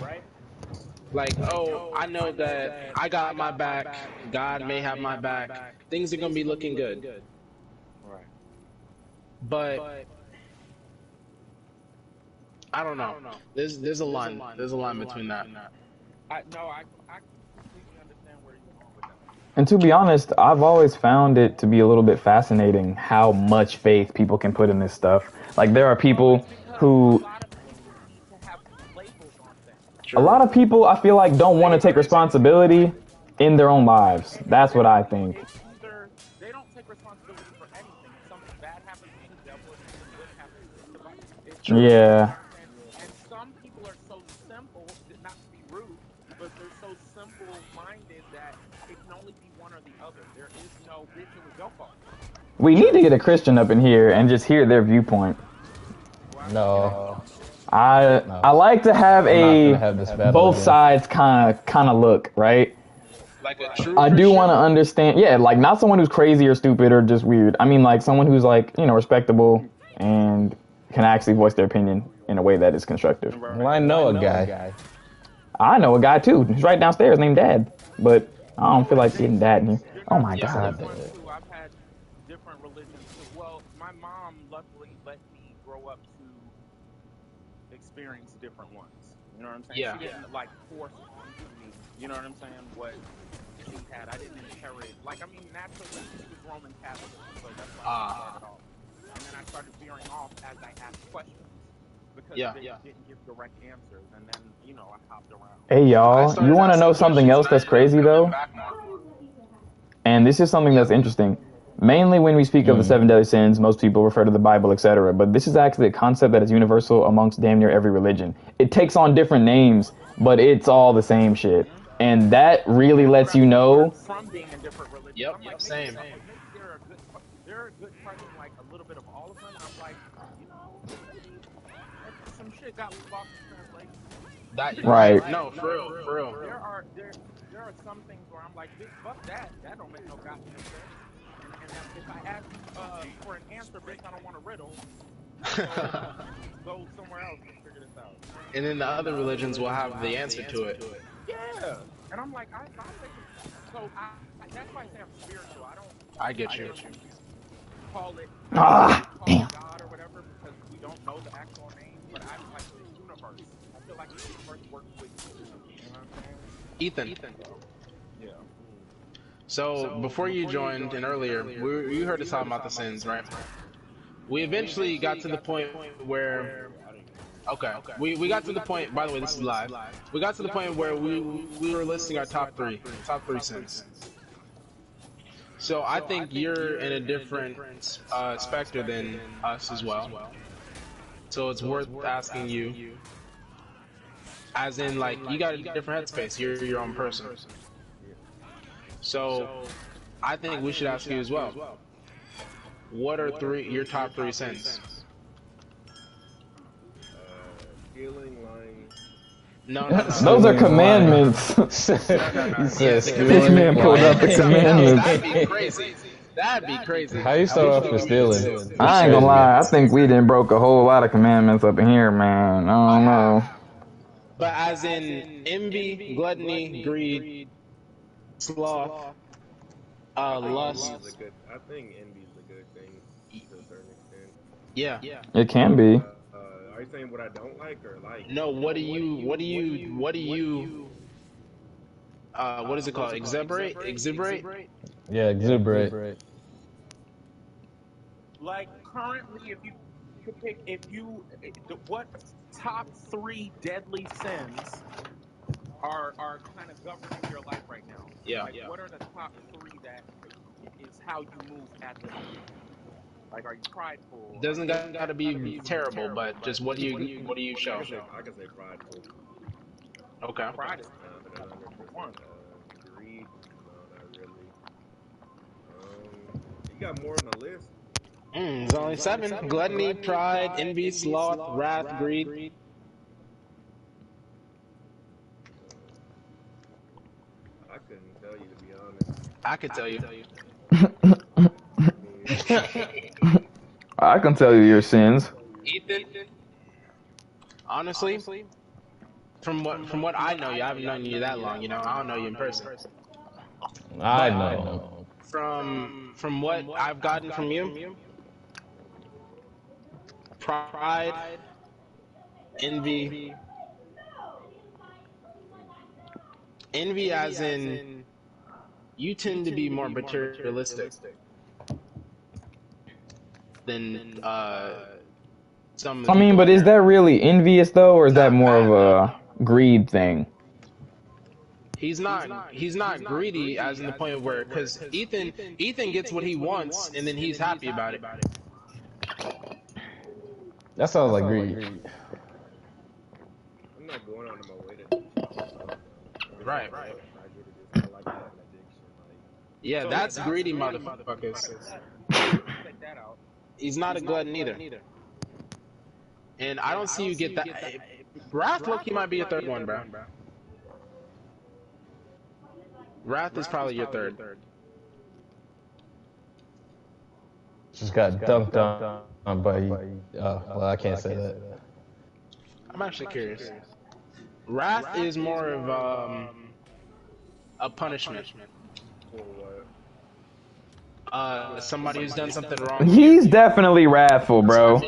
B: Like, oh, I know that I got my back, God may have my back, things are gonna be looking good.
D: Right.
B: But I don't know. There's a line. There's a line between that.
D: I completely understand where you're going with that.
A: And to be honest, I've always found it to be a little bit fascinating how much faith people can put in this stuff. Like, there are people who,
D: A lot of people need to have labels on things.
A: a lot of people I feel like don't want to take responsibility in their own lives. That's what I think.
D: It's either they don't take responsibility for anything. If something bad happens to the devil, if something good happens to somebody, it's
A: Yeah.
D: And some people are so simple, not to be rude, but they're so simple-minded that it can only be one or the other. There is no bitch, it was your fault.
A: We need to get a Christian up in here and just hear their viewpoint.
E: No.
A: I like to have
E: I'm not
A: a
E: gonna have this battle
A: both
E: again.
A: sides kind of look, right?
B: Like a true
A: I do
B: Christian.
A: want to understand, yeah, like not someone who's crazy or stupid or just weird. I mean, like someone who's like, you know, respectable and can actually voice their opinion in a way that is constructive.
E: Well, I know a guy.
A: I know a guy too. He's right downstairs named Dad, but I don't feel like getting Dad in here. Oh my
B: Yeah.
A: God.
D: One, too, I've had different religions. Too. Well, my mom luckily let me grow up to experience different ones. You know what I'm saying?
B: Yeah.
D: She didn't like force onto me. You know what I'm saying? What she had, I didn't inherit. Like, I mean, naturally, she was Roman Catholic, so that's why I started off. And then I started veering off as I asked questions because
B: Yeah.
D: they didn't give direct answers. And then, you know, I hopped around.
A: Hey
B: I
A: y'all,
B: started
A: you want to
B: asking
A: know something
B: questions
A: else that's
B: and I ended
A: crazy
B: up
A: though?
B: coming back more.
A: And this is something that's interesting. Mainly when we speak of the seven deadly sins, most people refer to the Bible, etc. But this is actually a concept that is universal amongst damn near every religion. It takes on different names, but it's all the same shit. And that really lets you know.
D: From being in different religions.
B: Yep,
D: I'm like,
B: same.
D: Maybe they're a good question, like a little bit of all of them. I'm like, you know, some shit got lost in translation.
B: That
A: Right.
B: No, for real, for real.
D: There are some things where I'm like, bitch, fuck that. That don't make no goddamn sense. And if I ask for an answer, bitch, I don't want a riddle. Go somewhere else and figure this out.
B: And then the other religions will have the answer to it.
D: Yeah. And I'm like, I think so. That's why I say I'm spiritual. I don't.
B: I get you.
D: Call it
A: Damn.
D: God or whatever because we don't know the actual name. But I like the universe. I feel like the universe works with you. You know what I'm saying?
B: Ethan.
D: Yeah.
B: So before you joined and earlier, you heard us talking about the sins, right? We eventually got to the point where, okay, we got to the point. By the way, this is live. We got to the point where we were listing our top three sins. So I think you're in a different specter than us as well. So it's worth asking you, as in like you got a different headspace. You're your own person. So I think we should ask you as well. What are your top three sins?
F: Stealing, lying.
B: No.
A: Those are commandments. This man pulled out the commandments.
B: That'd be crazy. That'd be crazy.
E: How you start off with stealing?
A: I ain't gonna lie, I think we done broke a whole lot of commandments up in here, man. I don't know.
B: But as in envy, gluttony, greed, sloth, lust.
F: I think envy is a good thing to a certain extent.
B: Yeah.
A: It can be.
F: I Are you saying what I don't like or like?
B: No, what is it called? Exhiberate?
E: Yeah, exuberate.
D: Like currently, if you could pick, what top 3 deadly sins are kind of governing your life right now?
B: Yeah.
D: Like, what are the top 3 that is how you move at the moment? Like, are you prideful?
B: Doesn't gotta be terrible, but just what do you show?
F: I can say prideful.
B: Okay.
D: Pride is
F: 100%. Greed? No, not really. You got more on the list.
B: It's only 7. Gluttony, pride, envy, sloth, wrath, greed.
F: I couldn't tell you, to be honest.
B: I could tell you.
A: I can tell you your sins.
B: Ethan, honestly, from what I know you, I haven't known you that long. I don't know you in person.
E: I know.
B: From what I've gotten from you, pride, envy as in you tend to be more materialistic than some.
A: I mean, but is that really envious though, or is that more of a greed thing?
B: He's not greedy as in the point where, because Ethan gets what he wants and then he's happy about it.
E: That sounds like greed.
F: I'm not going out of my way to.
B: Right.
F: I get it. It's not like I have an addiction.
B: Yeah,
D: So
B: that's
D: that's
B: greedy,
D: greedy,
B: motherfuckers.
D: Take that out.
B: He's not a glutton either. And I don't see you get that. Wrath, look, he might be your third one, bro. Wrath is probably your third.
E: Just got dunked on by. Well, I can't say that.
B: I'm actually curious. Wrath is more of a punishment.
F: For what?
B: Somebody who's done something wrong.
A: He's definitely wrathful, bro.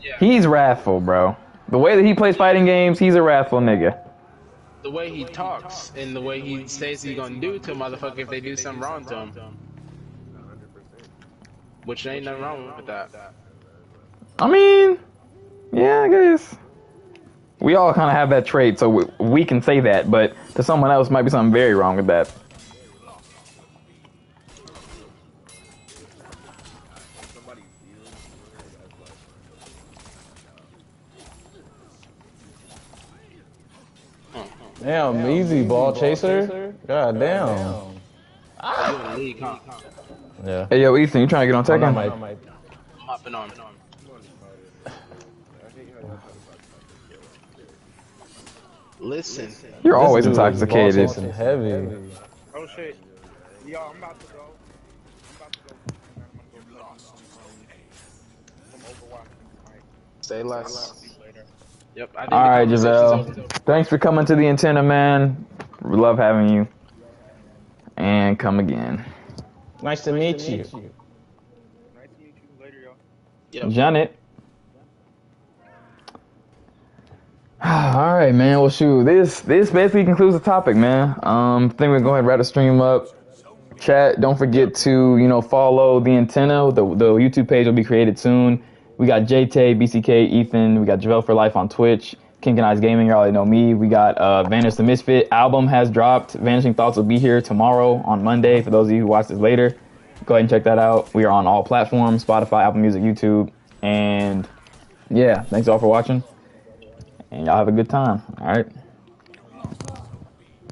B: Yeah.
A: He's wrathful, bro. The way that he plays fighting games, he's a wrathful nigga.
B: The way he talks and the way he says he's gonna do to a motherfucker if they do something wrong to him.
F: 100%.
B: Which ain't nothing wrong with that.
A: I mean, yeah, I guess. We all kind of have that trait, so we can say that, but to someone else might be something very wrong with that.
F: Somebody feels that's like.
E: Damn, easy ball chaser. God damn.
B: You in the league, huh?
E: Yeah.
A: Hey, yo, Ethan, you trying to get on Tekken?
B: I'm hopping on. Listen.
A: You're always
E: This dude was
A: intoxicated.
E: ball chasing heavy.
D: Oh shit. Yo, I'm about to go. I'm about to go. Some Overwatch tonight.
B: Say less.
D: See you later.
B: Yep. I think
A: All
B: the
A: right,
B: conversation's
A: Giselle.
B: over.
A: Thanks for coming to the antenna, man. We love having you. And come again.
E: Nice to meet you.
D: Nice to meet you later, yo.
B: Yep.
A: Janet. All right, man. Well, shoot. This basically concludes the topic, man. I think we're going to go ahead and wrap the stream up. Chat, don't forget to, follow the antenna. The YouTube page will be created soon. We got JT, BCK, Ethan. We got Javel for Life on Twitch. Kink and Ice Gaming, you already know me. We got Vanish the Misfit album has dropped. Vanishing Thoughts will be here tomorrow on Monday. For those of you who watch this later, go ahead and check that out. We are on all platforms: Spotify, Apple Music, YouTube. And yeah, thanks all for watching. And y'all have a good time. All right.